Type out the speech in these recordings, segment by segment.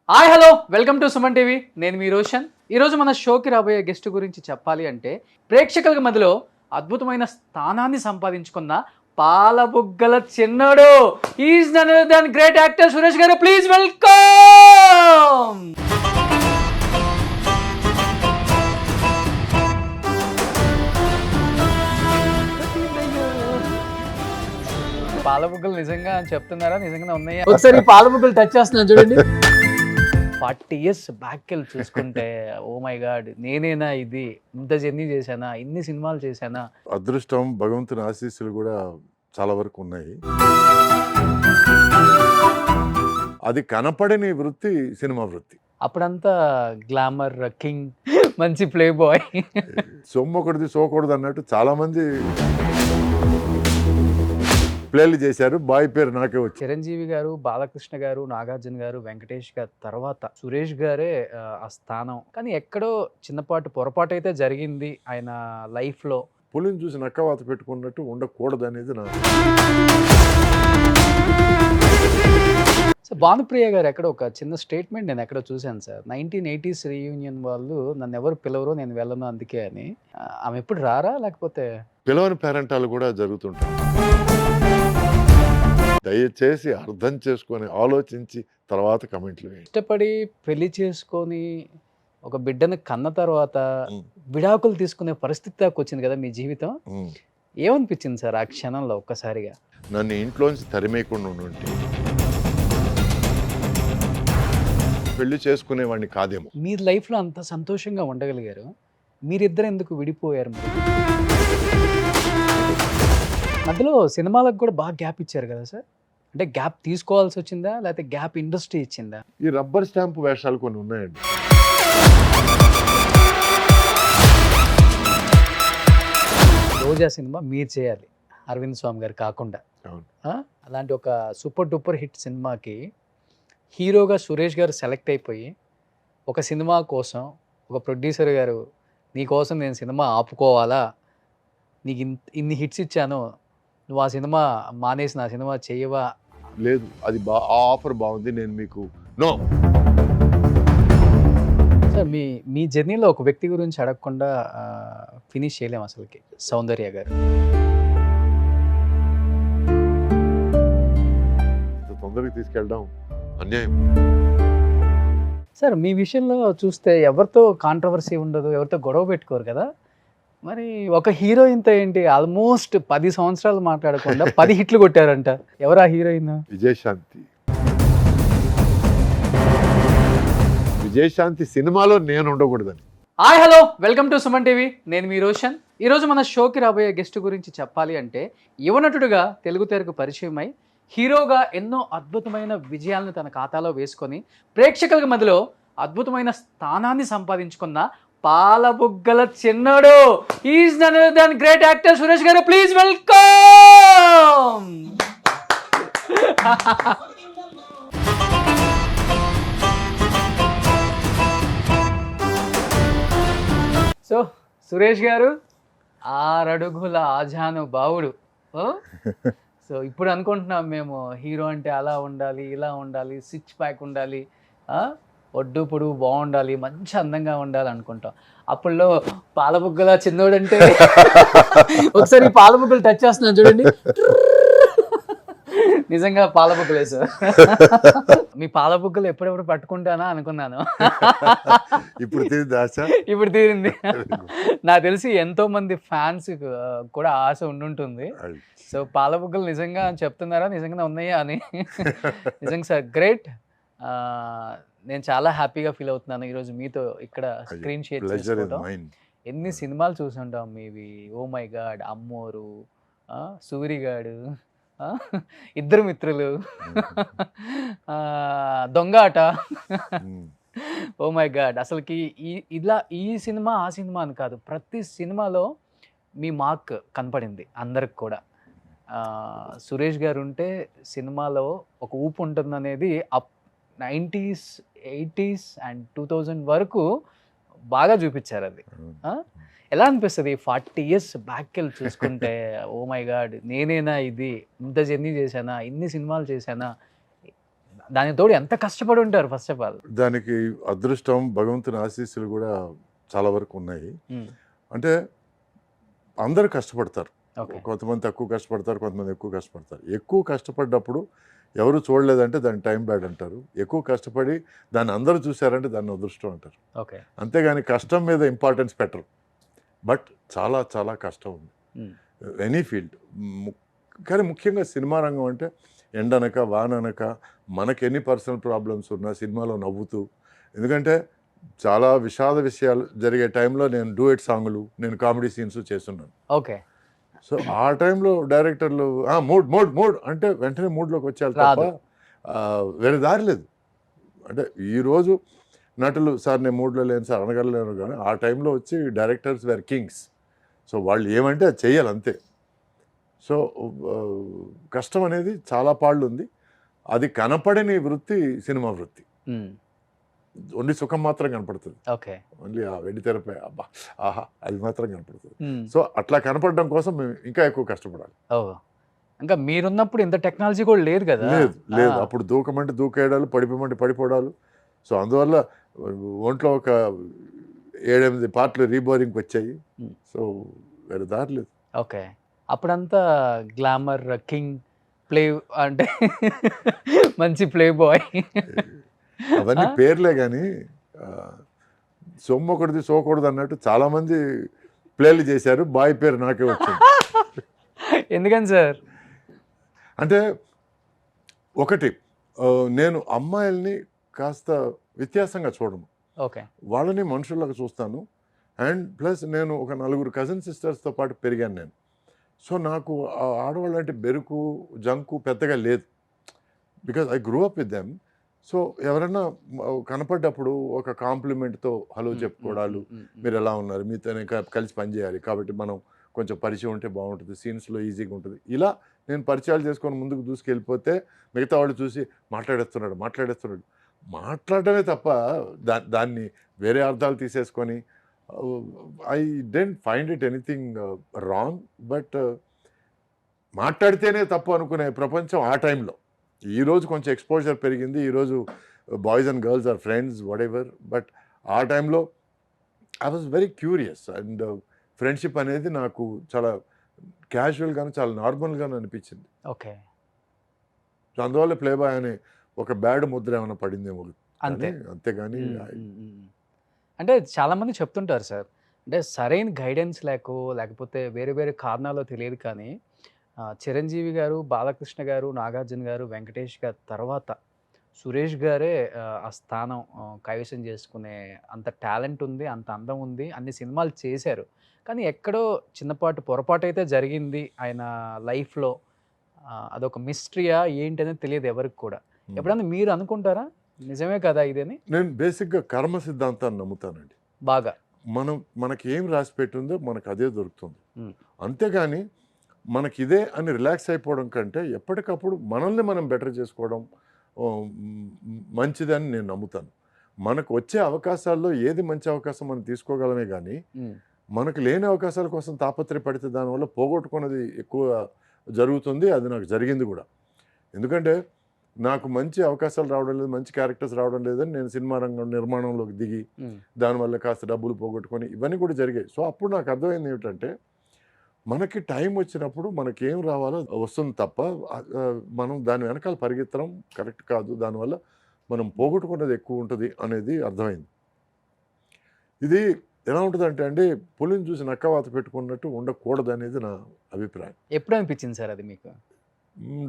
Hi hello welcome to Suman TV. నేను మీ రోషన్. ఈరోజు మన షోకి రాబోయే గెస్ట్ గురించి చెప్పాలి అంటే ప్రేక్షకుల మధ్యలో అద్భుతమైన స్థానాన్ని సంపాదించుకున్న పాలబుగ్గల చిన్నోడు is none other than great actor Suresh garu. Please welcome. పాలబుగ్గలు నిజంగా చెప్తున్నారా? నిజంగా ఉన్నాయా? ఒకసారి ఈ పాలబుగ్గలు టచ్ చేస్తున్నాను చూడండి. 40 years బ్యాక్ వెళ్ళి చూసుకుంటే ఓ మై గాడ్, నేనేనా ఇది? ఇంత జర్నీ చేశానా? ఇన్ని సినిమాలు చేశానా? అదృష్టం, భగవంతుని ఆశీస్సులు కూడా చాలా వరకు ఉన్నాయి. అది కనపడని వృత్తి సినిమా వృత్తి. అప్పుడంతా గ్లామర్ కింగ్, మంచి ప్లే బాయ్. సొమ్ము ఒకటిది సోకూడదు అన్నట్టు చాలా మంది ప్లేలు చేశారు. బాయ్ పేరు నాకే వచ్చింది. చిరంజీవి గారు, బాలకృష్ణ గారు, నాగార్జున గారు, వెంకటేష్ గారు తర్వాత సురేష్ గారే ఆ స్థానం. కానీ ఎక్కడో చిన్నపాటు పొరపాటు అయితే జరిగింది ఆయన లైఫ్లో. పులిని చూసి నక్కవాత పెట్టుకున్నట్టు ఉండకూడదు అనేది నా. సో భానుప్రియ గారు ఎక్కడో ఒక చిన్న స్టేట్మెంట్ నేను ఎక్కడో చూశాను సార్. 1980s రీయూనియన్ వాళ్ళు నన్ను ఎవరు పిలవరు, నేను వెళ్ళను అందుకే అని. ఆమె ఎప్పుడు రారా లేకపోతే? పిలవని పేరెంటాలు కూడా జరుగుతుంటాయి. దయచేసి అర్థం చేసుకొని ఆలోచించి తర్వాత కమెంట్లు వేయండి. ఇష్టపడి పెళ్లి చేసుకొని ఒక బిడ్డను కన్న తర్వాత విడాకులు తీసుకునే పరిస్థితి దాకా వచ్చింది కదా మీ జీవితం. ఏమనిపించింది సార్ ఆ క్షణంలో ఒక్కసారిగా? నన్ను ఇంట్లోంచి తరిమేయకుండా ఉంటే పెళ్లి చేసుకునేవాడిని కాదేమో. మీ లైఫ్లో అంత సంతోషంగా ఉండగలిగారు, మీరిద్దరు ఎందుకు విడిపోయారు? మరి మధ్యలో సినిమాలకు కూడా బాగా గ్యాప్ ఇచ్చారు కదా సార్. అంటే గ్యాప్ తీసుకోవాల్సి వచ్చిందా లేకపోతే గ్యాప్ ఇండస్ట్రీ ఇచ్చిందా? ఈ రబ్బర్ స్టాంప్ వేషాలు కొన్ని ఉన్నాయండి. రోజా సినిమా మీరు చేయాలి, అరవింద్ స్వామి గారు కాకుండా. అలాంటి ఒక సూపర్ డూపర్ హిట్ సినిమాకి హీరోగా సురేష్ గారు సెలెక్ట్ అయిపోయి ఒక సినిమా కోసం ఒక ప్రొడ్యూసర్ గారు, నీకోసం నేను సినిమా ఆపుకోవాలా, నీకు ఇన్ని హిట్స్ ఇచ్చాను, నువ్వు ఆ సినిమా మానేసి నా సినిమా చేయవా? లేదు, అది ఆ ఆఫర్ బాగుంది, నేను మీకు నో. సార్ మీ జర్నీలో ఒక వ్యక్తి గురించి అడగకుండా ఫినిష్ చేయలేము అసలుకి. సౌందర్య గారు తొందరగా తీసుకెళ్ళడం అన్యాయం. సార్ మీ విషయంలో చూస్తే ఎవరితో కాంట్రవర్సీ ఉండదు, ఎవరితో గొడవ పెట్టుకోరు కదా. మరి ఒక హీరోయిన్తో ఏంటి ఆల్మోస్ట్ 10 సంవత్సరాలు మాట్లాడకుండా 10 హిట్లు కొట్టారంట. ఎవరు ఆ హీరోయిన్? విజయశాంతి. విజయశాంతి సినిమాలో నేను ఉండకూడదని. Hi hello welcome to Suman TV. నేను మీ రోషన్. ఈరోజు మన షోకి రాబోయే గెస్ట్ గురించి చెప్పాలి అంటే యువనటుడుగా తెలుగు తెరకు పరిచయమై హీరోగా ఎన్నో అద్భుతమైన విజయాలను తన ఖాతాలో వేసుకొని ప్రేక్షకుల మధ్యలో అద్భుతమైన స్థానాన్ని సంపాదించుకున్న పాలబుగ్గల చిన్నోడు is none other than great actor Suresh garu. Please welcome. So Suresh గారు 6 అడుగుల ఆజానుబావుడు. సో ఇప్పుడు అనుకుంటున్నాం మేము హీరో అంటే అలా ఉండాలి, ఇలా ఉండాలి, 6 ప్యాక్ ఉండాలి, ఒడ్డు పొడుగు బాగుండాలి, మంచి అందంగా ఉండాలి అనుకుంటాం. అప్పుడులో పాలబుగ్గల చిన్నోడంటే ఒకసారి పాలబుగ్గలు టచ్ చేస్తున్నాను చూడండి. నిజంగా పాలబుగ్గలే సార్. మీ పాలబుగ్గలు ఎప్పుడెప్పుడు పట్టుకుంటానా అనుకున్నాను. ఇప్పుడు ఇప్పుడు తీరింది. నాకు తెలిసి ఎంతో మంది ఫ్యాన్స్ కూడా ఆశ ఉండుంటుంది. సో పాలబుగ్గలు నిజంగా చెప్తున్నారా? నిజంగా ఉన్నాయా అని. నిజంగా సార్ గ్రేట్. నేను చాలా హ్యాపీగా ఫీల్ అవుతున్నాను ఈరోజు మీతో ఇక్కడ స్క్రీన్ షేర్ చేసుకోవడం. ఎన్ని సినిమాలు చూసి ఉంటాం మీవి. ఓ మై గాడ్, అమ్మోరు, సూరిగాడు, ఇద్దరు మిత్రులు, దొంగ ఆట. ఓ మై గాడ్, అసలుకి ఈ సినిమా ఆ సినిమా అని కాదు, ప్రతి సినిమాలో మీ మార్క్ కనపడింది అందరికి కూడా. సురేష్ గారు ఉంటే సినిమాలో ఒక ఊపు ఉంటుంది అనేది 90s, 80s అండ్ 2000 వరకు బాగా చూపించారు. అది ఎలా అనిపిస్తుంది 40 years బ్యాక్ వెళ్ళి చూసుకుంటే? ఓ మై గాడ్, నేనేనా ఇది? ఇంత జర్నీ చేశానా? ఇన్ని సినిమాలు చేశానా? దానికి తోడు ఎంత కష్టపడి ఉంటారు ఫస్ట్ ఆఫ్ ఆల్. దానికి అదృష్టం, భగవంతుని ఆశీస్సులు కూడా చాలా వరకు ఉన్నాయి. అంటే అందరూ కష్టపడతారు. ఓకే. కొంతమంది తక్కువ కష్టపడతారు, కొంతమంది ఎక్కువ కష్టపడతారు. ఎక్కువ కష్టపడ్డప్పుడు ఎవరు చూడలేదంటే దాన్ని టైం బ్యాడ్ అంటారు. ఎక్కువ కష్టపడి దాన్ని అందరూ చూశారంటే దాన్ని అదృష్టం అంటారు. ఓకే. అంతేగాని కష్టం మీద ఇంపార్టెన్స్ పెట్టరు. బట్ చాలా చాలా కష్టం ఉంది ఎనీ ఫీల్డ్. కానీ ముఖ్యంగా సినిమా రంగం అంటే ఎండనక వాననక మనకి ఎన్ని పర్సనల్ ప్రాబ్లమ్స్ ఉన్నా సినిమాలో నవ్వుతూ, ఎందుకంటే చాలా విషాద విషయాలు జరిగే టైంలో నేను డూయట్ సాంగ్లు, నేను కామెడీ సీన్స్ చేస్తున్నాను. ఓకే. సో ఆ టైంలో డైరెక్టర్లు మూడ్ మూడ్ మూడ్ అంటే వెంటనే మూడ్లోకి వచ్చేయాలి తప్ప రాదు. వేరే దారి లేదు. అంటే ఈరోజు నటులు సార్ నేను మూడ్లో లేను సార్ అనగలేను, కానీ ఆ టైంలో వచ్చి డైరెక్టర్స్ వేర్ కింగ్స్. సో వాళ్ళు ఏమంటే అది చెయ్యాలి అంతే. సో కష్టం అనేది చాలా పాళ్ళు ఉంది. అది కనపడని వృత్తి సినిమా వృత్తి. ఓన్లీ సుఖం మాత్రం కనపడుతుంది. ఓకే. ఓన్లీ ఆ వెండితెరపై అబ్బా ఆహా అది మాత్రం కనపడుతుంది. సో అట్లా కనపడడం కోసం మేము ఇంకా ఎక్కువ కష్టపడాలి. ఇంకా మీరున్నప్పుడు ఇంత టెక్నాలజీ కూడా లేదు కదా. లేదు. అప్పుడు దూకమంటే దూకేయడాలు, పడిపోమంటే పడిపోవడాలు. సో అందువల్ల ఒంట్లో ఒక 7-8 పార్ట్లు రీబోరింగ్కి వచ్చాయి. సో వేరే దారి లేదు. ఓకే. అప్పుడంతా గ్లామర్ కింగ్ ప్లే అంటే మంచి ప్లే బాయ్ అవన్నీ పేర్లే కానీ సొమ్ము ఒకటిది సోకూడదు అన్నట్టు చాలా మంది ప్లేలు చేశారు. బాయ్ పేరు నాకే వచ్చింది. ఎందుకని సార్? అంటే ఒకటి, నేను అమ్మాయిల్ని కాస్త వ్యత్యాసంగా చూడను. ఓకే. వాళ్ళని మనుషుల్లాగా చూస్తాను. అండ్ ప్లస్ నేను ఒక 4 కజిన్ సిస్టర్స్తో పాటు పెరిగాను నేను. సో నాకు ఆడవాళ్ళు అంటే బెరుకు జంకు పెద్దగా లేదు. Because I grew up with them. So ఎవరైనా కనపడ్డప్పుడు ఒక కాంప్లిమెంట్తో హలో చెప్పుకోవడాలు, మీరు ఎలా ఉన్నారు, మీతోనే కలిసి పనిచేయాలి కాబట్టి మనం కొంచెం పరిచయం ఉంటే బాగుంటుంది, సీన్స్లో ఈజీగా ఉంటుంది. ఇలా నేను పరిచయాలు చేసుకొని ముందుకు దూసుకెళ్ళిపోతే మిగతా వాళ్ళు చూసి మాట్లాడేస్తున్నాడు మాట్లాడటమే తప్ప దాన్ని వేరే అర్థాలు తీసేసుకొని I didn't find it anything wrong. But మాట్లాడితేనే తప్పు అనుకునే ప్రపంచం ఆ టైంలో. ఈరోజు కొంచెం ఎక్స్పోజర్ పెరిగింది, ఈరోజు boys and girls or friends whatever. But ఆ టైంలో I was very curious and friendship అనేది నాకు చాలా క్యాజువల్గాను చాలా నార్మల్గాను అనిపించింది. ఓకే. సో అందువల్ల ప్లే బాయ్ అనే ఒక బ్యాడ్ ముద్ర ఏమైనా పడిందేమో అంతేగాని అంటే చాలామంది చెప్తుంటారు సార్, అంటే సరైన గైడెన్స్ లేకపోతే వేరే వేరే కారణాలు తెలియదు కానీ చిరంజీవి గారు, బాలకృష్ణ గారు, నాగార్జున గారు, వెంకటేష్ గారు తర్వాత సురేష్ గారే ఆ స్థానం కైవసం చేసుకునే అంత టాలెంట్ ఉంది, అంత అందం ఉంది, అన్ని సినిమాలు చేశారు. కానీ ఎక్కడో చిన్నపాటు పొరపాటు అయితే జరిగింది ఆయన లైఫ్లో. అదొక మిస్టరీయా ఏంటి అనేది తెలియదు ఎవరికి కూడా. ఎప్పుడన్నా మీరు అనుకుంటారా నిజమే కదా ఇదని? నేను బేసిక్గా కర్మ సిద్ధాంతాన్ని నమ్ముతానండి బాగా. మనకి ఏం రాసి పెట్టిందో మనకు అదే దొరుకుతుంది. అంతేగాని మనకి ఇదే అని రిలాక్స్ అయిపోవడం కంటే ఎప్పటికప్పుడు మనల్ని మనం బెటర్ చేసుకోవడం మంచిదని నేను నమ్ముతాను. మనకు వచ్చే అవకాశాల్లో ఏది మంచి అవకాశం మనం తీసుకోగలమే కానీ మనకు లేని అవకాశాల కోసం తాపత్రయపడితే దానివల్ల పోగొట్టుకున్నది ఎక్కువ జరుగుతుంది. అది నాకు జరిగింది కూడా. ఎందుకంటే నాకు మంచి అవకాశాలు రావడం లేదు, మంచి క్యారెక్టర్స్ రావడం లేదని నేను సినిమా రంగం నిర్మాణంలోకి దిగి దానివల్ల కాస్త డబ్బులు పోగొట్టుకొని ఇవన్నీ కూడా జరిగాయి. సో అప్పుడు నాకు అర్థమైంది ఏమిటంటే మనకి టైం వచ్చినప్పుడు మనకేం రావాలో వస్తుంది తప్ప మనం దాని వెనకాల పరిగెత్తడం కరెక్ట్ కాదు. దానివల్ల మనం పోగొట్టుకున్నది ఎక్కువ ఉంటుంది అనేది అర్థమైంది. ఇది ఎలా ఉంటుందంటే అండి, పులిని చూసి నక్కవాత పెట్టుకున్నట్టు ఉండకూడదు అనేది నా అభిప్రాయం. ఎప్పుడు అనిపించింది సార్ అది మీకు?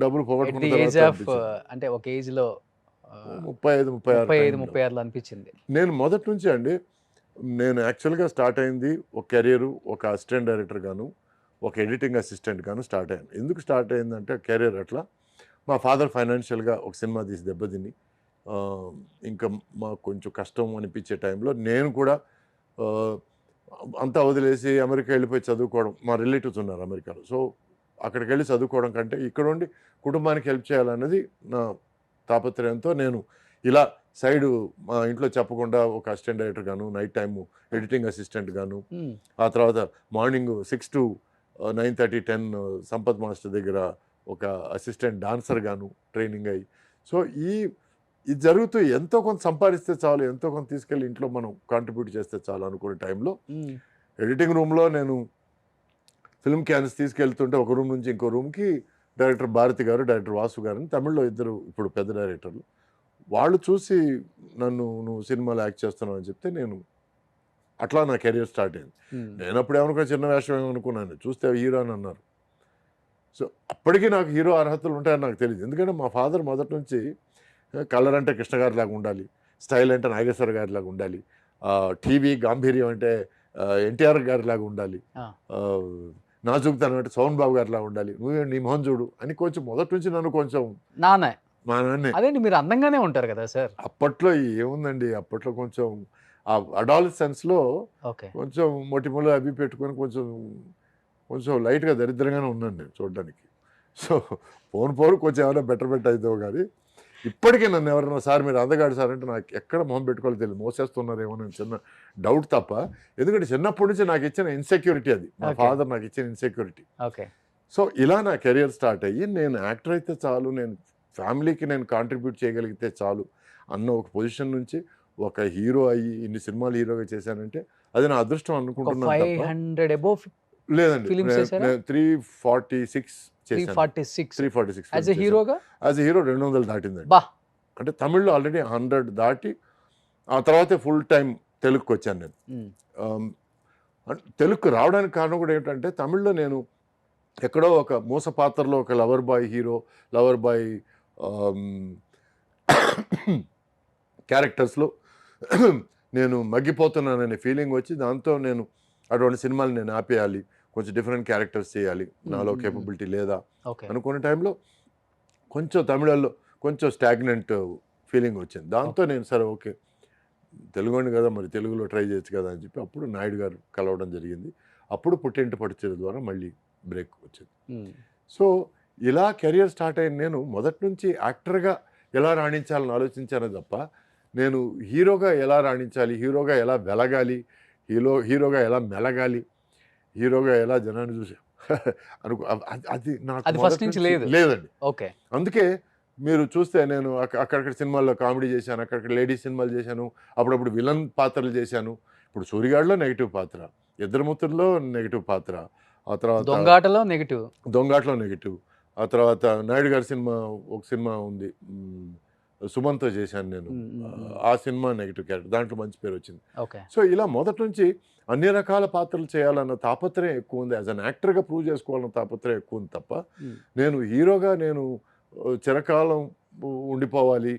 డబ్బులు పోగొట్టుకున్న అంటే ఒక ఏజ్లో 35-36 అనిపించింది. నేను మొదటి నుంచి అండి, నేను యాక్చువల్గా స్టార్ట్ అయింది ఒక కెరీర్, ఒక అసిస్టెంట్ డైరెక్టర్ గాను, ఒక ఎడిటింగ్ అసిస్టెంట్ గాను స్టార్ట్ అయ్యాను. ఎందుకు స్టార్ట్ అయిందంటే కెరీర్ అట్లా, మా ఫాదర్ ఫైనాన్షియల్గా ఒక సినిమా తీసి దెబ్బతిని ఇంకా మాకు కొంచెం కష్టం అనిపించే టైంలో నేను కూడా అంతా వదిలేసి అమెరికా వెళ్ళిపోయి చదువుకోవడం. మా రిలేటివ్స్ ఉన్నారు అమెరికాలో. సో అక్కడికి వెళ్ళి చదువుకోవడం కంటే ఇక్కడ ఉండి కుటుంబానికి హెల్ప్ చేయాలన్నది నా తాపత్రయంతో నేను ఇలా సైడు మా ఇంట్లో చెప్పకుండా ఒక అసిస్టెంట్ డైరెక్టర్ గాను, నైట్ టైము ఎడిటింగ్ అసిస్టెంట్ గాను, ఆ తర్వాత మార్నింగ్ 6 to 9:30, 10 సంపత్ మాస్టర్ దగ్గర ఒక అసిస్టెంట్ డాన్సర్ గాను ట్రైనింగ్ అయ్యి, సో ఈ ఇది జరుగుతూ ఎంతో కొంత సంపాదిస్తే చాలు, ఎంతో కొంత తీసుకెళ్ళి ఇంట్లో మనం కాంట్రిబ్యూట్ చేస్తే చాలు అనుకునే టైంలో ఎడిటింగ్ రూమ్లో నేను ఫిల్మ్ క్యాన్స్ తీసుకెళ్తుంటే ఒక రూమ్ నుంచి ఇంకో రూమ్కి డైరెక్టర్ భారతి గారు, డైరెక్టర్ వాసు గారు అని తమిళ్లో ఇద్దరు ఇప్పుడు పెద్ద డైరెక్టర్లు, వాళ్ళు చూసి నన్ను నువ్వు సినిమాలో యాక్ట్ చేస్తున్నావు అని చెప్తే నేను అట్లా నా కెరీర్ స్టార్ట్ అయింది. నేను అప్పుడు ఏమనుకున్నా చిన్న వేషం ఏమనుకున్నాను, చూస్తే హీరో అని అన్నారు. సో అప్పటికీ నాకు హీరో అర్హతలు ఉంటాయని నాకు తెలియదు. ఎందుకంటే మా ఫాదర్ మొదటి నుంచి కలర్ అంటే కృష్ణ గారి లాగా ఉండాలి, స్టైల్ అంటే నాగేశ్వర గారి లాగా ఉండాలి, టీవీ గాంభీర్యం అంటే ఎన్టీఆర్ గారి లాగా ఉండాలి, నాజుక్తనం అంటే సోహన్ బాబు గారిలా ఉండాలి, నువ్వే నీ మొహం చూడు అని కొంచెం మొదటి నుంచి నన్ను కొంచెం మా నాన్నే. అదేంటి మీరు అందంగానే ఉంటారు కదా సార్. అప్పట్లో ఏముందండి, అప్పట్లో కొంచెం ఆ అడాలసెన్స్లో కొంచెం మొటిమలు అవి పెట్టుకొని కొంచెం కొంచెం లైట్గా దరిద్రంగానే ఉన్నాను నేను చూడడానికి. సో పోను కొంచెం ఏమైనా బెటర్ అవుతావు కానీ ఇప్పటికీ నన్ను ఎవరైనా సార్ మీరు అందగాడు సార్ అంటే నాకు ఎక్కడ మొహం పెట్టుకోవాలో తెలియదు, మోసేస్తున్నారేమో నేను చిన్న డౌట్ తప్ప. ఎందుకంటే చిన్నప్పటి నుంచి నాకు ఇచ్చిన ఇన్సెక్యూరిటీ అది, మా ఫాదర్ నాకు ఇచ్చిన ఇన్సెక్యూరిటీ. సో ఇలా నా కెరియర్ స్టార్ట్ అయ్యి నేను యాక్టర్ అయితే చాలు, నేను ఫ్యామిలీకి నేను కాంట్రిబ్యూట్ చేయగలిగితే చాలు అన్న ఒక పొజిషన్ నుంచి ఒక హీరో అయ్యి ఇన్ని సినిమాలు హీరోగా చేశానంటే అది నా అదృష్టం అనుకుంటున్నాను. 500 above లేదండి, చేశారా? 346 346 యాజ్ ఎ హీరోగా. As a hero 200 దాటిందండి. అంటే తమిళ్లో ఆల్రెడీ 100 దాటి ఆ తర్వాతే ఫుల్ టైం తెలుగుకి వచ్చాను నేను. తెలుగుకు రావడానికి కారణం కూడా ఏంటంటే తమిళ్లో నేను ఎక్కడో ఒక మూస పాత్రలో ఒక lover boy hero, lover boy క్యారెక్టర్స్లో నేను మగ్గిపోతున్నాననే ఫీలింగ్ వచ్చి దాంతో నేను అటువంటి సినిమాలు నేను ఆపేయాలి, కొంచెం డిఫరెంట్ క్యారెక్టర్స్ చేయాలి, నాలో కేపబిలిటీ లేదా అనుకునే టైంలో కొంచెం తమిళల్లో కొంచెం స్టాగ్నెంట్ ఫీలింగ్ వచ్చింది. దాంతో నేను సరే ఓకే తెలుగుని కదా మరి తెలుగులో ట్రై చేయొచ్చు కదా అని చెప్పి అప్పుడు నాయుడు గారు కలవడం జరిగింది. అప్పుడు పుట్టింటి పట్టుచీర ద్వారా మళ్ళీ బ్రేక్ వచ్చింది. సో ఇలా కెరియర్ స్టార్ట్ అయిన నేను మొదటి నుంచి యాక్టర్గా ఎలా రాణించాలని ఆలోచించాను తప్ప నేను హీరోగా ఎలా రాణించాలి, హీరోగా ఎలా వెలగాలి, హీరోగా ఎలా మెలగాలి, హీరోగా ఎలా జనాన్ని చూసి అది నాకు ఫస్ట్ నుంచి లేదండి. అందుకే మీరు చూస్తే నేను అక్కడక్కడ సినిమాల్లో కామెడీ చేశాను, అక్కడక్కడ లేడీస్ సినిమాలు చేశాను, అప్పుడప్పుడు విలన్ పాత్రలు చేశాను. ఇప్పుడు సూరిగాడిలో నెగిటివ్ పాత్ర, ఇద్దరుముత్తుల్లో నెగిటివ్ పాత్ర, ఆ తర్వాత దొంగాటలో నెగిటివ్, ఆ తర్వాత నాయుడు గారి సినిమా ఒక సినిమా ఉంది సుమన్తో చేశాను నేను, ఆ సినిమా నెగిటివ్ క్యారెక్టర్, దాంట్లో మంచి పేరు వచ్చింది. సో ఇలా మొదటి నుంచి అన్ని రకాల పాత్రలు చేయాలన్న తాపత్రయం ఎక్కువ ఉంది, యాజ్ అన్ యాక్టర్గా ప్రూవ్ చేసుకోవాలన్న తాపత్రయం ఎక్కువ ఉంది తప్ప నేను హీరోగా నేను చిరకాలం ఉండిపోవాలి,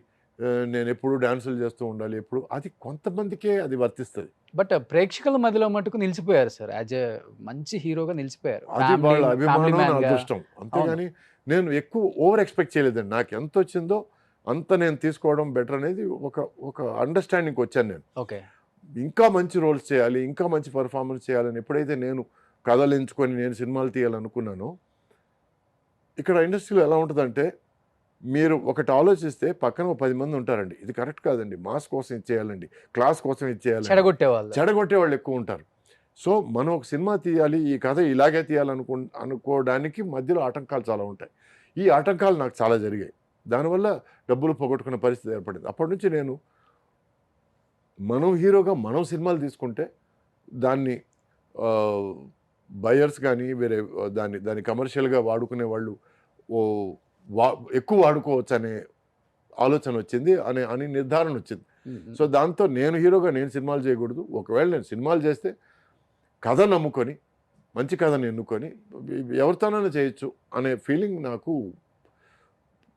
నేను ఎప్పుడు డాన్సులు చేస్తూ ఉండాలి ఎప్పుడు, అది కొంతమందికే అది వర్తిస్తుంది. బట్ ప్రేక్షకుల మధ్యలో మటుకు నిలిచిపోయారు సార్, యాజ్ ఎ మంచి హీరోగా నిలిచిపోయారు. అది వాళ్ళ అభిమానం, అదృష్టం. అంతేగాని నేను ఎక్కువ ఓవర్ ఎక్స్పెక్ట్ చేయలేదండి. నాకు ఎంత వచ్చిందో అంత నేను తీసుకోవడం బెటర్ అనేది ఒక అండర్స్టాండింగ్కి వచ్చాను నేను. ఇంకా మంచి రోల్స్ చేయాలి, ఇంకా మంచి పర్ఫార్మెన్స్ చేయాలని ఎప్పుడైతే నేను కథలు ఎంచుకొని నేను సినిమాలు తీయాలనుకున్నానో, ఇక్కడ ఇండస్ట్రీలో ఎలా ఉంటుందంటే మీరు ఒకటి ఆలోచిస్తే పక్కన 10 మంది ఉంటారండి, ఇది కరెక్ట్ కాదండి, మాస్ కోసం ఇచ్చేయాలండి, క్లాస్ కోసం ఇచ్చేయాలి, చెడగొట్టే వాళ్ళు ఎక్కువ ఉంటారు. సో మనం ఒక సినిమా తీయాలి, ఈ కథ ఇలాగే అనుకోవడానికి మధ్యలో ఆటంకాలు చాలా ఉంటాయి. ఈ ఆటంకాలు నాకు చాలా జరిగాయి, దానివల్ల డబ్బులు పోగొట్టుకునే పరిస్థితి ఏర్పడింది. అప్పటి నుంచి నేను మనం హీరోగా మనం సినిమాలు తీసుకుంటే దాన్ని బయర్స్ కానీ వేరే దాన్ని కమర్షియల్గా వాడుకునే వాళ్ళు ఎక్కువ వాడుకోవచ్చు అనే ఆలోచన వచ్చింది, అని నిర్ధారణ వచ్చింది. సో దాంతో నేను హీరోగా నేను సినిమాలు చేయకూడదు, ఒకవేళ నేను సినిమాలు చేస్తే కథ నమ్ముకొని మంచి కథను ఎన్నుకొని ఎవరితోనైనా చేయొచ్చు అనే ఫీలింగ్ నాకు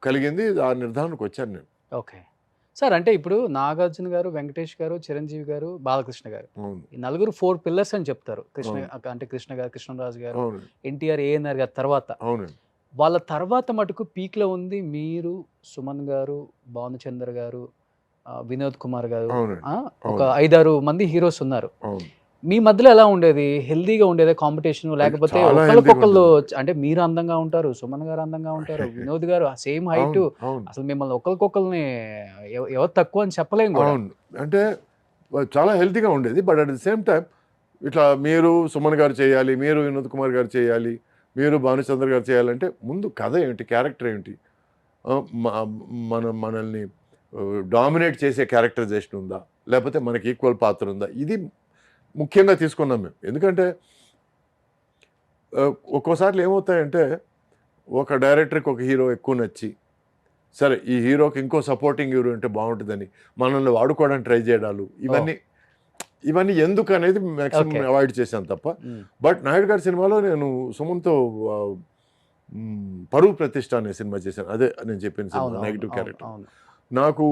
కలిగింది. ఆ నిర్ధారణకు వచ్చాను నేను. సార్ అంటే ఇప్పుడు నాగార్జున గారు, వెంకటేష్ గారు, చిరంజీవి గారు, బాలకృష్ణ గారు, ఈ నలుగురు 4 పిల్లర్స్ అని చెప్తారు. కృష్ణ గారు, కృష్ణరాజు గారు, ఎన్టీఆర్, ఏఎన్ఆర్ గారు తర్వాత, వాళ్ళ తర్వాత మటుకు పీక్ లో ఉంది మీరు, సుమన్ గారు, భానుచంద్ర గారు, వినోద్ కుమార్ గారు, ఒక 5-6 మంది హీరోస్ ఉన్నారు. మీ మధ్యలో ఎలా ఉండేది? హెల్దీగా ఉండేదా కాంపిటీషన్? లేకపోతే ఒకళ్ళకొకళ్ళు, అంటే మీరు అందంగా ఉంటారు, సుమన్ గారు అందంగా ఉంటారు, వినోద్ గారు సేమ్ హైట్, అసలు మిమ్మల్ని ఒకరికొకరిని ఎవరు తక్కువ అని చెప్పలేము కూడా. అంటే చాలా హెల్తీగా ఉండేది. But at the same time ఇట్లా మీరు సుమన్ గారు చేయాలి, మీరు వినోద్ కుమార్ గారు చేయాలి, మీరు భానుచంద్ర గారు చేయాలంటే ముందు కథ ఏంటి, క్యారెక్టర్ ఏంటి, మనల్ని డామినేట్ చేసే క్యారెక్టరైజేషన్ ఉందా, లేకపోతే మనకి ఈక్వల్ పాత్ర ఉందా, ఇది ముఖ్యంగా తీసుకున్నాం మేము. ఎందుకంటే ఒక్కోసార్లు ఏమవుతాయంటే ఒక డైరెక్టర్కి ఒక హీరో ఎక్కువ నచ్చి, సరే ఈ హీరోకి ఇంకో సపోర్టింగ్ హీరో అంటే బాగుంటుందని మనల్ని వాడుకోవడానికి ట్రై చేయడాలు, ఇవన్నీ ఎందుకు అనేది మ్యాక్సిమం అవాయిడ్ చేశాను తప్ప. బట్ నాయుడు గారి సినిమాలో నేను సుమన్తో పరువు ప్రతిష్ట అనే సినిమా చేశాను. అదే నేను చెప్పిన సినిమా నెగిటివ్ క్యారెక్టర్. నాకు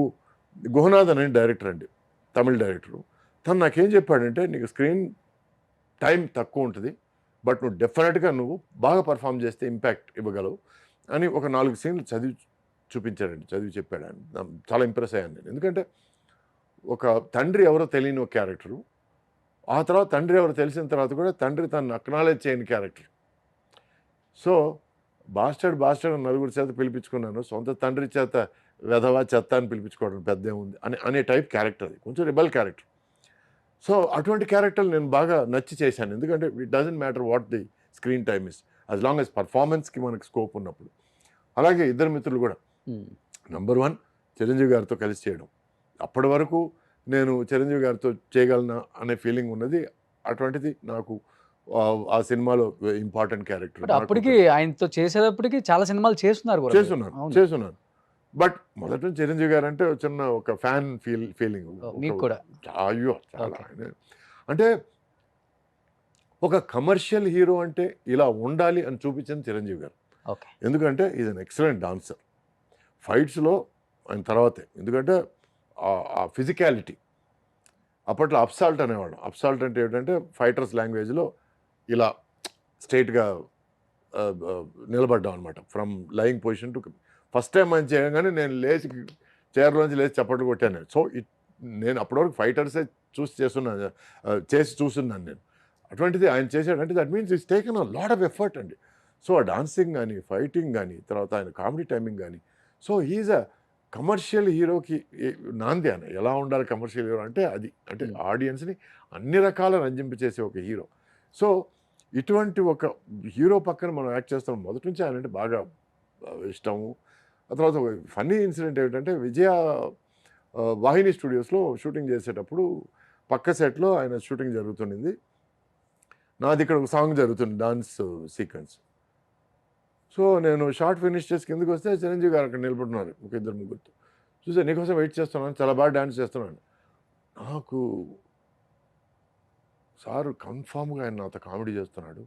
గుహనాథ్ అనే డైరెక్టర్ అండి, తమిళ డైరెక్టరు. తను నాకేం చెప్పాడంటే, నీకు స్క్రీన్ టైం తక్కువ ఉంటుంది, బట్ నువ్వు డెఫినెట్గా నువ్వు బాగా పర్ఫామ్ చేస్తే ఇంపాక్ట్ ఇవ్వగలవు అని ఒక 4 సీన్లు చదివి చెప్పాడు ఆయన. చాలా ఇంప్రెస్ అయ్యాను నేను. ఎందుకంటే ఒక తండ్రి ఎవరో తెలియని ఒక క్యారెక్టరు, ఆ తర్వాత తండ్రి ఎవరో తెలిసిన తర్వాత కూడా తండ్రి తను అక్నాలెడ్జ్ చేయని క్యారెక్టర్. సో బాస్టర్డ్ నలుగురి చేత పిలిపించుకున్నాను, సొంత తండ్రి చేత వెధవా చెత్త అని పిలిపించుకోవడం పెద్ద ఏముంది అనే టైప్ క్యారెక్టర్. అది కొంచెం రెబల్ క్యారెక్టర్. సో అటువంటి క్యారెక్టర్లు నేను బాగా నచ్చి చేశాను. ఎందుకంటే it doesn't matter what the screen time is, as long as పర్ఫార్మెన్స్కి మనకు స్కోప్ ఉన్నప్పుడు. అలాగే ఇద్దరు మిత్రులు కూడా నంబర్ 1 చిరంజీవి గారితో కలిసి చేయడం. అప్పటి వరకు నేను చిరంజీవి గారితో చేయగలనా అనే ఫీలింగ్ ఉన్నది. అటువంటిది నాకు ఆ సినిమాలో ఇంపార్టెంట్ క్యారెక్టర్. అప్పటికి ఆయనతో చేసేటప్పటికి చాలా సినిమాలు చేస్తున్నాను. బట్ మొదట చిరంజీవి గారు అంటే చిన్న ఒక ఫ్యాన్ ఫీలింగ్ మీకు కూడా. అయ్యో చాలా. అంటే ఒక కమర్షియల్ హీరో అంటే ఇలా ఉండాలి అని చూపించింది చిరంజీవి గారు. ఎందుకంటే ఈజ్ అన్ ఎక్సలెంట్ డాన్సర్. ఫైట్స్లో ఆయన తర్వాతే, ఎందుకంటే ఆ ఫిజికాలిటీ. అప్పట్లో అప్సాల్ట్ అనేవాడు. అప్సాల్ట్ అంటే ఏంటంటే ఫైటర్స్ లాంగ్వేజ్లో ఇలా స్ట్రైట్గా నిలబడ్డాం అనమాట, from lying position to. First time ఆయన చేయగానే నేను లేచి చైర్లోంచి లేచి చప్పట్లు కొట్టాను. సో నేను అప్పటివరకు ఫైటర్సే చేసి చూస్తున్నాను నేను. అటువంటిది ఆయన చేశాడంటే that means it's taken a lot of effort అండి. సో ఆ డాన్సింగ్ కానీ, ఫైటింగ్ కానీ, తర్వాత ఆయన కామెడీ టైమింగ్ కానీ. సో హీఈస్ అ కమర్షియల్ హీరోకి నాంది. ఆయన ఎలా ఉండాలి కమర్షియల్ హీరో అంటే అది, అంటే ఆడియన్స్ని అన్ని రకాల రంజింపచేసే ఒక హీరో. సో ఇటువంటి ఒక హీరో పక్కన మనం యాక్ట్ చేస్తాం. మొదటి నుంచి ఆయన అంటే బాగా ఇష్టము. ఆ తర్వాత ఒక ఫన్నీ ఇన్సిడెంట్ ఏమిటంటే, విజయ వాహిని స్టూడియోస్లో షూటింగ్ చేసేటప్పుడు పక్క సెట్లో ఆయన షూటింగ్ జరుగుతుంది. నాది ఇక్కడ ఒక సాంగ్ జరుగుతుంది, డాన్స్ సీక్వెన్స్. సో నేను షార్ట్ ఫినిష్ చేసి కిందకి వస్తే చిరంజీవి గారు అక్కడ నిలబడుతున్నారు ఒక 2-3 చూసా. నీకోసం వెయిట్ చేస్తున్నాను, చాలా బాగా డాన్స్ చేస్తున్నాను. నాకు సారు కన్ఫామ్గా ఆయన నాతో కామెడీ చేస్తున్నాడు,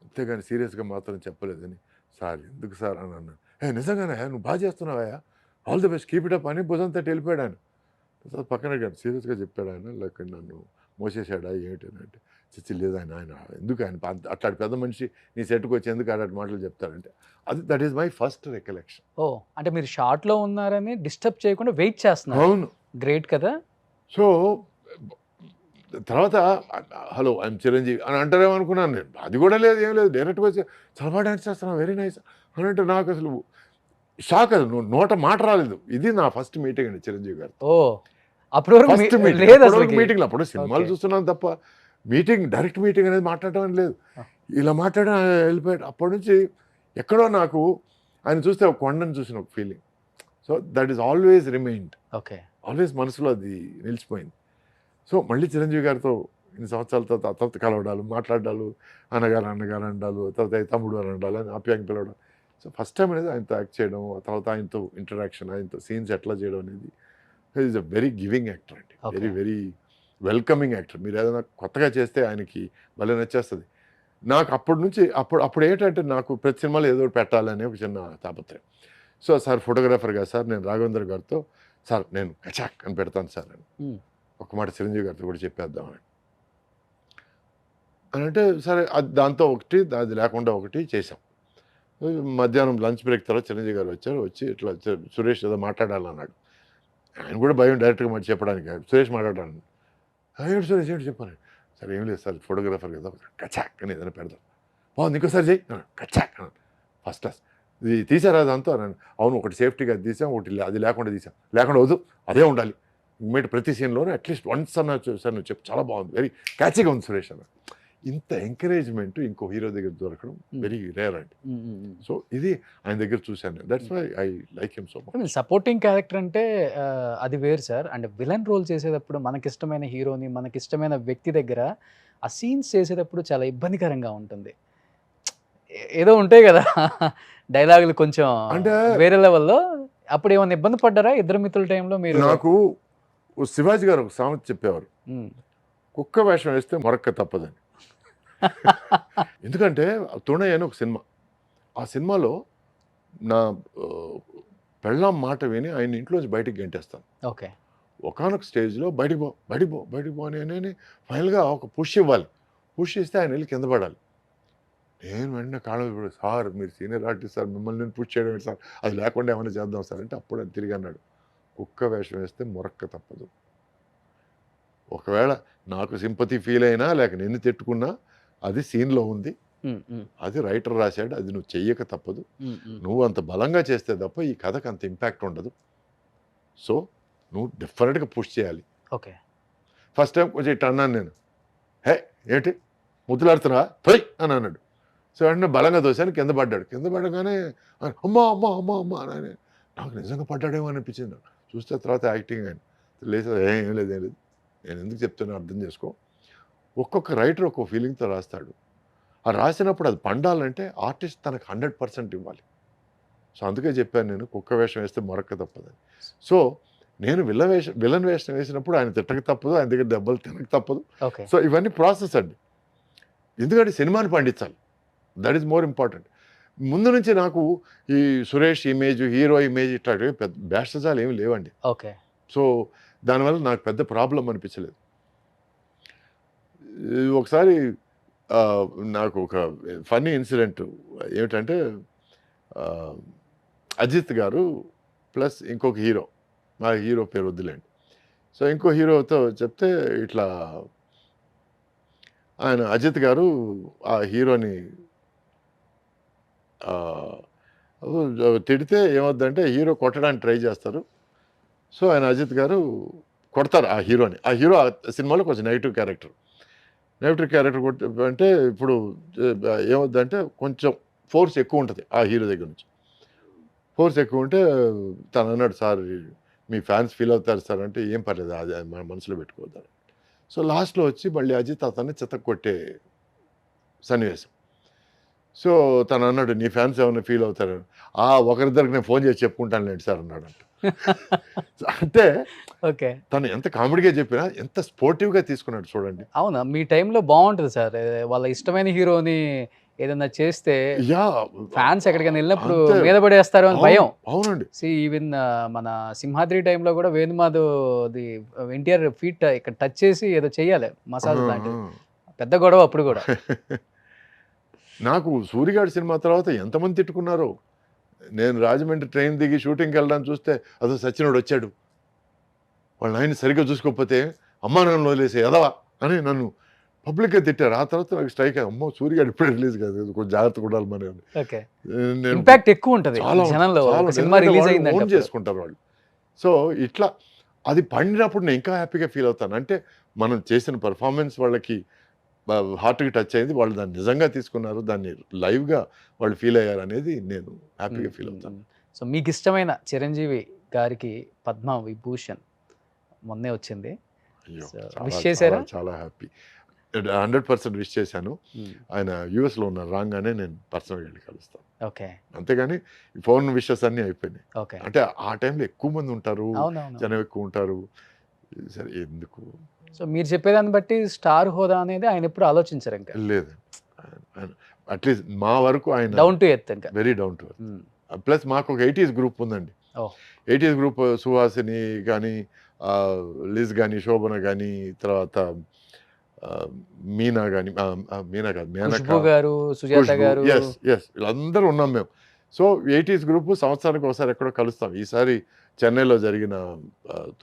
అంతేగాని సీరియస్గా మాత్రం చెప్పలేదని. సార్ ఎందుకు సార్ అని అన్నాను. నిజంగానే నువ్వు బాగా చేస్తున్నావా, all the best, keep it up అని భుజం తట్టి వెళ్ళిపోయాడు ఆయన. పక్కన గారు సీరియస్గా చెప్పాడు ఆయన, లేక నన్ను మోసేసాడా ఏమిటి అంటే, చచ్చి లేదు ఆయన ఎందుకు ఆయన అట్లాంటి పెద్ద మనిషి నీ సెట్కి వచ్చి ఎందుకు అట్లాంటి మాటలు చెప్తారంటే, అది that is my first recollection. అంటే మీరు షార్ట్లో ఉన్నారని డిస్టర్బ్ చేయకుండా వెయిట్ చేస్తున్నారు. అవును, గ్రేట్ కదా. సో తర్వాత హలో ఐఎమ్ చిరంజీవి అని అంటారేమో అనుకున్నాను నేను. అది కూడా లేదు, ఏం లేదు, డైరెక్ట్గా వచ్చి చాలా బాగా డాన్స్ చేస్తున్నాను, వెరీ నైస్ అని అంటే నాకు అసలు షాక్. అది నోట మాట రాలేదు. ఇది నా ఫస్ట్ మీటింగ్ అండి చిరంజీవి గారు. First meeting. అప్పుడు సినిమాలు చూస్తున్నాను తప్ప డైరెక్ట్ మీటింగ్ అనేది మాట్లాడటం అని లేదు. ఇలా మాట్లాడడం వెళ్ళిపోయాడు. అప్పటి నుంచి ఎక్కడో నాకు ఆయన చూస్తే ఒక కొండను చూసిన ఒక feeling. So that is always remained, always మనసులో అది నిలిచిపోయింది. సో మళ్ళీ చిరంజీవి గారితో ఇన్ని సంవత్సరాల తర్వాత కలవడాలు, మాట్లాడాలు, అన్నగారు అండాలు, తర్వాత తమ్ముడు అని అండాలి అని ఆప్యాయంగా పిలవడం. సో ఫస్ట్ టైం అనేది ఆయనతో యాక్ట్ చేయడం, తర్వాత ఆయనతో ఇంటరాక్షన్, ఆయనతో సీన్స్ ఎట్లా చేయడం అనేది, is a very giving actor అండి, వెరీ వెరీ వెల్కమింగ్ యాక్టర్. మీరు ఏదైనా కొత్తగా చేస్తే ఆయనకి భలే నచ్చేస్తుంది. నాకు అప్పటి నుంచి అప్పుడు ఏంటంటే నాకు ప్రతి సినిమాలో ఏదో ఒకటి పెట్టాలని ఒక చిన్న తాపత్రయం. సో సార్ ఫోటోగ్రాఫర్గా సార్ నేను రాఘవేంద్ర గారితో సార్ నేను కచాక్ అని పెడతాను సార్ అని ఒక మాట చిరంజీవి గారితో కూడా చెప్పేద్దామని అంటే, సరే దాంతో ఒకటి అది లేకుండా ఒకటి చేసాం. మధ్యాహ్నం లంచ్ బ్రేక్ తర్వాత చిరంజీవి గారు వచ్చి ఇట్లా సురేష్ ఏదో మాట్లాడాలన్నాడు. ఆయన కూడా భయం డైరెక్ట్గా మాట చెప్పడానికి, సురేష్ మాట్లాడాను. ఏంటి సురేష్ ఏంటి చెప్పాను. సరే ఏం లేదు సార్ ఫోటోగ్రాఫర్ కదా, కచాక్ అని ఏదైనా పెడతాం, బాగుంది ఇంకోసారి చెయ్యి కచాక్ అన్నాను. ఫస్ట్ క్లాస్ ఇది తీసారా దాంతో అన్నాను. అవును, ఒకటి సేఫ్టీగా అది తీసాం, ఒకటి అది లేకుండా తీసాం. లేకుండా వద్దు, అదే ఉండాలి ప్రతి సీన్లోనే అట్లీస్ట్ వన్స్ అన్న సార్ నువ్వు చెప్పు, చాలా బాగుంది, వెరీ క్యాచీగా ఉంది సురేష్ అన్న. ఇంత ఎంకరేజ్మెంట్ ఇంకో హీరో దగ్గర దొరకడం వెరీ రేర్ అండి. సో ఇది ఆయన దగ్గర చూశాను. That's why I like him so much. Supporting character అంటే అది వేరు సార్. అంటే విలన్ రోల్ చేసేటప్పుడు మనకిష్టమైన హీరోని, మనకిష్టమైన వ్యక్తి దగ్గర ఆ సీన్స్ చేసేటప్పుడు చాలా ఇబ్బందికరంగా ఉంటుంది. ఏదో ఉంటాయి కదా డైలాగులు కొంచెం అంటే వేరే లెవెల్లో. అప్పుడు ఏమైనా ఇబ్బంది పడ్డారా ఇద్దరు మిత్రుల టైంలో మీరు? నాకు శివాజీ గారు ఒక సామెత చెప్పేవారు, కుక్క వేషం వేస్తే మొరక్క తప్పదని. ఎందుకంటే తుణయ్య అని ఒక సినిమా, ఆ సినిమాలో నా పెళ్ళాం మాట విని ఆయన ఇంట్లోంచి బయటికి గెంటేస్తాను. ఓకే. ఒకానొక స్టేజ్లో బయటికి పో అని ఫైనల్గా ఒక పుష్ ఇవ్వాలి. పుష్ ఇస్తే ఆయన వెళ్ళి కింద పడాలి. నేను వెంటనే కాళ్ళ సార్ మీరు సీనియర్ ఆర్టిస్ట్ సార్, మిమ్మల్ని నేను పుష్ చేయడం సార్, అది లేకుండా ఏమైనా చేద్దాం సార్ అంటే అప్పుడు ఆయన తిరిగి అన్నాడు, కుక్క వేషం వేస్తే మొరక్క తప్పదు. ఒకవేళ నాకు సింపతి ఫీల్ అయినా లేక నిన్ను తిట్టుకున్నా అది సీన్లో ఉంది, అది రైటర్ రాశాడు, అది నువ్వు చెయ్యక తప్పదు. నువ్వు అంత బలంగా చేస్తే తప్ప ఈ కథకు అంత ఇంపాక్ట్ ఉండదు. సో నువ్వు డెఫినెట్గా పుష్ చేయాలి. ఓకే. ఫస్ట్ టైం కొంచెం ఇట్లా అన్నాను నేను, హే ఏంటి ముద్దులాడుతున్నా పోయి అని అన్నాడు. సో వెంటనే బలంగా దోశాను, కింద పడ్డాడు. కింద పడగానే అమ్మా అని నాకు నిజంగా పడ్డాడేమో అనిపించింది. నాకు చూస్తే తర్వాత యాక్టింగ్ ఆయన లేదు, ఏం లేదు నేను ఎందుకు చెప్తున్నా అర్థం చేసుకో. ఒక్కొక్క రైటర్ ఒక్కొక్క ఫీలింగ్తో రాస్తాడు. ఆ రాసినప్పుడు అది పండాలంటే ఆర్టిస్ట్ తనకు 100% ఇవ్వాలి. సో అందుకే చెప్పాను నేను, కుక్క వేషం వేస్తే మొరక్క తప్పదని. సో నేను విలన్ వేషం వేసినప్పుడు ఆయన తిట్టక తప్పదు, ఆయన దగ్గర దెబ్బలు తినక తప్పదు. సో ఇవన్నీ ప్రాసెస్ అండి. ఎందుకంటే సినిమాని పండించాలి, దట్ ఈస్ మోర్ ఇంపార్టెంట్. ముందు నుంచి నాకు ఈ సురేష్ ఇమేజ్, హీరో ఇమేజ్ ఇట్లాంటివి పెద్ద బ్యాస్టజాలు ఏమి లేవండి. ఓకే. సో దానివల్ల నాకు పెద్ద ప్రాబ్లం అనిపించలేదు. ఒకసారి నాకు ఒక ఫన్నీ ఇన్సిడెంట్ ఏమిటంటే, అజిత్ గారు ప్లస్ ఇంకొక హీరో, మా హీరో పేరు వద్దులేండి. సో ఇంకో హీరోతో చెప్తే ఇట్లా ఆయన అజిత్ గారు ఆ హీరోని తిడితే ఏమవుద్దంటే హీరో కొట్టడానికి ట్రై చేస్తారు. సో ఆయన అజిత్ గారు కొడతారు ఆ హీరోని. ఆ హీరో ఆ సినిమాలో కొంచెం నెగిటివ్ క్యారెక్టర్ కొట్టి అంటే ఇప్పుడు ఏమవుద్దంటే కొంచెం ఫోర్స్ ఎక్కువ ఉంటుంది ఆ హీరో దగ్గర నుంచి. ఫోర్స్ ఎక్కువ ఉంటే తను అన్నాడు, సార్ మీ ఫ్యాన్స్ ఫీల్ అవుతారు సార్ అంటే, ఏం పర్లేదు అది మన మనసులో పెట్టుకోవద్దారు. సో లాస్ట్లో వచ్చి మళ్ళీ అజిత్ అతన్ని చితక్ కొట్టే సన్నివేశం. సో తను అన్నాడు, నీ ఫ్యాన్స్ ఏమైనా ఫీల్ అవుతారు? ఒకరిద్దరికి నేను ఫోన్ చేసి చెప్పుకుంటాను లేండి సార్ అన్నాడు అంట. అంటే ఓకే, తను ఎంత కామెడీగా చెప్పినా ఎంత స్పోర్టివ్గా తీసుకున్నాడు చూడండి. అవునా, మీ టైంలో బాగుంటుంది సార్. వాళ్ళ ఇష్టమైన హీరోని ఏదన్నా చేస్తే ఫ్యాన్స్ ఎక్కడికైనా వెళ్ళినప్పుడు మీద పడేస్తారు అని భయం. అవునండి. ఈవెన్ మన సింహాద్రి టైంలో కూడా వేణుమాధవ్ది ఎన్టీఆర్ ఫీట్ ఇక్కడ టచ్ చేసి ఏదో చెయ్యాలి మసాజ్ లాంటిది, పెద్ద గొడవ అప్పుడు కూడా. నాకు సూర్యగాడి సినిమా తర్వాత ఎంతమంది తిట్టుకున్నారో. నేను రాజమండ్రి ట్రైన్ దిగి షూటింగ్కి వెళ్ళడానికి చూస్తే అదో సచ్చినోడు వచ్చాడు, వాళ్ళ ఆయన సరిగ్గా చూసుకోకపోతే అమ్మా నన్ను వదిలేసే ఎదవా అని నన్ను పబ్లిక్గా తిట్టారు. ఆ తర్వాత నాకు స్ట్రైక్ అయ్యి, అమ్మో సూర్యగాడు ఇప్పుడే రిలీజ్ కాదు, కొంచెం జాగ్రత్తగా ఉండాలి మన. ఇంపాక్ట్ ఎక్కువ ఉంటుంది జనంలో, సినిమా రిలీజ్ అయిందంటే చేసుకుంటారు వాళ్ళు. సో ఇట్లా అది పండినప్పుడు నేను ఇంకా హ్యాపీగా ఫీల్ అవుతాను. అంటే మనం చేసిన పర్ఫార్మెన్స్ వాళ్ళకి హార్ట్కి టచ్ అయింది, వాళ్ళు దాన్ని నిజంగా తీసుకున్నారు, దాన్ని లైవ్గా వాళ్ళు ఫీల్ అయ్యారు అనేది నేను హ్యాపీగా ఫీల్ అవుతాను. సో మీకు ఇష్టమైన చిరంజీవి గారికి పద్మ విభూషణ్ మొన్నే వచ్చింది, విష్ చేశారా? చాలా హ్యాపీ, 100% విష్ చేశాను. ఆయన యూఎస్లో ఉన్నారు, రాగానే నేను పర్సనల్గా వెళ్ళి కలుస్తాను. ఓకే, అంతేగాని ఫోన్ విషెస్ అన్నీ అయిపోయినాయి. ఓకే, అంటే ఆ టైంలో ఎక్కువ మంది ఉంటారు, జనం ఎక్కువ ఉంటారు, సరే ఎందుకు. సో మీరు చెప్పేదాన్ని బట్టి స్టార్ హోదా అనేది ఆయన ఎప్పుడు ఆలోచించారు? ఇంకా లేదు, అట్లీస్ట్ మా వరకు ఆయన డౌన్ టు ఎర్త్, ఇంకా very down to earth. Plus మాకు ఒక 80s గ్రూప్ ఉందండి. 80s గ్రూప్ సుహాసిని కానీ, లిజ్ కానీ, శోభన కానీ, తర్వాత మీనా కానీ, మీనా కాదు మేనకా గారు, సుజాత గారు, ఎస్ వీళ్ళందరూ ఉన్నాం మేము. సో 80s గ్రూప్ సంవత్సరానికి ఒకసారి ఎక్కడో కలుస్తాం. ఈసారి చెన్నైలో జరిగిన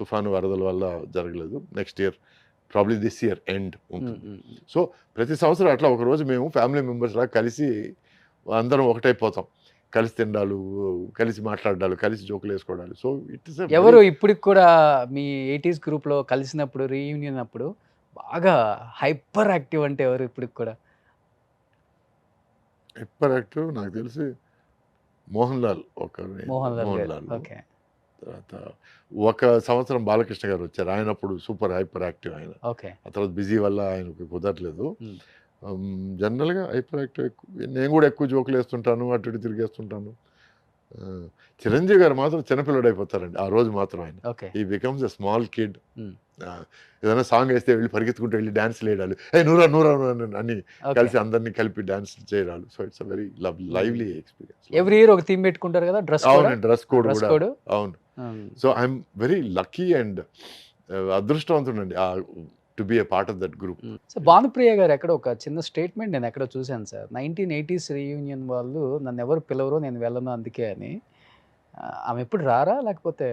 తుఫాను వరదల వల్ల జరగలేదు, next year probably this year end ఉంటుంది. సో ప్రతి సంవత్సరం అట్లా ఒకరోజు మేము ఫ్యామిలీ మెంబర్స్ లాగా కలిసి అందరం ఒకటైపోతాం, కలిసి తినడాలు, కలిసి మాట్లాడాలు, కలిసి జోకులు వేసుకోవడాలు. సో ఇట్ ఇస్ ఎవరు ఇప్పటికి కూడా మీ 80s గ్రూప్లో కలిసినప్పుడు రీయూనియన్ అప్పుడు బాగా హైపర్ యాక్టివ్ అంటే ఎవరు ఇప్పటికి కూడా? హైపర్ యాక్టివ్ నాకు తెలిసి మోహన్ లాల్ ఒకరు. మోహన్ లాల్ మోహన్ గారు. లాల్ ఓకే. తర్వాత ఒక సంవత్సరం బాలకృష్ణ గారు వచ్చారు. ఆయన అప్పుడు సూపర్ హైపర్ యాక్టివ్ ఆయన. ఓకే. ఆ తర్వాత బిజీ వల్ల ఆయనకు కుదరట్లేదు. హ్మ్. జనరల్‌గా హైపర్ యాక్టివ్ ఎక్కువ. నేను కూడా ఎక్కువ జోకులు వేస్తుంటాను. అటు ఇటు తిరిగేస్తుంటాను. చిరంజీవి గారు మాత్రం చిన్నపిల్లాడు అయిపోతారండి. ఆ రోజు మాత్రం ఆయన. Okay. He becomes a small kid. హ్మ్. ఏదైనా సాంగ్ వేస్తే వెళ్ళి పరిగెత్తుకుంటూ వెళ్ళి డాన్స్‌లు వేయడాలు. "ఏయ్! నువ్వురా, నువ్వురా" అని ఓకే. కలిసి అందరిని కలిపి డాన్స్ చేయడాలు. So it's a very lively experience. Every year ఒక థీమ్ పెట్టుకుంటారు కదా! డ్రెస్ కోడా? అవునండి. డ్రెస్ కోడ్ డ్రెస్ కూడా. కోడ్. అవును. Hmm. So I'm very lucky and అదృష్టవంతుడండి to be a part of that group. So Bhanupriya garu ఎక్కడో ఒక చిన్న స్టేట్మెంట్ నేను ఎక్కడో చూశాను సార్. 1980s రీయూనియన్ వాళ్ళు నన్నెవరు పిలవరు, నేను వెళ్ళను అందుకే అని. ఆమె ఎప్పుడు రారా? లేకపోతే?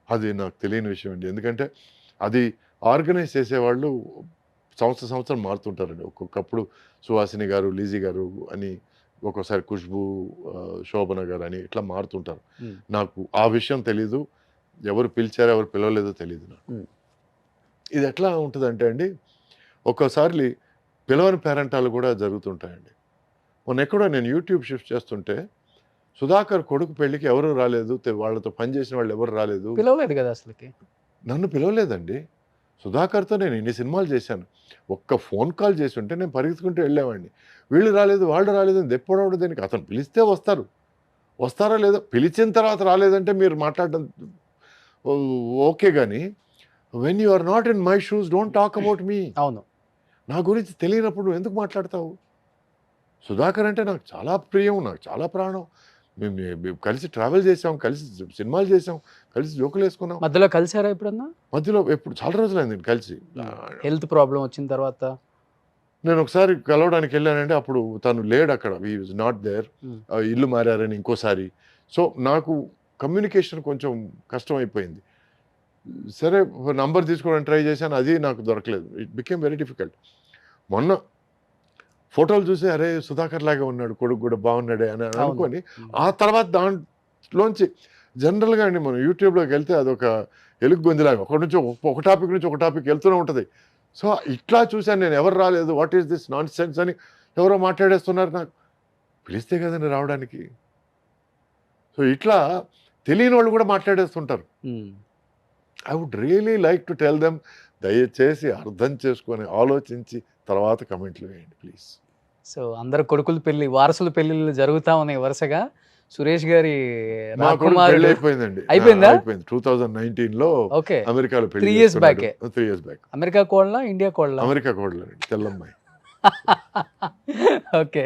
అది నాకు తెలియని విషయం అండి. ఎందుకంటే అది ఆర్గనైజ్ చేసేవాళ్ళు సంవత్సరం మారుతుంటారండి. ఒక్కొక్కప్పుడు సుహాసిని గారు, లీజీ గారు అని, ఒక్కోసారి ఖుష్బూ, శోభన గారు అని ఇట్లా మారుతుంటారు. హ్మ్. నాకు ఆ విషయం తెలీదు. ఎవరు పిలిచారో, ఎవరు పిలవలేదో తెలీదు నాకు. హ్మ్. ఇది ఎట్లా ఉంటదంటే అండి, ఒక్కోసారి పిలవని పేరంటాలు కూడా జరుగుతుంటాయండి. మొన్నెక్కడో నేను యూట్యూబ్ షిఫ్ట్ చేస్తుంటే, సుధాకర్ కొడుకు పెళ్ళికి ఎవరు రాలేదు. వాళ్ళతో పనిచేసిన వాళ్ళు ఎవరు రాలేదు. పిలవలేదు కదా అసలకి. నన్ను పిలవలేదండి. సుధాకర్‌తో నేను ఇన్ని సినిమాలు చేశాను. ఒక్క ఫోన్ కాల్ చేసుంటే నేను పరిగెత్తుకుంటూ వెళ్ళేవాడిని. వీళ్ళు రాలేదు, వాళ్ళు రాలేదు అని దెప్పడవడం దేనికి? అతను పిలిస్తే వస్తారు. వస్తారో లేదో, పిలిచిన తర్వాత రాలేదంటే మీరు మాట్లాడడం ఓ ఓకే గానీ, when you are not in my shoes don't talk about me. అవును. నా గురించి తెలియనప్పుడు నువ్వు ఎందుకు మాట్లాడతావు? సుధాకర్ అంటే నాకు చాలా ప్రియం, నాకు చాలా ప్రాణం. మేము కలిసి ట్రావెల్ చేసాం, కలిసి సినిమాలు చేసాం, కలిసి జోకులేసుకున్నాం. మధ్యలో కలిసారా ఎప్పుడన్నా? మధ్యలో ఎప్పుడు చాలా రోజులైంది కలిసి. హెల్త్ ప్రాబ్లమ్ వచ్చిన తర్వాత? నేను ఒకసారి కలవడానికి వెళ్ళానంటే అప్పుడు తను లేడక్కడ. He was not there. Hmm. ఇల్లు మారారని ఇంకోసారి. సో, నాకు కమ్యూనికేషన్ కొంచెం కష్టమైపోయింది. సరే నంబర్ తీసుకోవడానికి ట్రై చేశాను. అది నాకు దొరకలేదు. It became very difficult. మొన్న ఫోటోలు చూసి అరే! సుధాకర్ లాగా ఉన్నాడు. కొడుకు కూడా బాగున్నాడే అని అవును. అనుకోని, హ్మ్. ఆ తర్వాత దాంట్లోంచి జనరల్‌గా అండి మనం యూట్యూబ్‌లోకి వెళ్తే అదొక ఎలుగు గొంతులాగా ఒకటి నుంచి ఒక టాపిక్ నుంచి ఒక టాపిక్ వెళ్తూనే ఉంటది. సో, ఇట్లా చూసాను నేను. ఎవరు రాలేదు. వాట్ ఈస్ దిస్ నాన్‌సెన్స్ అని ఎవరో మాట్లాడేస్తున్నారు నాకు. పిలిస్తే కదండీ రావడానికి. సో, ఇట్లా తెలియనోళ్ళు కూడా మాట్లాడేస్తుంటారు. Hmm. I would really like to tell them, దయచేసి అర్థం చేసుకొని, ఆలోచించి తర్వాత కామెంట్లు వేయండి ప్లీజ్. సో అందరు కొడుకుల పెళ్లి, వారసుల పెళ్లిళ్ళు జరుగుతా ఉన్నాయి వరుసగా. సురేష్ గారి మా కొడుకు రాకుమారుడు పెళ్లి అయిపోయిందండి. అయిపోయిందా? అయిపోయింది. 2019లో ఓకే. అమెరికాలో 3 పెళ్లి years చేసుకున్నాడు. బ్యాకే. 3 ఇయర్స్ బ్యాక్. అమెరికా కోడలా? ఇండియా కోడలా? అమెరికా కోడలండి. తెల్లమ్మాయి. ఓకే.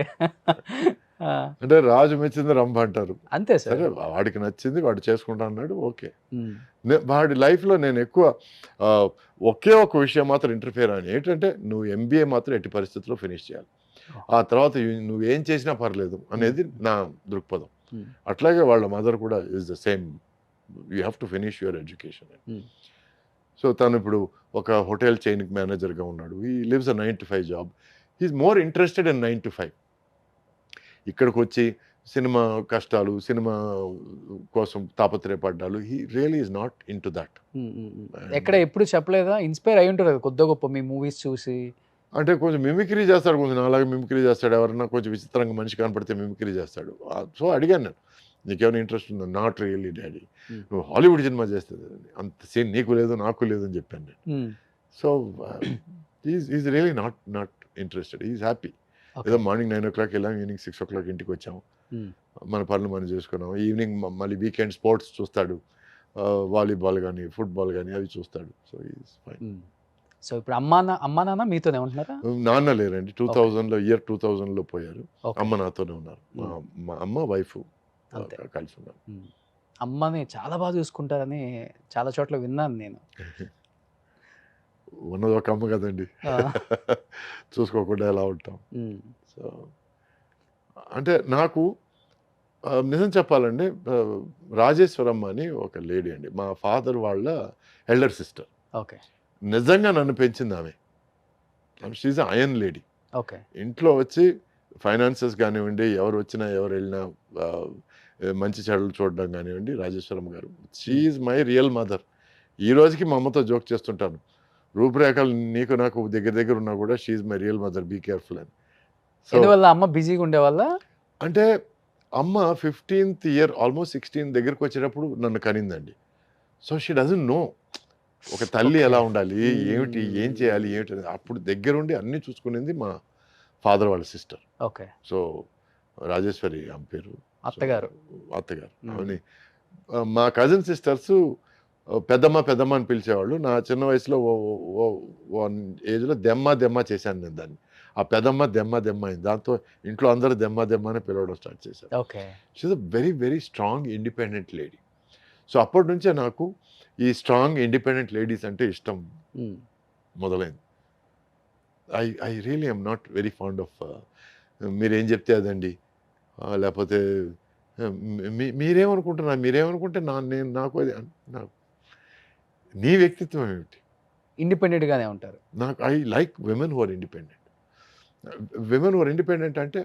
ఆ! అంటే రాజు మెచ్చింది రంభ అంటారు. అంతే సార్. సరే వాడికి నచ్చింది వాడు చేసుకుంటా అన్నాడు. ఓకే. హ్మ్. వాడి లైఫ్‌లో నేను ఎక్కువ ఒకే ఒక విషయం మాత్రం ఇంటర్ఫియర్ అయ్యాను. ఏంటంటే నువ్వు ఎంబీఏ మాత్రం ఎట్టి పరిస్థితుల్లో ఫినిష్ చేయాలి. ఆ తర్వాత నువ్వేం చేసినా పర్లేదు అనేది నా దృక్పథం. హ్మ్. అట్లాగే వాళ్ళ మదర్ కూడా is the same. You have to finish your education. Hmm. So తను ఇప్పుడు ఒక హోటల్ చైన్‌కి మేనేజర్‌గా ఉన్నాడు. He lives a 9 to 5 job. He is more interested in 9 to 5. ఇక్కడికొచ్చి సినిమా కష్టాలు, సినిమా కోసం తాపత్రయపడ్డాలు. He really is not into that. Hmm. Hmm. హ్మ్. ఎక్కడ ఎప్పుడు చెప్పలేదా? ఇన్‌స్పైర్ అయ్యి ఉంటారు కదా కొద్దో గొప్ప మీ మూవీస్ చూసి. అంటే కొంచెం మిమిక్రీ చేస్తాడు. కొంచెం నాలాగా మిమిక్రీ చేస్తాడు. ఎవరన్నా కొంచెం విచిత్రంగా మనిషి కనపడితే మిమిక్రీ చేస్తాడు. సో అడిగాను నేను. నీకేమైనా ఇంట్రెస్ట్ ఉందా? Not really daddy. హ్మ్. నువ్వు హాలీవుడ్ సినిమా చేస్తే అంత సీన్ నీకు లేదు, నాకు లేదు అని చెప్పాను నేను. హ్మ్. So is really not interested. Is happy. ఏదో ఓకే. మార్నింగ్ 9:00 వెళ్ళాం, ఈవినింగ్ 6:00 ఇంటికి వచ్చాము. హ్మ్. మన పనులు మనం చేసుకున్నాం. ఈవినింగ్ మళ్ళీ వీకెండ్ స్పోర్ట్స్ చూస్తాడు. వాలీబాల్ గానీ, ఫుట్‌బాల్ గానీ అవి చూస్తాడు. So is fine. హ్మ్. సో ఇప్పుడు అమ్మా, నాన్న మీతోనే ఉంటున్నారా? నాన్న లేరండి. 2000లో పోయారు. ఓకే. అమ్మ నాతోనే ఉన్నారు. మా అమ్మ, వైఫ్ అంతే. కలిసి ఉన్నారు. హ్మ్. అమ్మని చాలా బాగా చూసుకుంటారని చాలా చోట్ల విన్నాను నేను. ఉన్నది ఒక అమ్మ కదండీ. ఆ! చూసుకోకుండా ఎలా ఉంటాం. హ్మ్. సో అంటే నాకు నిజం చెప్పాలండి, రాజేశ్వరమ్మ అని ఒక లేడీ అండి. మా ఫాదర్ వాళ్ళ ఎల్డర్ సిస్టర్. ఓకే. నిజంగా నన్ను పెంచింది ఆమె. She is a iron lady. Okay. ఇంట్లో వచ్చి ఫైనాన్సెస్ కానివ్వండి, ఎవరు వచ్చినా ఎవరు వెళ్ళినా మంచి చెడులు చూడడం కానివ్వండి, రాజేశ్వరం గారు she is my real mother. ఈ రోజుకి మా అమ్మతో జోక్ చేస్తుంటాను. రూపురేఖలు నీకు నాకు దగ్గర దగ్గర ఉన్నా కూడా she my real mother, be careful అని. సో ఎందువల్ల అమ్మ బిజీగా ఉండేవాళ్ళ? అంటే అమ్మ 15th ఇయర్ ఆల్మోస్ట్ 16 దగ్గరకు వచ్చేటప్పుడు నన్ను కనిందండి. సో షీ డజంట్ నో ఒక తల్లి ఎలా ఉండాలి, ఏమిటి, ఏం చేయాలి, ఏమిటి అనేది. అప్పుడు దగ్గరుండి అన్నీ చూసుకునేది మా ఫాదర్ వాళ్ళ సిస్టర్. ఓకే. సో రాజేశ్వరి ఆమె పేరు. అత్తగారు. అత్తగారు అని మా కజిన్ సిస్టర్స్ పెద్దమ్మ పెద్దమ్మ అని పిలిచేవాళ్ళు. నా చిన్న వయసులో వన్ ఏజ్లో దెమ్మ చేశాను నేను దాన్ని. ఆ పెదమ్మ దెమ్మ అయింది. దాంతో ఇంట్లో అందరూ దెమ్మ అని పిలవడం స్టార్ట్ చేశారు. Okay. She a very very strong independent lady. So అప్పటి నుంచే నాకు ఈ స్ట్రాంగ్ ఇండిపెండెంట్ లేడీస్ అంటే ఇష్టం మొదలైంది. I really I'm not very fond of మీరేం చెప్తే అదండి, లేకపోతే మీరేమనుకుంటే నేను నాకు అది నాకు నీ వ్యక్తిత్వం ఏమిటి? ఇండిపెండెంట్గానే ఉంటారు. నాకు I like women who are independent. Women who are independent అంటే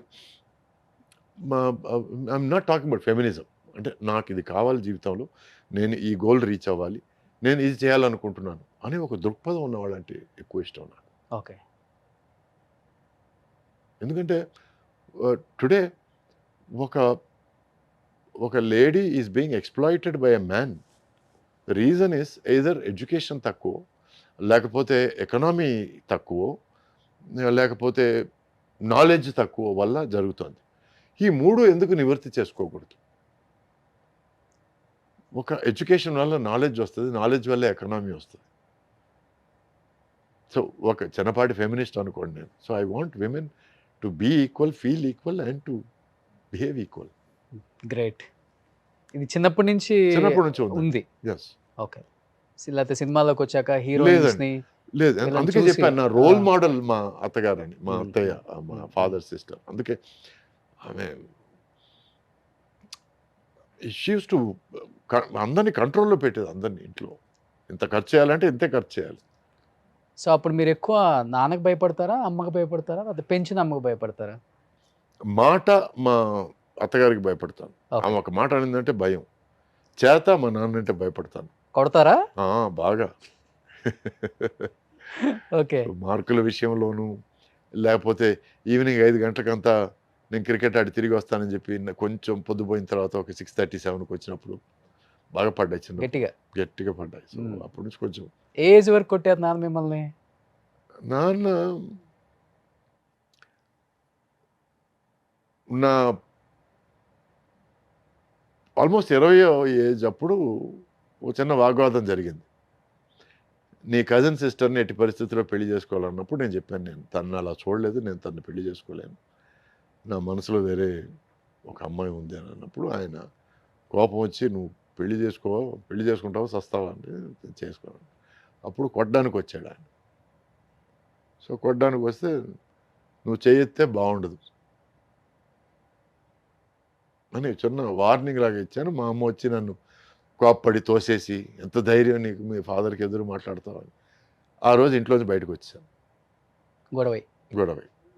I'm not talking about feminism. అంటే నాకు ఇది కావాలి జీవితంలో, నేను ఈ గోల్ రీచ్ అవ్వాలి, నేను ఇది చేయాలనుకుంటున్నాను అని ఒక దృక్పథం ఉన్నవాళ్ళంటే ఎక్కువ ఇష్టం నాకు. ఓకే. ఎందుకంటే టుడే ఒక lady is being exploited by a man. Reason is either education తక్కువ, లేకపోతే ఎకనామీ తక్కువ, లేకపోతే నాలెడ్జ్ తక్కువ వల్ల జరుగుతుంది. ఈ 3 ఎందుకు నివృత్తి చేసుకోకూడదు? ఒక ఎడ్యుకేషన్ వల్ల నాలెడ్జ్ వస్తుంది, నాలెడ్జ్ వల్ల ఎకనామీ వస్తుంది. సో ఒక చిన్నపాటి ఫెమినిస్ట్ అనుకోండి నేను. So I want women to be equal, feel equal and to behave equal. Great. ఇది చిన్నప్పటి నుంచి ఉంది. ఎస్. ఓకే. లేకపోతే సినిమాలోకి వచ్చాక హీరోయిన్స్ని లేదు, అందుకే చెప్పాను నా రోల్ మోడల్ మా అత్తగారని, మా అత్తయ్య, మా ఫాదర్ సిస్టర్. అందుకే ఆమె షీ యూస్ టు అందరినీ కంట్రోల్లో పెట్టేది, అందరినీ ఇంట్లో. ఇంత ఖర్చు చేయాలంటే ఇంతే ఖర్చు చేయాలి. సో అప్పుడు మీరు ఎక్కువ నాన్నకు భయపడతారా, అమ్మకు భయపడతారా, లేదా పెంచిన అమ్మకు భయపడతారా? మాట మా అత్తగారికి భయపడతాను. ఆమె ఒక మాట అనిందంటే భయం. చేత మా నాన్న అంటే భయపడతాను. కొడతారా? బాగా. ఓకే. మార్కుల విషయంలోనూ, లేకపోతే ఈవినింగ్ 5 గంటలకంతా నేను క్రికెట్ ఆడి తిరిగి వస్తానని చెప్పి కొంచెం పొద్దుపోయిన తర్వాత ఒక 6:37కి వచ్చినప్పుడు బాగా పడ్డాయి, చిన్న గట్టిగా పడ్డాయి. సో అప్పటి నుంచి కొంచెం. ఏజ్ వరకు కొట్టారు నాన్న మిమ్మల్ని? నాన్న నా ఆల్మోస్ట్ 20వ ఏజ్ అప్పుడు ఒక చిన్న వాగ్వాదం జరిగింది. నీ కజిన్ సిస్టర్ని ఎట్టి పరిస్థితుల్లో పెళ్లి చేసుకోవాలన్నప్పుడు నేను చెప్పాను, నేను తను అలా చూడలేదు, నేను తను పెళ్లి చేసుకోలేను, నా మనసులో వేరే ఒక అమ్మాయి ఉంది అని అన్నప్పుడు ఆయన కోపం వచ్చి, నువ్వు పెళ్లి చేసుకుంటావా సస్తావా అంటే చేసుకోవాలి. అప్పుడు కొట్టడానికి వచ్చాడు ఆయన. సో కొట్టడానికి వస్తే నువ్వు చేయెత్తే బాగుండదు అని చిన్న వార్నింగ్ లాగా ఇచ్చాను. మా అమ్మ వచ్చి నన్ను కోప్పడి తోసేసి, ఎంత ధైర్యం నీకు, మీ ఫాదర్కి ఎదురు మాట్లాడతావని. ఆ రోజు ఇంట్లోంచి బయటకు వచ్చాను, గొడవై.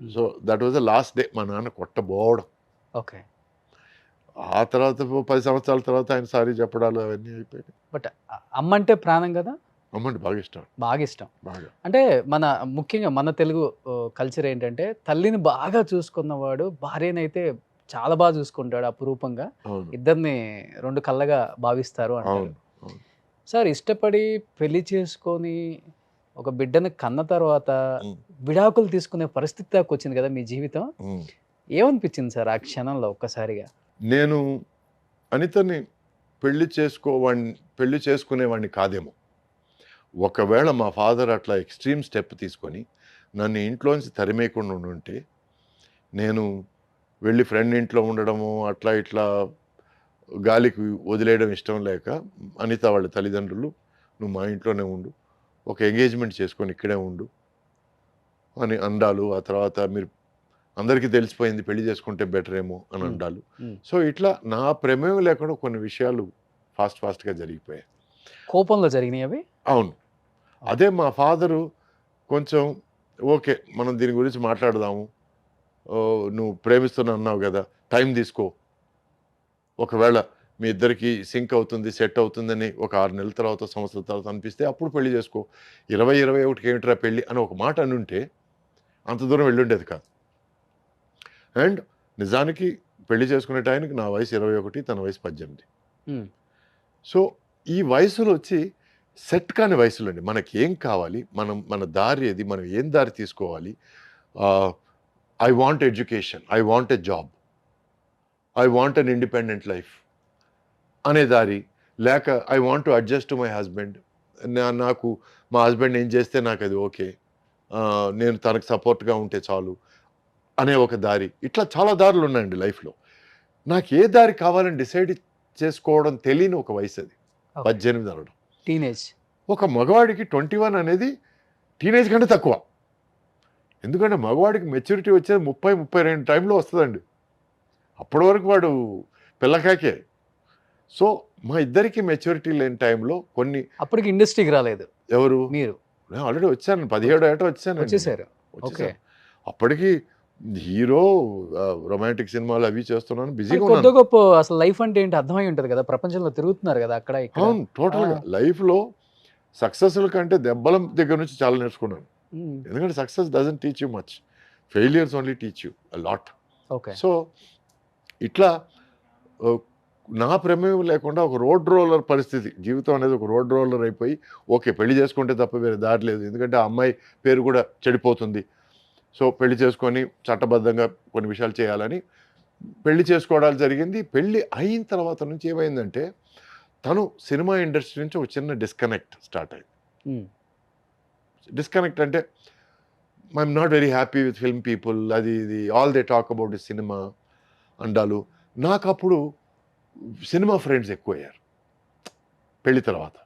So that was the last day మా నాన్న కొట్టబోవడం. ఓకే. ఆ తర్వాత 10 సంవత్సరాల తర్వాత ఆయన సారీ చెప్పడాలు అవన్నీ అయిపోయాయి. బట్ అమ్మ అంటే ప్రాణం కదా? అమ్మంటే బాగా ఇష్టం. బాగా. అంటే ముఖ్యంగా మన తెలుగు కల్చర్ ఏంటంటే తల్లిని బాగా చూసుకున్నవాడు భార్యనైతే చాలా బాగా చూసుకుంటాడు అపురూపంగా. ఇద్దరిని 2 కళ్ళగా భావిస్తారు అంటారు. సార్, ఇష్టపడి పెళ్లి చేసుకొని ఒక బిడ్డను కన్న తర్వాత విడాకులు తీసుకునే పరిస్థితి దాకా వచ్చింది కదా మీ జీవితం. ఏమనిపించింది సార్ ఆ క్షణంలో ఒక్కసారిగా? నేను అనితని పెళ్లి చేసుకునేవాడిని కాదేమో. ఒకవేళ మా ఫాదర్ అట్లా ఎక్స్ట్రీమ్ స్టెప్ తీసుకొని నన్ను ఇంట్లోంచి తరిమేయకుండా ఉంటే, నేను వెళ్ళి ఫ్రెండ్ ఇంట్లో ఉండడము, అట్లా ఇట్లా గాలికి వదిలేయడం ఇష్టం లేక అనిత వాళ్ళ తల్లిదండ్రులు, నువ్వు మా ఇంట్లోనే ఉండు, ఒక ఎంగేజ్మెంట్ చేసుకొని ఇక్కడే ఉండు అని అండాలు. ఆ తర్వాత మీరు అందరికీ తెలిసిపోయింది, పెళ్లి చేసుకుంటే బెటర్ ఏమో అని అండాలు. సో ఇట్లా నా ప్రమేయం లేకుండా కొన్ని విషయాలు ఫాస్ట్గా జరిగిపోయాయి. కోపంలో జరిగినాయి అవి? అవును. అదే మా ఫాదరు కొంచెం ఓకే, మనం దీని గురించి మాట్లాడదాము, నువ్వు ప్రేమిస్తున్నా అన్నావు కదా, టైం తీసుకో, ఒకవేళ మీ ఇద్దరికి సింక్ అవుతుంది, సెట్ అవుతుందని ఒక 6 నెలల తర్వాత, సంవత్సరాల తర్వాత అనిపిస్తే అప్పుడు పెళ్లి చేసుకో. 20, 21కి ఏమిట్రా పెళ్లి అని ఒక మాట అనుంటే అంత దూరం వెళ్ళుండేది కాదు. అండ్ నిజానికి పెళ్లి చేసుకునే టైంకి నా వయసు 21, తన వయసు 18. హ్మ్. సో ఈ వయసులో వచ్చి సెట్ కాని వయసులో అండి మనకి ఏం కావాలి, మన దారి ఏది, మనం ఏం దారి తీసుకోవాలి. I want education, I want a job, I want an independent life అనే దారి, లేక I want to adjust to my husband, నాకు మా హస్బెండ్ ఏం చేస్తే నాకు అది ఓకే, నేను తనకు సపోర్ట్గా ఉంటే చాలు అనే ఒక దారి. ఇట్లా చాలా దారులు ఉన్నాయండి లైఫ్లో. నాకు ఏ దారి కావాలని డిసైడ్ చేసుకోవడం తెలియని ఒక వయసు అది, 18 అనడం. టీనేజ్. ఒక మగవాడికి 21 అనేది టీనేజ్ కంటే తక్కువ. ఎందుకంటే మగవాడికి మెచ్యూరిటీ వచ్చేది 30, 32 టైంలో వస్తుందండి. అప్పటి వరకు వాడు పిల్లకాకే. సో మా ఇద్దరికి మెచ్యూరిటీ లేని టైంలో కొన్ని. అప్పటికి ఇండస్ట్రీకి రాలేదు ఎవరు? మీరు. నేను ఆల్రెడీ వచ్చాను, 17 ఏట వచ్చాను. వచ్చేసారు. ఓకే. అప్పటికి హీరో, రొమాంటిక్ సినిమాలు అవి చేస్తున్నాను, బిజీగా కొద్ది ఉన్నాను. గొప్ప అసలు లైఫ్ అంటే ఏంటి అర్థమై ఉంటుంది కదా, ప్రపంచంలో తిరుగుతున్నారు కదా అక్కడ ఇక్కడ. అవును, టోటల్గా లైఫ్లో సక్సెస్ల కంటే దెబ్బల దగ్గర నుంచి చాలా నేర్చుకున్నాను. ఎందుకంటే success doesn't teach you much, failures only teach you a lot. Okay. So ఇట్లా నా ప్రమేయం లేకుండా ఒక రోడ్ రోలర్ పరిస్థితి, జీవితం అనేది ఒక రోడ్ రోలర్ అయిపోయి, ఓకే పెళ్లి చేసుకుంటే తప్ప వేరే దారి లేదు, ఎందుకంటే ఆ అమ్మాయి పేరు కూడా చెడిపోతుంది. సో పెళ్లి చేసుకొని చట్టబద్ధంగా కొన్ని విషయాలు చేయాలని పెళ్లి చేసుకోవడాలు జరిగింది. పెళ్లి అయిన తర్వాత నుంచి ఏమైందంటే తను సినిమా ఇండస్ట్రీ నుంచి ఒక చిన్న డిస్కనెక్ట్ స్టార్ట్ అయింది. డిస్కనెక్ట్ అంటే I'm not very happy with film people, అది ఇది all they talk about the cinema అండాలు. నాకు అప్పుడు సినిమా ఫ్రెండ్స్ ఎక్కువయ్యారు పెళ్లి తర్వాత.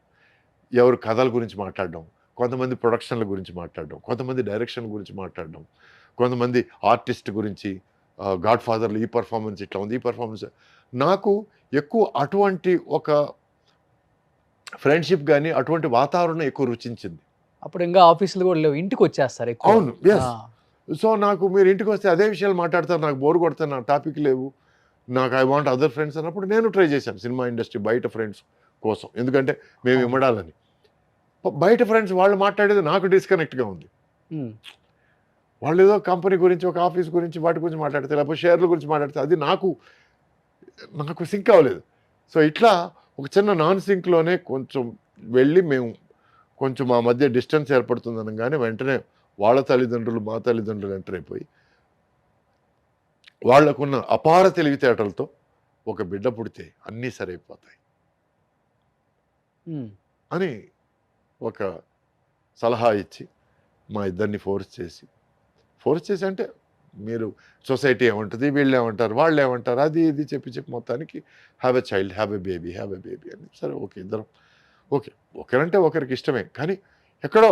ఎవరు కథల గురించి మాట్లాడడం, కొంతమంది ప్రొడక్షన్ల గురించి మాట్లాడడం, కొంతమంది డైరెక్షన్ గురించి మాట్లాడడం, కొంతమంది ఆర్టిస్ట్ గురించి, గాడ్ ఫాదర్లు ఈ పర్ఫార్మెన్స్ ఇట్లా ఉంది, ఈ పర్ఫార్మెన్స్. నాకు ఎక్కువ అటువంటి ఒక ఫ్రెండ్షిప్ కానీ అటువంటి వాతావరణం ఎక్కువ రుచించింది. అప్పుడు ఇంకా ఆఫీసులు కూడా లేవు, ఇంటికి వచ్చేస్తారు ఎక్కువ. అవును, ఎస్. సో నాకు మీరు ఇంటికి వస్తే అదే విషయాలు మాట్లాడతారు, నాకు బోర్ కొడతాను, నా టాపిక్ లేవు, నాకు ఐ వాంట్ అదర్ ఫ్రెండ్స్ అన్నప్పుడు నేను ట్రై చేశాను సినిమా ఇండస్ట్రీ బయట ఫ్రెండ్స్ కోసం. ఎందుకంటే మేము ఇమ్మడాలని. బయట ఫ్రెండ్స్ వాళ్ళు మాట్లాడేది నాకు డిస్కనెక్ట్గా ఉంది. వాళ్ళు ఏదో కంపెనీ గురించి, ఒక ఆఫీస్ గురించి, వాటి గురించి మాట్లాడితే, లేకపోతే షేర్ల గురించి మాట్లాడితే అది నాకు సింక్ అవ్వలేదు. సో ఇట్లా ఒక చిన్న నాన్ సింక్లోనే కొంచెం వెళ్ళి మేము కొంచెం మా మధ్య డిస్టెన్స్ ఏర్పడుతుంది అనగానే వెంటనే వాళ్ళ తల్లిదండ్రులు మా తల్లిదండ్రులు ఎంటర్ అయిపోయి వాళ్లకున్న అపార తెలివితేటలతో ఒక బిడ్డ పుడితే అన్నీ సరైపోతాయి అని ఒక సలహా ఇచ్చి మా ఇద్దరిని ఫోర్స్ చేసి అంటే మీరు సొసైటీ ఏమంటుంది, వీళ్ళు ఏమంటారు, వాళ్ళు ఏమంటారు, అది ఇది చెప్పి మొత్తానికి have a child, have a baby అని. సరే ఓకే, ఇద్దరం ఓకే, ఒకరంటే ఒకరికి ఇష్టమే, కానీ ఎక్కడో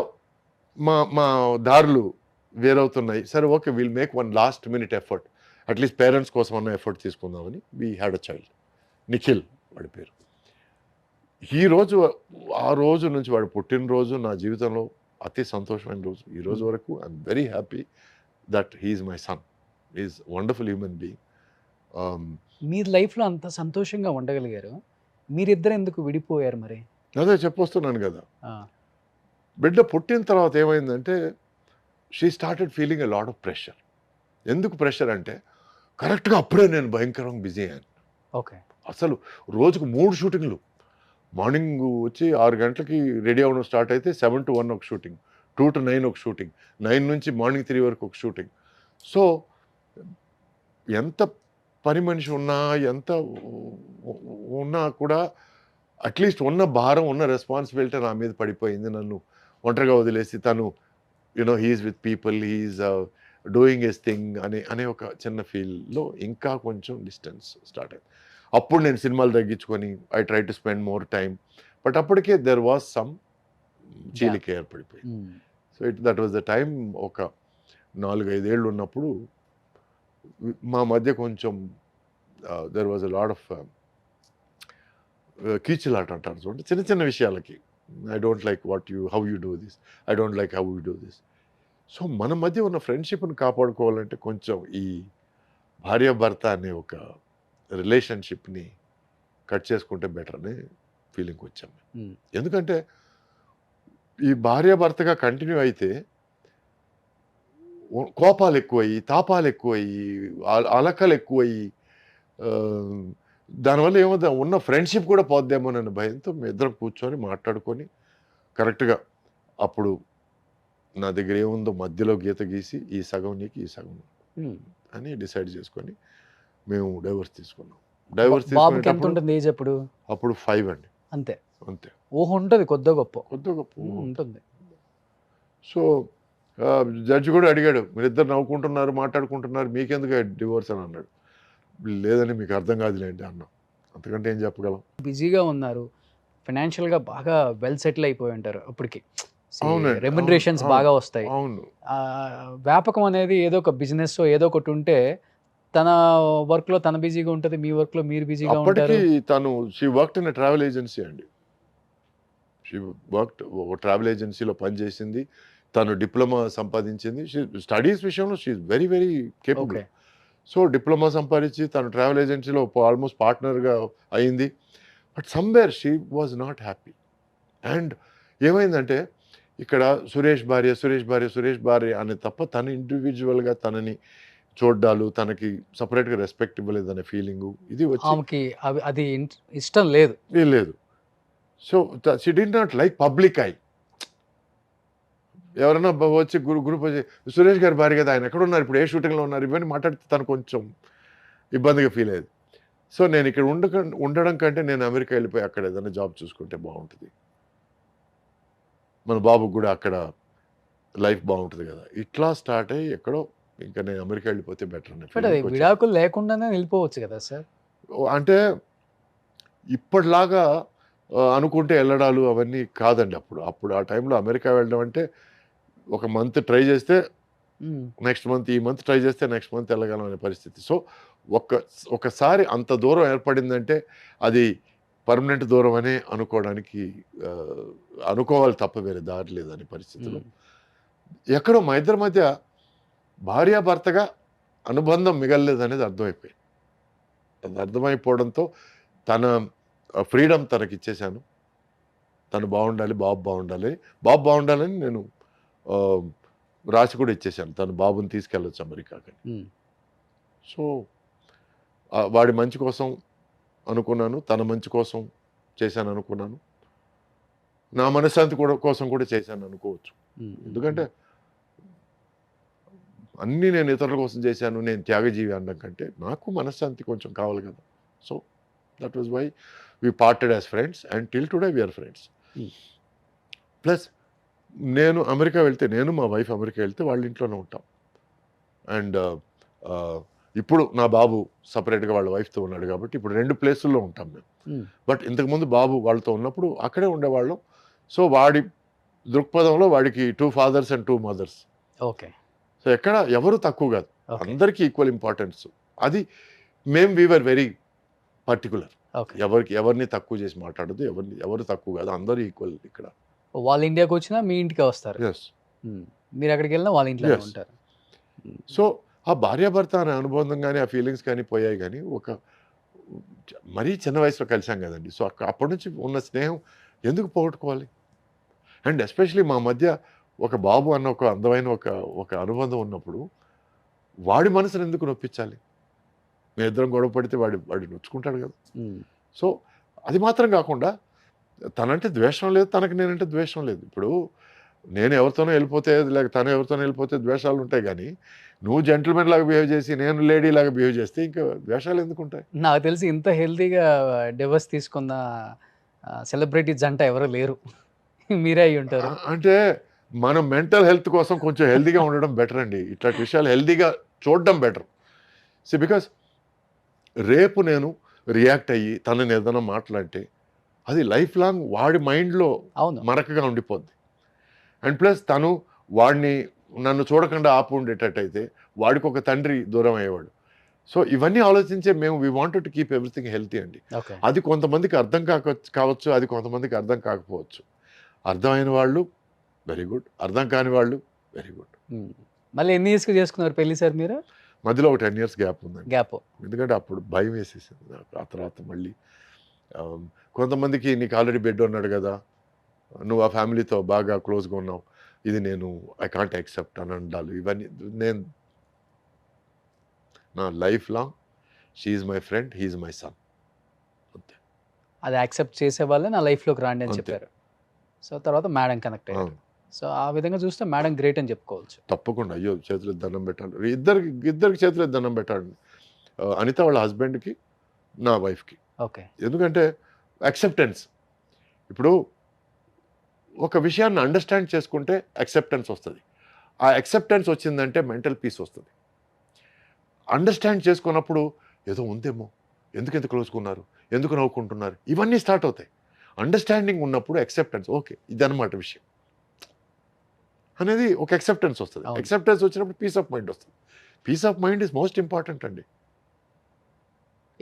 మా దారులు వేరవుతున్నాయి. సరే okay, will make one last minute effort, at least parents కోసం అన్న ఎఫర్ట్ తీసుకుందామని we had a child, Nikhil వాడి పేరు. ఆ రోజు నుంచి వాడు పుట్టినరోజు నా జీవితంలో అతి సంతోషమైన రోజు. ఈ రోజు వరకు I'm very happy that he's my son, is wonderful human being. మీరు లైఫ్లో అంత సంతోషంగా ఉండగలిగారు, మీరిద్దరు ఎందుకు విడిపోయారు మరి? అదే చెప్పొస్తున్నాను కదా. బిడ్డ పుట్టిన తర్వాత ఏమైందంటే she started feeling a lot of pressure. ఎందుకు ప్రెషర్ అంటే కరెక్ట్గా అప్పుడే నేను భయంకరంగా బిజీ అయ్యాను. ఓకే. అసలు రోజుకు 3 షూటింగ్లు. మార్నింగ్ వచ్చి 6 గంటలకి రెడీ అవ్వడం స్టార్ట్ అయితే 7 to 1 ఒక షూటింగ్, 2 to 9 ఒక షూటింగ్, 9 నుంచి మార్నింగ్ 3 వరకు ఒక షూటింగ్. సో ఎంత పని మనిషి ఉన్నా, ఎంత ఉన్నా కూడా అట్లీస్ట్ ఉన్న భారం, ఉన్న రెస్పాన్సిబిలిటీ నా మీద పడిపోయింది. నన్ను ఒంటరిగా వదిలేసి తను he's with people, he's doing his thing అనే ఒక చిన్న ఫీల్లో ఇంకా కొంచెం డిస్టెన్స్ స్టార్ట్ అయింది. అప్పుడు నేను సినిమాలు తగ్గించుకొని I try to spend more time. But అప్పటికే దెర్ వాజ్ సమ్ చీలిక ఏర్పడిపోయింది. So that was the time. ఒక 4-5 ఏళ్ళు ఉన్నప్పుడు మా మధ్య కొంచెం there was a lot of కీచులాట అంటారు చూడండి, చిన్న చిన్న విషయాలకి. I don't like how you do this, I don't like how you do this. So మన మధ్య ఉన్న ఫ్రెండ్షిప్ని కాపాడుకోవాలంటే కొంచెం ఈ భార్యాభర్త అనే ఒక రిలేషన్షిప్ని కట్ చేసుకుంటే బెటర్ అనే ఫీలింగ్కి వచ్చాం. ఉమ్, ఎందుకంటే ఈ భార్యాభర్తగా కంటిన్యూ అయితే కోపాలు ఎక్కువయ్యి, తాపాలు ఎక్కువయ్యి, అలకలు ఎక్కువయ్యి, ఆ, దానివల్ల ఏమవుతుంది, ఉన్న ఫ్రెండ్షిప్ కూడా పోద్దేమోనన్న భయంతో మేము ఇద్దరం కూర్చొని మాట్లాడుకొని కరెక్ట్గా అప్పుడు నా దగ్గర ఏముందో మధ్యలో గీత గీసి ఈ సగం నీకు ఈ సగం ఉమ్. అని డిసైడ్ చేసుకొని మేము డైవర్స్ తీసుకున్నాం. డైవర్స్ బాబుకి ఎంత తీసుకునేటప్పుడు ఉంటుంది ఏజ్ అప్పుడు? అప్పుడు 5 అండి, అంతే. అంతే. ఊహ ఉంటుంది కొద్ది గొప్ప. కొద్ది గొప్ప ఉంటుంది. సో జడ్జి కూడా అడిగాడు, మీరిద్దరు నవ్వుకుంటున్నారు మాట్లాడుకుంటున్నారు మీకెందుకు డివోర్స్ అని అన్నాడు. లేదని మీకు అర్థం కాదులేండి అన్నాం. అంతకంటే ఏం చెప్పగలం. బిజీగా ఉన్నారు, ఫైనాన్షియల్గా బాగా వెల్ సెటిల్ అయిపోయి ఉంటారు అప్పటికి. అవునండి, రెమ్యునరేషన్స్ అవును, బాగా వస్తాయి. అవును. ఆ, వ్యాపకం అనేది ఏదో ఒక బిజినెస్ ఏదో ఒకటి ఉంటే తన వర్క్లో తన బిజీగా ఉంటుంది, మీ వర్క్లో మీరు బిజీగా అప్పటికి ఉంటారు. తను she worked in travel agency అండి. షీ వర్క్డ్ ఒక ట్రావెల్ ఏజెన్సీలో పనిచేసింది. తను డిప్లొమా సంపాదించింది. స్టడీస్ విషయంలో she very very capable. Okay. So diploma సంపాదించి తను ట్రావెల్ ఏజెన్సీలో ఆల్మోస్ట్ పార్ట్నర్గా అయింది. But somewhere she was not happy. And ఏమైందంటే ఇక్కడ సురేష్ భార్య సురేష్ భార్య సురేష్ భార్య అనే తప్ప తను ఇండివిజువల్గా తనని చూడ్డాలు, తనకి సపరేట్గా రెస్పెక్ట్ ఇవ్వలేదనే ఫీలింగు ఇది వచ్చి ఆమెకి అది ఇష్టం లేదు. లేదు. So she did not like public I. ఎవరైనా వచ్చి గ్రూప్ వచ్చి సురేష్ గారి భార్య కదా, ఆయన ఎక్కడ ఉన్నారు, ఇప్పుడు ఏ షూటింగ్లో ఉన్నారు, ఇవన్నీ మాట్లాడితే తను కొంచెం ఇబ్బందిగా ఫీల్ అయ్యేది. సో నేను ఇక్కడ ఉండడం కంటే నేను అమెరికా వెళ్ళిపోయి అక్కడ ఏదైనా జాబ్ చూసుకుంటే బాగుంటుంది, మన బాబుకి కూడా అక్కడ లైఫ్ బాగుంటుంది కదా, ఇట్లా స్టార్ట్ అయ్యి ఎక్కడో ఇంకా నేను అమెరికా వెళ్ళిపోతే బెటర్ బట్ అది విడాకులు లేకుండానే వెళ్ళిపోవచ్చు కదా సార్. అంటే ఇప్పటిలాగా అనుకుంటే వెళ్ళడాలు అవన్నీ కాదండి. అప్పుడు ఆ టైంలో అమెరికా వెళ్ళడం అంటే ఒక మంత్ ట్రై చేస్తే నెక్స్ట్ మంత్, ఈ మంత్ ట్రై చేస్తే నెక్స్ట్ మంత్ వెళ్ళగలం అనే పరిస్థితి. సో ఒకసారి అంత దూరం ఏర్పడిందంటే అది పర్మనెంట్ దూరం అనే అనుకోవడానికి అనుకోవాలి తప్ప వేరే దారి లేదనే పరిస్థితిలో ఎక్కడో మా ఇద్దరి మధ్య భార్యాభర్తగా అనుబంధం మిగలలేదనేది అర్థమైపోయింది. అది అర్థమైపోవడంతో తన ఫ్రీడమ్ తనకి ఇచ్చేశాను. తను బాగుండాలి, బాబు బాగుండాలని నేను రాసి కూడా ఇచ్చేసాను. తను బాబుని తీసుకెళ్ళొచ్చు అమెరికాకి. సో వాడి మంచి కోసం అనుకున్నాను, తన మంచి కోసం చేశాను అనుకున్నాను, నా మనశ్శాంతి కోసం కూడా చేశాను అనుకోవచ్చు. ఎందుకంటే అన్నీ నేను ఇతరుల కోసం చేశాను, నేను త్యాగజీవి అనడం కంటే నాకు మనశ్శాంతి కొంచెం కావాలి కదా. So that was why we parted as friends and till today we're friends. Plus నేను అమెరికా వెళ్తే, నేను మా వైఫ్ అమెరికా వెళ్తే వాళ్ళ ఇంట్లోనే ఉంటాం. అండ్ ఇప్పుడు నా బాబు సపరేట్గా వాళ్ళ వైఫ్తో ఉన్నాడు కాబట్టి ఇప్పుడు 2 ప్లేసుల్లో ఉంటాం మేము. బట్ ఇంతకుముందు బాబు వాళ్ళతో ఉన్నప్పుడు అక్కడే ఉండేవాళ్ళం. సో వాడి దృక్పథంలో వాడికి 2 fathers and 2 mothers. Okay. So ఎక్కడ ఎవరు తక్కువ కాదు, అందరికీ ఈక్వల్ ఇంపార్టెన్స్. అది మేము వీఆర్ వెరీ పర్టికులర్. ఎవరిని తక్కువ చేసి మాట్లాడదు, ఎవరు తక్కువ కాదు, అందరూ ఈక్వల్ ఇక్కడ. వాళ్ళ ఇండియాకి వచ్చినా మీ ఇంటికి వస్తారు, మీరు ఎక్కడికి వెళ్ళినా వాళ్ళ ఇంట్లో ఉంటారు. సో ఆ భార్యాభర్త అనే అనుబంధం కానీ ఆ ఫీలింగ్స్ కానీ పోయాయి. కానీ మరీ చిన్న వయసులో కలిసాం కదండి. సో అప్పటి నుంచి ఉన్న స్నేహం ఎందుకు పోగొట్టుకోవాలి? అండ్ ఎస్పెషలీ మా మధ్య ఒక బాబు అన్న ఒక అందమైన ఒక అనుబంధం ఉన్నప్పుడు వాడి మనసును ఎందుకు నొప్పించాలి? మేము ఇద్దరం గొడవ పడితే వాడు నొచ్చుకుంటాడు కదా. సో అది మాత్రం కాకుండా తనంటే ద్వేషం లేదు, తనకు నేనంటే ద్వేషం లేదు. ఇప్పుడు నేను ఎవరితోనో వెళ్ళిపోతే, లేక తను ఎవరితోనో వెళ్ళిపోతే ద్వేషాలు ఉంటాయి. కానీ నువ్వు జెంటిల్మెన్ లాగా బిహేవ్ చేసి నేను లేడీ లాగా బిహేవ్ చేస్తే ఇంకా ద్వేషాలు ఎందుకు ఉంటాయి? నాకు తెలిసి ఇంత హెల్తీగా డివోర్స్ తీసుకున్న సెలబ్రిటీ జంట ఎవరు లేరు, మీరే అయి ఉంటారు. అంటే మనం మెంటల్ హెల్త్ కోసం కొంచెం హెల్తీగా ఉండడం బెటర్ అండి. ఇట్లాంటి విషయాలు హెల్తీగా చూడడం బెటర్. సో బికాస్ రేపు నేను రియాక్ట్ అయ్యి తనని ఏదైనా మాట్లాడితే అది లైఫ్ లాంగ్ వాడి మైండ్లో మరకగా ఉండిపోద్ది. అండ్ ప్లస్ తను వాడిని నన్ను చూడకుండా ఆపు ఉండేటట్టయితే వాడికి ఒక తండ్రి దూరం అయ్యేవాడు. సో ఇవన్నీ ఆలోచించే మేము we wanted to keep everything healthy అండి. అది కొంతమందికి అర్థం కావచ్చు, అది కొంతమందికి అర్థం కాకపోవచ్చు. అర్థమైన వాళ్ళు వెరీ గుడ్, అర్థం కాని వాళ్ళు వెరీ గుడ్. మళ్ళీ ఎన్ని ఇయర్స్కి చేసుకున్నారు పెళ్లి సార్ మీరు? మధ్యలో ఒక 10 years గ్యాప్ ఉందండి. గ్యాప్. ఎందుకంటే అప్పుడు భయం వేసేసింది నాకు. ఆ తర్వాత మళ్ళీ కొంతమందికి నీకు ఆల్రెడీ బెడ్ ఉన్నాడు కదా, నువ్వు ఆ ఫ్యామిలీతో బాగా క్లోజ్గా ఉన్నావు, ఇది నేను ఐ కాంట్ యాక్సెప్ట్ అని ఉండాలి. ఇవన్నీ నేను నా life long she my friend, he my son, అంతే. అది యాక్సెప్ట్ చేసే వాళ్ళే నా లైఫ్లోకి రాండి అని అంతే. చెప్పారు. సో తర్వాత మేడం కనెక్ట్ అయ్యారు. అవును. సో ఆ విధంగా చూస్తే మేడం గ్రేట్ అని చెప్పుకోవచ్చు. తప్పకుండా. అయ్యో, చేతులు దండం పెట్టాలి, ఇద్దరికి చేతులు దండం పెట్టాలి. అనిత వాళ్ళ హస్బెండ్కి, నా వైఫ్కి. ఓకే. ఎందుకంటే యాక్సెప్టెన్స్. ఇప్పుడు ఒక విషయాన్ని అండర్స్టాండ్ చేసుకుంటే యాక్సెప్టెన్స్ వస్తుంది. ఆ యాక్సెప్టెన్స్ వచ్చిందంటే మెంటల్ పీస్ వస్తుంది. అండర్స్టాండ్ చేసుకున్నప్పుడు ఏదో ఉందేమో, ఎందుకు ఎంత క్లోజ్కున్నారు, ఎందుకు నవ్వుకుంటున్నారు, ఇవన్నీ స్టార్ట్ అవుతాయి. అండర్స్టాండింగ్ ఉన్నప్పుడు యాక్సెప్టెన్స్, ఓకే ఇదన్నమాట విషయం అనేది ఒక యాక్సెప్టెన్స్ వస్తుంది. అవును. యాక్సెప్టెన్స్ వచ్చినప్పుడు పీస్ ఆఫ్ మైండ్ వస్తుంది. Peace of mind is most important అండి.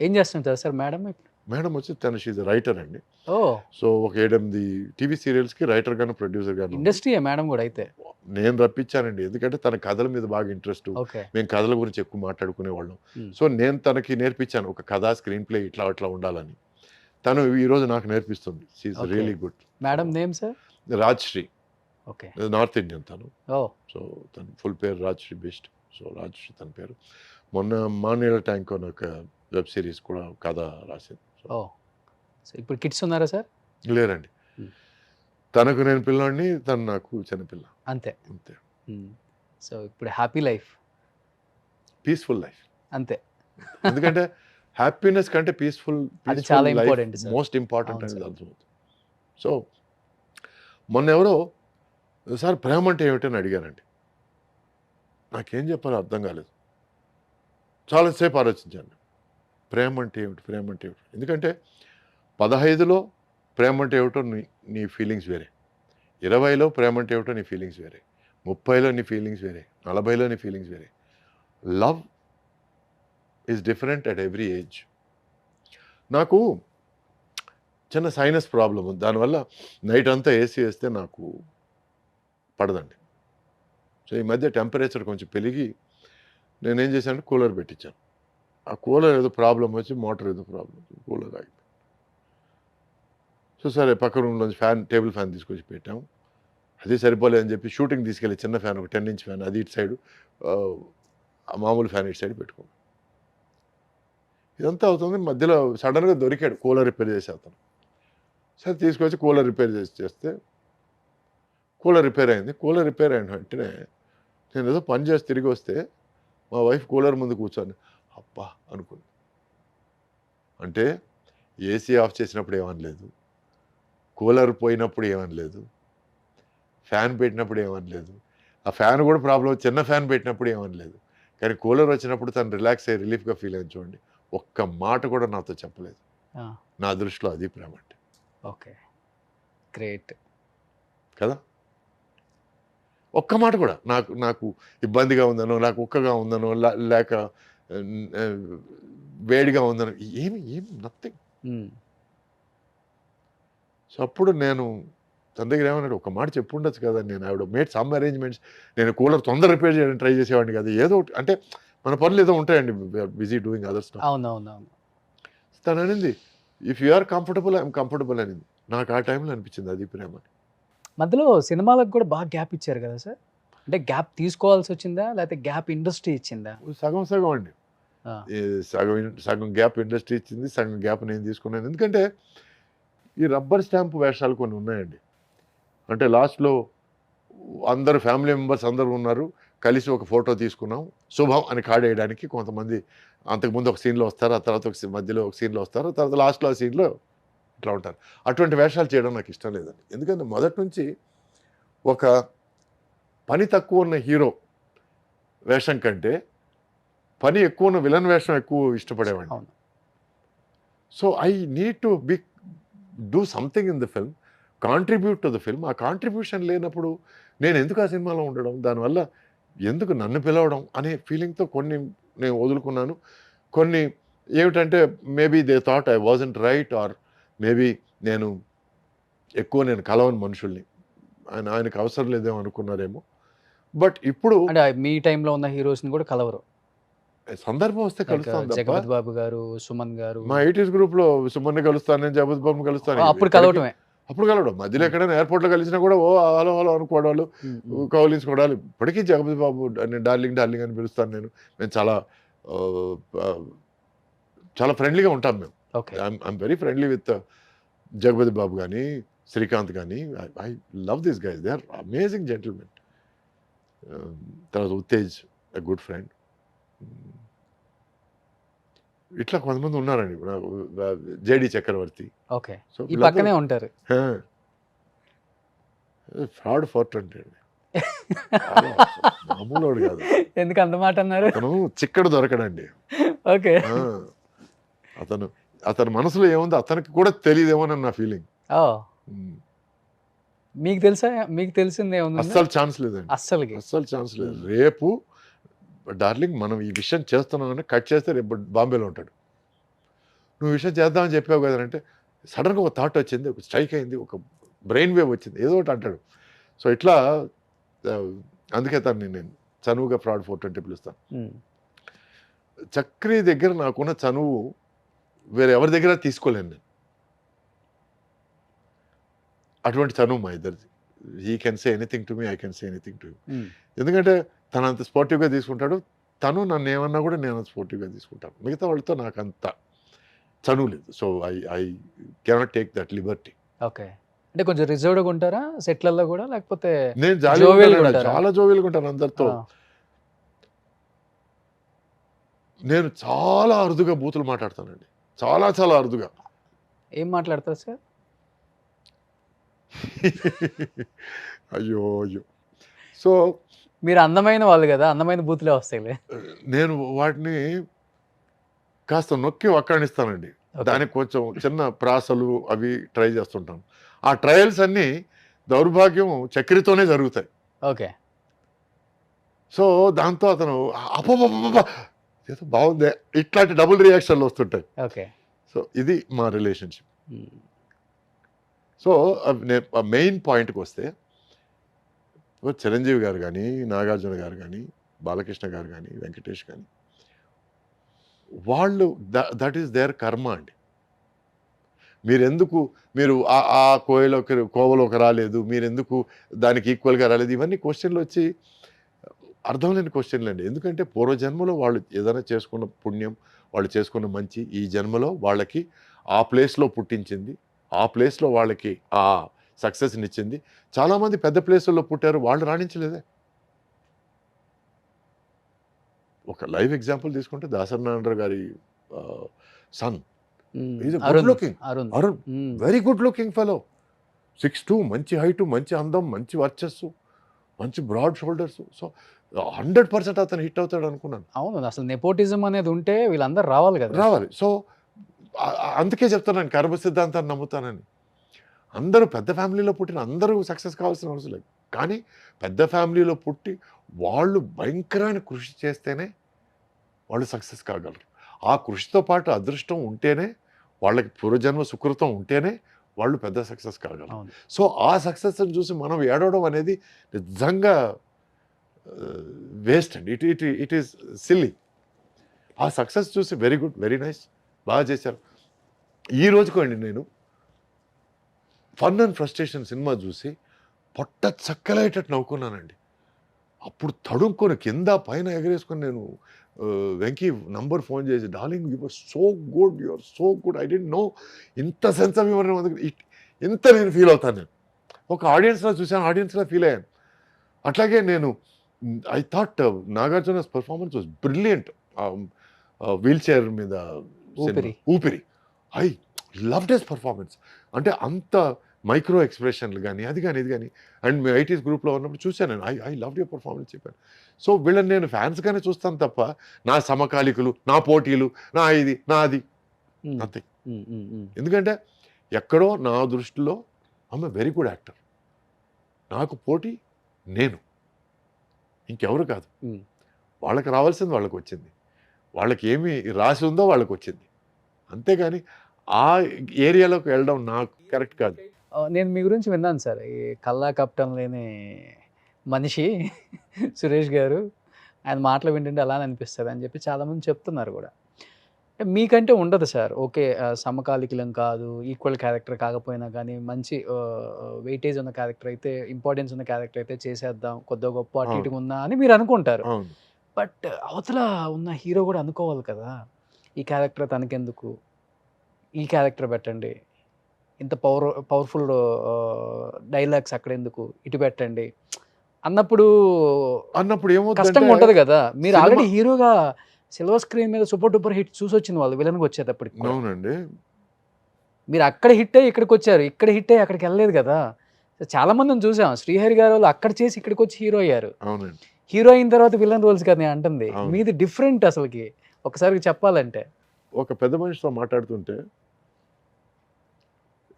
ఏం చేస్తుంటారు సార్ మేడం ఇప్పుడు? మేడం వచ్చి తను షీజ్ రైటర్ అండి. ఓ సో ఒక 7-8 టీవీ సీరియల్స్కి రైటర్ గాను, ప్రొడ్యూసర్ గాను. ఇండస్ట్రీ మేడం కూడా అయితే. నేను రప్పించానండి, ఎందుకంటే తన కథల మీద బాగా ఇంట్రెస్ట్. ఓకే. మేము కథల గురించి ఎక్కువ మాట్లాడుకునేవాళ్ళం. Hmm. సో నేను తనకి నేర్పించాను ఒక కథ, స్క్రీన్ ప్లే ఇట్లా అట్లా ఉండాలని. తను ఈరోజు నాకు నేర్పిస్తుంది. She Okay. Really good. Madam name sir? Rajshri, okay. North Indian తను. ఓ సో తన ఫుల్ పేరు రాజ్శ్రీ బెస్ట్. సో రాజ్శ్రీ తన పేరు. మొన్న మానేల ట్యాంక్ అని ఒక వెబ్ సిరీస్ కూడా కథ రాసింది. ఓ సో ఇప్పుడు కిడ్స్ ఉన్నారా సార్? లేరండి. Hmm. తనకు నేను పిల్లాడిని, తను నాకు చిన్నపిల్ల, అంతే. అంతే. సో ఇప్పుడు హ్యాపీ లైఫ్. పీస్ఫుల్ లైఫ్ అంతే. ఎందుకంటే హ్యాపీనెస్ కంటే పీస్ఫుల్ అది చాలా important, sir. మోస్ట్ ఇంపార్టెంట్ అవును, అనేది sir. అర్థమవుతుంది. సో మొన్న ఎవరో సార్ ప్రేమ అంటే ఏమిటని అడిగానండి. నాకేం చెప్పాలో అర్థం కాలేదు. చాలాసేపు ఆలోచించాను, ప్రేమ అంటే ఏమిటి, ప్రేమ అంటే ఏమిటి. ఎందుకంటే 15లో ప్రేమ అంటే ఏమిటో నీ ఫీలింగ్స్ వేరే, 20లో ప్రేమ అంటే ఏమిటో నీ ఫీలింగ్స్ వేరే, 30లో నీ ఫీలింగ్స్ వేరే, 40లో నీ ఫీలింగ్స్ వేరే. Love is different at every age. నాకు చిన్న సైనస్ ప్రాబ్లం ఉంది, దానివల్ల నైట్ అంతా ఏసీ వేస్తే నాకు పడదండి. సో ఈ మధ్య టెంపరేచర్ కొంచెం పెరిగి నేనేం చేశాను, కూలర్ పెట్టించాను. ఆ కూలర్ ఏదో ప్రాబ్లం వచ్చి, మోటార్ ఏదో ప్రాబ్లం వచ్చి కూలర్ ఆగిపోయింది. సో సరే పక్క రూమ్లోంచి టేబుల్ ఫ్యాన్ తీసుకొచ్చి పెట్టాము. అది సరిపోలేదని చెప్పి షూటింగ్ తీసుకెళ్ళి చిన్న ఫ్యాన్, ఒక 10 ఇంచ్ ఫ్యాన్, అది ఇటు సైడు, మామూలు ఫ్యాన్ ఇటు సైడ్ పెట్టుకున్నాం. ఇదంతా అవుతుంది, మధ్యలో సడన్గా దొరికాడు కూలర్ రిపేర్ చేసే అతను. సరే తీసుకొచ్చి కూలర్ రిపేర్ చేస్తే కూలర్ రిపేర్ అయింది. కూలర్ రిపేర్ అయిన వెంటనే నేను ఏదో పని చేసి తిరిగి వస్తే మా వైఫ్ కూలర్ ముందు కూర్చొని అబ్బా అనుకుంది. అంటే ఏసీ ఆఫ్ చేసినప్పుడు ఏమనలేదు, కూలర్ పోయినప్పుడు ఏమనలేదు, ఫ్యాన్ పెట్టినప్పుడు ఏమనలేదు, ఆ ఫ్యాన్ కూడా ప్రాబ్లం, చిన్న ఫ్యాన్ పెట్టినప్పుడు ఏమనలేదు. కానీ కూలర్ వచ్చినప్పుడు తను రిలాక్స్ అయ్యి రిలీఫ్గా ఫీల్ అయింది చూడండి. ఒక్క మాట కూడా నాతో చెప్పలేదు. నా దృష్టిలో అది ప్రేమ అంటే. ఓకే, గ్రేట్ కదా. ఒక్క మాట కూడా నాకు ఇబ్బందిగా ఉందనో, నాకు ఉక్కగా ఉందనో, లేక వేడిగా ఉందనో, ఏమి నథింగ్. సో అప్పుడు నేను తన దగ్గర ఏమన్నాడు, ఒక మాట చెప్పు ఉండొచ్చు కదా, నేను ఆవిడ మేడ్ సమ్ అరేంజ్మెంట్స్, నేను కూలర్ తొందర రిపేర్ చేయడానికి ట్రై చేసేవాడిని కదా, ఏదో ఒకటి అంటే మన పనులు ఏదో ఉంటాయండి, బిజీ డూయింగ్ అదర్స్. అవునవునవును. తను అనింది if you are comfortable I'm comfortable అనింది. నాకు ఆ టైంలో అనిపించింది అది ప్రేమ. మధ్యలో సినిమాలకు కూడా బాగా గ్యాప్ ఇచ్చారు కదా సార్, అంటే గ్యాప్ తీసుకోవాల్సి వచ్చిందా లేకపోతే గ్యాప్ ఇండస్ట్రీ ఇచ్చిందా? సగం సగం అండి. సగం గ్యాప్ ఇండస్ట్రీ ఇచ్చింది, సగం గ్యాప్ నేను తీసుకున్నాను. ఎందుకంటే ఈ రబ్బర్ స్టాంప్ వేషాలు కొన్ని ఉన్నాయండి. అంటే లాస్ట్లో అందరు ఫ్యామిలీ మెంబర్స్ అందరూ ఉన్నారు, కలిసి ఒక ఫోటో తీసుకున్నాం, శుభం అని కాడేయడానికి కొంతమంది అంతకుముందు ఒక సీన్లో వస్తారు, ఆ తర్వాత మధ్యలో ఒక సీన్లో వస్తారు, తర్వాత లాస్ట్లో ఆ సీన్లో ఇట్లా ఉంటారు. అటువంటి వేషాలు చేయడం నాకు ఇష్టం లేదండి. ఎందుకంటే మొదటి నుంచి ఒక పని తక్కువ ఉన్న హీరో వేషం కంటే పని ఎక్కువ ఉన్న విలన్ వేషం ఎక్కువ ఇష్టపడేవాడిని. So I need to do something in the film, contribute to the film. ఆ కాంట్రిబ్యూషన్ లేనప్పుడు నేను ఎందుకు ఆ సినిమాలో ఉండడం, దానివల్ల ఎందుకు నన్ను పిలవడం అనే ఫీలింగ్తో కొన్ని నేను వదులుకున్నాను. కొన్ని ఏమిటంటే maybe they thought I wasn't right, or maybe నేను కలవని మనుషుల్ని, ఆయనకు అవసరం లేదేమో అనుకున్నారేమో. బట్ ఇప్పుడు అంటే మీ టైంలో ఉన్న హీరోస్ని కూడా కలవరు. సందర్భం వస్తే కలుస్తాను తప్ప జగపతి బాబు గారు, సుమన్ గారు మా 80s గ్రూప్లో సుమన్ని కలుస్తాను, నేను జగపతి బాబుని కలుస్తాను. అప్పుడు ఎక్కడికి- కలవటమే. అప్పుడు కలవడం మధ్యలో ఎక్కడైనా ఎయిర్పోర్ట్లో కలిసినా కూడా ఓ హలో హలో అనుకోవడాలు, కౌలించుకోవడాలు. ఇప్పటికీ జగపతి బాబు డార్లింగ్ డార్లింగ్ అని పిలుస్తాను నేను. మేము చాలా ఆ, ఆ, చాలా ఫ్రెండ్లీగా ఉంటాం మేము. Okay. I'm very friendly with Jagapathi Babu కానీ శ్రీకాంత్ కానీ. I love this guys, they are amazing gentlemen. తర్వాత ఉత్తేజ్, ఎ గుడ్ ఫ్రెండ్. ఇట్లా కొంతమంది ఉన్నారండి. జేడి చక్రవర్తి. ఓకే. సో ఈ పక్కనే ఉంటారు. ఫ్రాడ్ ఫోర్ట్ అంటే మామూలు వాడు కాదు. ఎందుకు అంత మాట అన్నారు? అతను చిక్కడు దొరకడండి. ఓకే. ఆ, అతని మనసులో ఏముందో అతనికి కూడా తెలియదేమోనని నా ఫీలింగ్. ఓ, మీకు తెలుసా? మీకు తెలిసిందే ఉంది? అస్సలు ఛాన్స్ లేదండి, అస్సలకి. అస్సలు ఛాన్స్ లేదు. రేపు డార్లింగ్ మనం ఈ విషయం చేస్తున్నామని కట్ చేస్తే రేపు బాంబేలో ఉంటాడు. నువ్వు విషయం చేద్దామని చెప్పావు కదా అంటే సడన్గా ఒక థాట్ వచ్చింది, ఒక స్ట్రైక్ అయింది, ఒక బ్రెయిన్ వేవ్ వచ్చింది, ఏదో ఒకటి అంటాడు. సో ఇట్లా అందుకే తను నేను చనువుగా ఫ్రాడ్ ఫోర్ట్ అంటే పిలుస్తాను. చక్రి దగ్గర నాకున్న చనువు వేరే ఎవరి దగ్గర తీసుకోలేను నేను. అటువంటి చనువు మా ఇద్దరిది. He can say anything to me, I can say anything to you. ఎందుకంటే తను అంత స్పోర్టివ్గా తీసుకుంటాడు, తను నన్ను ఏమన్నా కూడా నేను అంత స్పోర్టివ్గా తీసుకుంటాను. మిగతా వాళ్ళతో నాకు అంత చనువు లేదు. So I cannot take that Liberty. Okay. అంటే కొంచెం రిజర్వ్డ్గా ఉంటారా సెట్లలో కూడా, లేకపోతే నేను జోవియల్గా ఉంటారా? చాలా జోవియల్గా ఉంటాను అందరితో. నేను చాలా అరుదుగా బూతులు మాట్లాడతానండి, చాలా చాలా అరుదుగా. ఏం మాట్లాడతారు సార్? అయ్యో అయ్యో. సో మీరు అందమైన వాళ్ళు కదా, అందమైన బూతులే వస్తాయిలే. నేను వాటిని కాస్త నొక్కి వక్కాణిస్తానండి. దానికి కొంచెం చిన్న ప్రాసలు అవి ట్రై చేస్తుంటాను. ఆ ట్రయల్స్ అన్నీ దౌర్భాగ్యం చక్రితోనే జరుగుతాయి. ఓకే. సో దాంతో అతను అప ఏదో బాగుందే, ఇట్లాంటి డబుల్ రియాక్షన్లు వస్తుంటాయి. ఓకే. సో ఇది మా రిలేషన్షిప్. సో మెయిన్ పాయింట్కి వస్తే చిరంజీవి గారు కానీ, నాగార్జున గారు కానీ, బాలకృష్ణ గారు కానీ, వెంకటేష్ కానీ, వాళ్ళు దట్ ఈస్ దేర్ కర్మ అండి. మీరు ఆ కోవలోకి రాలేదు, మీరెందుకు దానికి ఈక్వల్గా రాలేదు, ఇవన్నీ క్వశ్చన్లు వచ్చి అర్థం లేని క్వశ్చన్లు అండి. ఎందుకంటే పూర్వజన్మలో వాళ్ళు ఏదైనా చేసుకున్న పుణ్యం, వాళ్ళు చేసుకున్న మంచి ఈ జన్మలో వాళ్ళకి ఆ ప్లేస్లో పుట్టించింది, ఆ ప్లేస్లో వాళ్ళకి ఆ సక్సెస్ని ఇచ్చింది. చాలామంది పెద్ద ప్లేసుల్లో పుట్టారు, వాళ్ళు రాణించలేదే. ఒక లైవ్ ఎగ్జాంపుల్ తీసుకుంటే దాసరి నారాయణరావు గారి son, good looking Arun, very good looking fellow, 6'2", మంచి హైటు, మంచి అందం, మంచి వర్చస్సు, మంచి బ్రాడ్ షోల్డర్స్. సో 100% అతను హిట్ అవుతాడు అనుకున్నాను. అవును, అసలు నెపోటిజం అనేది ఉంటే వీళ్ళందరూ రావాలి కదా. రావాలి. సో అందుకే చెప్తాను, కర్మ సిద్ధాంతాన్ని నమ్ముతానని. అందరూ పెద్ద ఫ్యామిలీలో పుట్టిన అందరూ సక్సెస్ కావాల్సిన అవసరం లేదు. కానీ పెద్ద ఫ్యామిలీలో పుట్టి వాళ్ళు భయంకరమైన కృషి చేస్తేనే వాళ్ళు సక్సెస్ కాగలరు. ఆ కృషితో పాటు అదృష్టం ఉంటేనే, వాళ్ళకి పూర్వజన్మ సుకృతం ఉంటేనే వాళ్ళు పెద్ద సక్సెస్ కాగలరు. సో ఆ సక్సెస్ని చూసి మనం ఏడవడం అనేది నిజంగా వేస్ట్ అండి. It is silly. ఆ సక్సెస్ చూసి వెరీ గుడ్, వెరీ నైస్, బాగా చేశారు. ఈ రోజుకోండి నేను ఫన్ అండ్ ఫ్రస్ట్రేషన్ సినిమా చూసి పొట్ట చక్కలేటట్టు నవ్వుకున్నానండి. అప్పుడు తడుక్కొని కింద పైన ఎగరేసుకొని నేను వెంకీ నంబర్ ఫోన్ చేసి, darling you are so good, you are so good, I didn't know ఇంత సెన్స్ ఆఫ్ హ్యూమర్ ఇంత నేను ఫీల్ అవుతాను. నేను ఒక ఆడియన్స్లో చూశాను, ఆడియన్స్లో ఫీల్ అయ్యాను. అట్లాగే నేను I thought Nagarjuna's performance was brilliant. Wheelchair మీద Oopiri, I loved his performance. అంటే అంత మైక్రో ఎక్స్ప్రెషన్లు కానీ అది కానీ ఇది కానీ. అండ్ మీ 80s గ్రూప్లో ఉన్నప్పుడు చూశాను నేను, ఐ లవ్డ్ యువర్ పర్ఫార్మెన్స్ చెప్పాను. సో వీళ్ళని నేను ఫ్యాన్స్గానే చూస్తాను తప్ప నా సమకాలికులు, నా పోటీలు, నా ఇది నా అది అంతే. ఎందుకంటే ఎక్కడో నా దృష్టిలో ఆమె వెరీ గుడ్ యాక్టర్. నాకు పోటీ నేను, ఇంకెవరు కాదు. వాళ్ళకి రావాల్సింది వాళ్ళకి వచ్చింది, వాళ్ళకి ఏమి రాసి ఉందో వాళ్ళకి వచ్చింది. అంతేగాని ఆ ఏరియాలోకి వెళ్ళడం నాకు కరెక్ట్ కాదు. నేను మీ గురించి విన్నాను సార్, ఈ కల్లా కపటం లేని మనిషి సురేష్ గారు, ఆయన మాటలు వింటుంటే అలా అనిపిస్తుంది అని చెప్పి చాలామంది చెప్తున్నారు కూడా. మీకంటే ఉండదు సార్. ఓకే. సమకాలీకులం కాదు, ఈక్వల్ క్యారెక్టర్ కాకపోయినా కానీ మంచి వెయిటేజ్ ఉన్న క్యారెక్టర్ అయితే, ఇంపార్టెన్స్ ఉన్న క్యారెక్టర్ అయితే చేసేద్దాం. కొద్దో గొప్ప అటు అవును. ఇటుగా ఉన్నా అని మీరు అనుకుంటారు. అవును. బట్ అవతల ఉన్న హీరో కూడా అనుకోవాలి కదా! ఈ క్యారెక్టర్ తనకెందుకు? ఈ క్యారెక్టర్ పెట్టండి. ఇంత పవర్‌ఫుల్ డైలాగ్స్ అక్కడెందుకు? ఇటు పెట్టండి. అన్నప్పుడు అన్నప్పుడు ఏమవుతుందంటే కష్టంగా ఉంటది కదా! మీరు సినిమా ఆల్రెడీ హీరోగా సిల్వర్ స్క్రీన్ మీద సూపర్ డూపర్ హిట్ చూసొచ్చింది వాళ్ళు విలన్‌గా వచ్చేటప్పటికి కూడా. అవునండి. మీరు అక్కడ హిట్ అయ్యి ఇక్కడికొచ్చారు. ఇక్కడ హిట్ అయ్యి అక్కడికెళ్ళలేదు కదా! చాలా మందిని చూసాం. శ్రీహరి గారు వాళ్ళు అక్కడ చేసి ఇక్కడికొచ్చి హీరో అయ్యారు. అవునండి. హీరో అయిన తర్వాత విలన్ రోల్స్ కదా నేను అంటుంది. అవును. మీది డిఫరెంట్ అసలకి. ఒకసారి చెప్పాలంటే. ఒక పెద్ద మనిషితో మాట్లాడుతుంటే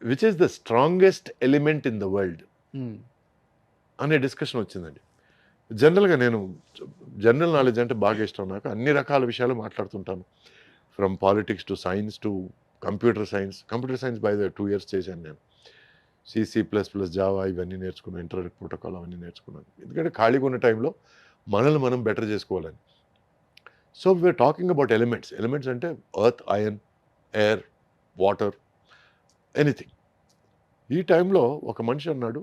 which is the strongest element in the world హ్మ్. అనే డిస్కషన్ వచ్చిందండి. జనరల్గా నేను జనరల్ నాలెడ్జ్ అంటే బాగా ఇష్టం నాకు. అన్ని రకాల విషయాలు మాట్లాడుతుంటాను. From politics to science to computer science. Computer science by the 2 years చేశాను నేను. C++, జావా ఇవన్నీ నేర్చుకున్నాను. ఇంటర్నెట్ ప్రోటోకాల్ అవన్నీ నేర్చుకున్నాను. ఎందుకంటే ఖాళీగా ఉన్న టైంలో మనల్ని మనం బెటర్ చేసుకోవాలని. So we're talking about elements. Elements అంటే earth, iron, air, water, anything. ఈ టైంలో ఒక మనిషి అన్నాడు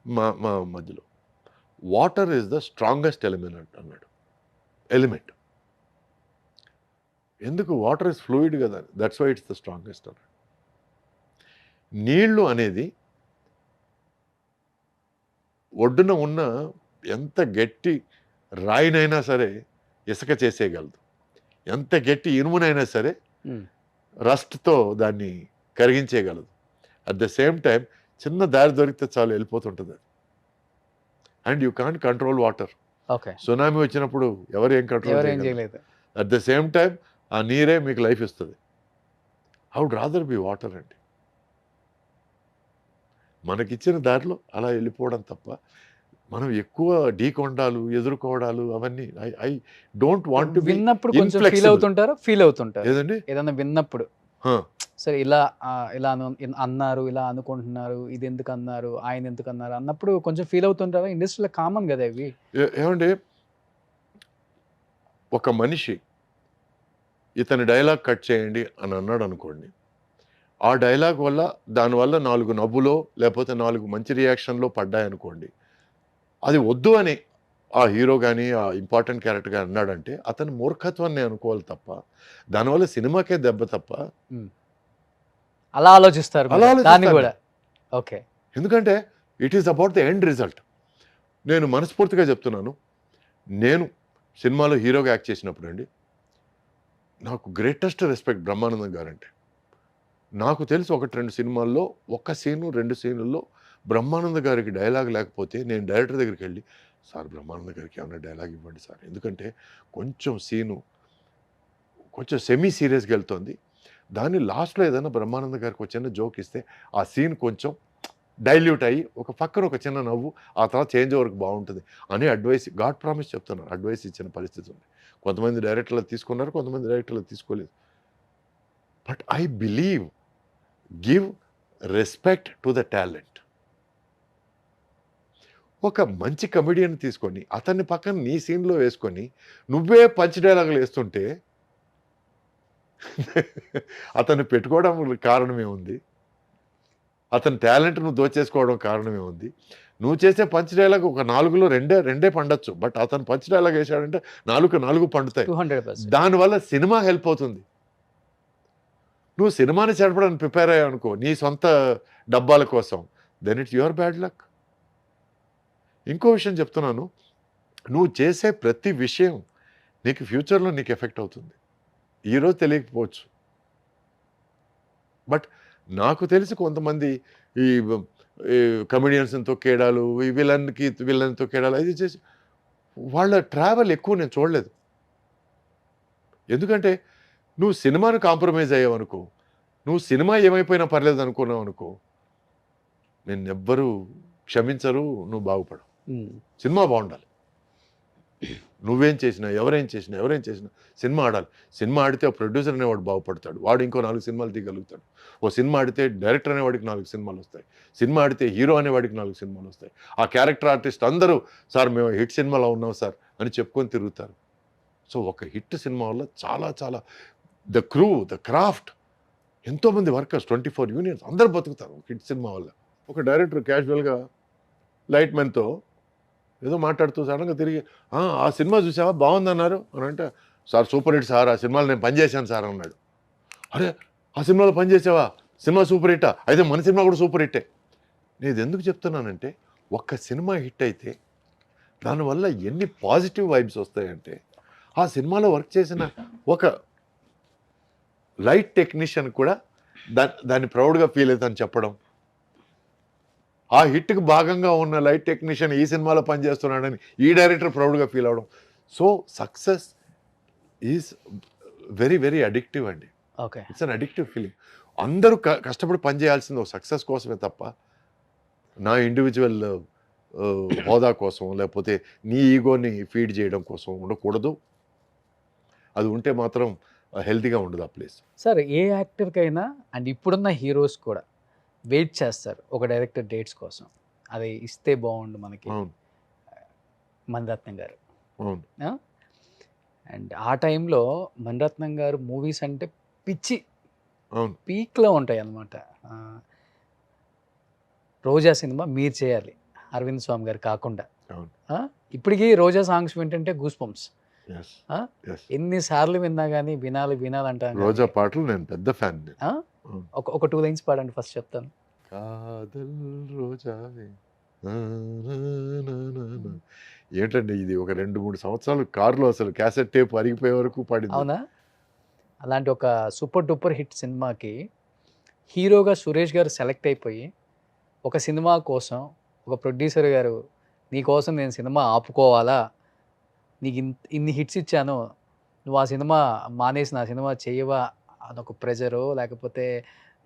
మా మా మధ్యలో, water is the strongest element అన్నాడు. ఎలిమెంట్. ఎందుకు? వాటర్ ఇస్ ఫ్లూయిడ్ కదా, that's why it's the strongest అన్నాడు. నీళ్లు అనేది ఒడ్డున ఉన్న ఎంత గట్టి రాయినైనా సరే ఇసుక చేసేయగలదు. ఎంత గట్టి ఇనుమునైనా సరే హ్మ్. రస్ట్తో దాన్ని కరిగించేయగలదు. అట్ ద సేమ్ టైం చిన్న దారి దొరికితే చాలు వెళ్ళిపోతుంటుంది అది. And you can't control water. Okay. Tsunami వచ్చినప్పుడు ఎవరు ఏం కంట్రోల్ ఎవరేం చేయగలరు? చేయలేదు. అట్ ద సేమ్ టైం ఆ నీరే మీకు లైఫ్ ఇస్తుంది. I would rather be water అండి. మనకిచ్చిన దారిలో అలా వెళ్ళిపోవడం తప్ప మనం ఎక్కువ ఢీకొండాలు, ఎదుర్కోవడాలు అవన్నీ I don't want to be విన్నప్పుడు కొంచెం ఫీల్ ఇన్ఫ్లెక్సిబుల్. అవుతుంటారా? ఫీల్ అవుతుంటారు. ఏదండి? ఏదన్నా విన్నప్పుడు. హా. సరే ఇలా ఇలా అన్నారు, ఇలా అనుకుంటున్నారు, ఇది ఎందుకు అన్నారు, ఆయన ఎందుకు అన్నారు అన్నప్పుడు కొంచెం ఫీల్ అవుతుంటారా? ఇండస్ట్రీలో కామన్ కదా ఇవి. ఏమండి, ఒక మనిషి ఇతని డైలాగ్ కట్ చేయండి అని అన్నాడు అనుకోండి, ఆ డైలాగ్ వల్ల దానివల్ల 4 నవ్వులో లేకపోతే 4 మంచి రియాక్షన్లో పడ్డాయనుకోండి, అది వద్దు అని ఆ హీరో కానీ ఆ ఇంపార్టెంట్ క్యారెక్టర్ కానీ అన్నాడంటే అతని మూర్ఖత్వాన్ని అనుకోవాలి తప్ప దానివల్ల సినిమాకే దెబ్బ తప్ప. అలా ఆలోచిస్తారు అలా మీరు దాన్ని ఆలోచిస్తాను కూడా. నేను. ఓకే. ఎందుకంటే it is about the end result. నేను మనస్ఫూర్తిగా చెప్తున్నాను, నేను సినిమాలో హీరోగా యాక్ట్ చేసినప్పుడు అండి నాకు గ్రేటెస్ట్ రెస్పెక్ట్ బ్రహ్మానందం గారంటే. నాకు తెలిసి 1-2 సినిమాల్లో 1 సీను 2 సీనుల్లో బ్రహ్మానంద గారికి డైలాగ్ లేకపోతే నేను డైరెక్టర్ దగ్గరికి వెళ్ళి, సార్ బ్రహ్మానంద గారికి ఏమైనా డైలాగ్ ఇవ్వండి సార్, ఎందుకంటే కొంచెం సీను కొంచెం సెమీ సీరియస్గా వెళ్తుంది, దాన్ని లాస్ట్లో ఏదైనా బ్రహ్మానంద గారికి ఒక చిన్న జోక్ ఇస్తే ఆ సీన్ కొంచెం డైల్యూట్ అయ్యి ఒక పక్కన ఒక చిన్న నవ్వు ఆ తర్వాత చేంజ్ ఓవర్కి బాగుంటుంది అని అడ్వైస్, గాడ్ ప్రామిస్ చెప్తున్నారు, అడ్వైస్ ఇచ్చిన పరిస్థితి ఉంది. కొంతమంది డైరెక్టర్లు తీసుకున్నారు, కొంతమంది డైరెక్టర్లు తీసుకోలేదు. But I believe give respect to the talent. ఒక మంచి కమెడియన్ తీసుకొని అతన్ని పక్కన నీ సీన్లో వేసుకొని నువ్వే పంచ్ డైలాగులు వేస్తుంటే అతన్ని పెట్టుకోవడం కారణమే ఉంది, అతని టాలెంట్ నువ్వు దోచేసుకోవడం కారణమే ఉంది. నువ్వు చేసే పంచ్ డైలాగ్ ఒక 4లో రెండే పండొచ్చు, బట్ అతను పంచ్ డైలాగ్ వేసాడంటే 4 పండుతాయి. 200%. దానివల్ల సినిమా హెల్ప్ అవుతుంది. నువ్వు సినిమాని చెడపడానికి ప్రిపేర్ అయ్యావు అనుకో నీ సొంత డబ్బాల కోసం, then it's your bad luck. ఇంకో విషయం చెప్తున్నాను, నువ్వు చేసే ప్రతి విషయం నీకు ఫ్యూచర్లో నీకు ఎఫెక్ట్ అవుతుంది. ఈరోజు తెలియకపోవచ్చు, బట్ నాకు తెలిసి కొంతమంది ఈ కమెడియన్స్ని తొక్కేయడాలు, ఈ విలన్ని తొక్కేయడాలు అది చేసి వాళ్ళ ట్రావెల్ ఎక్కువ నేను చూడలేదు. ఎందుకంటే నువ్వు సినిమాను కాంప్రమైజ్ అయ్యావు అనుకో, నువ్వు సినిమా ఏమైపోయినా పర్లేదు అనుకున్నావు అనుకో, నిన్నెవ్వరూ క్షమించరు, నువ్వు బాగుపడవు. సినిమా బాగుండాలి. నువ్వేం చేసినా ఎవరేం చేసినా సినిమా ఆడాలి. సినిమా ఆడితే ఆ ప్రొడ్యూసర్ అనేవాడు బాగుపడతాడు, వాడు ఇంకో 4 సినిమాలు తీయగలుగుతాడు. ఓ సినిమా ఆడితే డైరెక్టర్ అనేవాడికి 4 సినిమాలు వస్తాయి, సినిమా ఆడితే హీరో అనేవాడికి 4 సినిమాలు వస్తాయి. ఆ క్యారెక్టర్ ఆర్టిస్ట్ అందరూ, సార్ మేము హిట్ సినిమాలో ఉన్నాం సార్, అని చెప్పుకొని తిరుగుతారు. సో ఒక హిట్ సినిమా వల్ల చాలా చాలా ద క్రూ, ద క్రాఫ్ట్, ఎంతోమంది వర్కర్స్, 24 యూనియన్స్ అందరూ బతుకుతారు హిట్ సినిమా వల్ల. ఒక డైరెక్టర్ క్యాజువల్గా లైట్ మ్యాన్తో ఏదో మాట్లాడుతూ సడన్గా తిరిగి ఆ సినిమా చూసావా బాగుందన్నారు అని అంటే, సార్ సూపర్ హిట్ సార్, ఆ సినిమాలో నేను పనిచేశాను సార్ అన్నాడు. అరే ఆ సినిమాలో పనిచేసావా, సినిమా సూపర్ హిట్టా, అయితే మన సినిమా కూడా సూపర్ హిట్టే. నేను ఇది ఎందుకు చెప్తున్నానంటే, ఒక్క సినిమా హిట్ అయితే దానివల్ల ఎన్ని పాజిటివ్ వైబ్స్ వస్తాయంటే, ఆ సినిమాలో వర్క్ చేసిన ఒక లైట్ టెక్నీషియన్ కూడా దాన్ని ప్రౌడ్గా ఫీల్ అవుతాను చెప్పడం, ఆ హిట్కి భాగంగా ఉన్న లైట్ టెక్నీషియన్ ఈ సినిమాలో పనిచేస్తున్నాడని ఈ డైరెక్టర్ ప్రౌడ్గా ఫీల్ అవడం. So success is very very addictive అండి. Okay. It's an addictive feeling. అందరూ కష్టపడి పనిచేయాల్సింది ఒక సక్సెస్ కోసమే తప్ప నా ఇండివిజువల్ హోదా కోసం లేకపోతే నీ ఈగోని ఫీడ్ చేయడం కోసం ఉండకూడదు. అది ఉంటే మాత్రం హెల్తీగా ఉండదు ఆ ప్లేస్. సార్ ఏ యాక్టర్కైనా అండ్ ఇప్పుడున్న హీరోస్ కూడా వెయిట్ చేస్తారు ఒక డైరెక్టర్ డేట్స్ కోసం, అది ఇస్తే బాగుండు మనకి. అవును మణిరత్నం గారు. అవును అండ్ ఆ టైంలో మణిరత్నం గారు మూవీస్ అంటే పిచ్చి అవును పీక్లో ఉంటాయి అన్నమాట. రోజా సినిమా మీరు చేయాలి, అరవింద్ స్వామి గారు కాకుండా. అవును. ఇప్పటికీ రోజా సాంగ్స్ వింటుంటే గూస్ పంప్స్. yes yes. ఎన్నిసార్లు విన్నా కానీ వినాలి వినాలంటాను. రోజా పాటలు నేను పెద్ద ఫ్యాన్. ఒక 2 లైన్స్ పాడండి, ఫస్ట్ చెప్తాను. కాదల్ రోజావే ఏంటండి ఇది, ఒక 2-3 సంవత్సరాలు కారులో అసలు క్యాసెట్ టేప్ అరిగిపోయే వరకు పాడింది. అవునా? అలాంటి ఒక సూపర్ డూపర్ హిట్ సినిమాకి హీరోగా సురేష్ గారు సెలెక్ట్ అయిపోయి ఒక సినిమా కోసం ఒక ప్రొడ్యూసర్ గారు, నీ కోసం నేను సినిమా ఆపుకోవాలా, నీకు ఇన్ని హిట్స్ ఇచ్చాను, నువ్వు ఆ సినిమా మానేసి నా సినిమా చేయవా అదొక ప్రెజరో లేకపోతే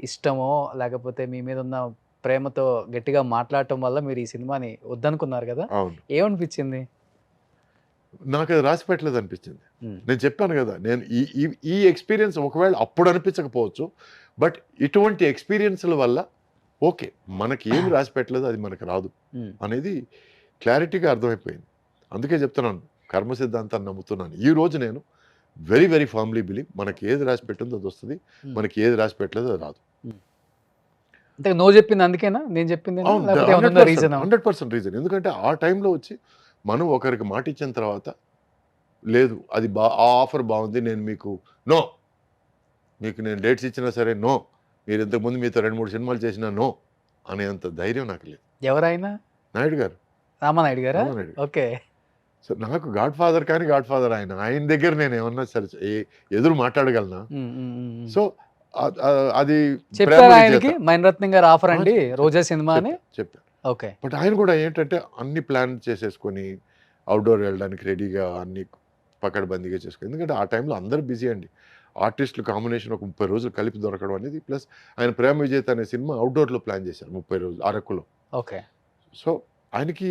ఇష్టమో లేకపోతే మీ మీద ఉన్న ప్రేమతో గట్టిగా మాట్లాడటం వల్ల మీరు ఈ సినిమాని వద్దనుకున్నారు కదా, అవును, ఏమనిపించింది? నాకు అది రాసి పెట్టలేదు అనిపించింది. నేను చెప్పాను కదా, నేను ఈ ఎక్స్పీరియన్స్ ఒకవేళ అప్పుడు అనిపించకపోవచ్చు, బట్ ఇటువంటి ఎక్స్పీరియన్స్ల వల్ల ఓకే మనకి ఏమి రాసి పెట్టలేదు, అది మనకు రాదు అనేది క్లారిటీగా అర్థమైపోయింది. అందుకే చెప్తున్నాను, కర్మ సిద్ధాంతాన్ని నమ్ముతున్నాను. ఈ రోజు నేను వెరీ వెరీ ఫార్మ్లీ బిలీవ్ మనకి ఏది రాసి పెట్టిందో అది వస్తుంది, మనకి ఏది రాసి పెట్టలేదో అది రాదు. అంటే నువ్వు చెప్పింది అందుకేనా, నేను చెప్పింది 100% రీజన్. ఎందుకంటే ఆ టైంలో వచ్చి మనం ఒకరికి మాట ఇచ్చిన తర్వాత లేదు అది ఆ ఆఫర్ బాగుంది, నేను మీకు నేను డేట్స్ ఇచ్చినా సరే నో, మీరు ఇంతకుముందు మీతో 2-3 సినిమాలు చేసినా నో అనేంత ధైర్యం నాకు లేదు. ఎవరైనా? నాయుడు గారు, రామానాయుడు గారా? ఓకే. సో నాకు గాడ్ ఫాదర్ కానీ గాడ్ ఫాదర్ ఆయన దగ్గర నేను ఏమన్నా సరే ఎదురు మాట్లాడగలనా? సో అది చెప్పారు ఆయనకి, మణిరత్నం గారు ఆఫర్ అండి రోజా సినిమా అని చెప్పారు. ఓకే. బట్ ఆయన కూడా ఏంటంటే అన్ని ప్లాన్ చేసేసుకొని అవుట్డోర్ వెళ్ళడానికి రెడీగా అన్ని పకడ్బందీగా చేసుకొని, ఎందుకంటే ఆ టైంలో అందరూ బిజీ అండి. ఆర్టిస్టులు కాంబినేషన్ ఒక 30 రోజులు కలిపి దొరకడం అనేది, ప్లస్ ఆయన ప్రేమ విజేత అనే సినిమా అవుట్డోర్లో ప్లాన్ చేశారు 30 రోజులు అరకులో. ఓకే. సో ఆయనకి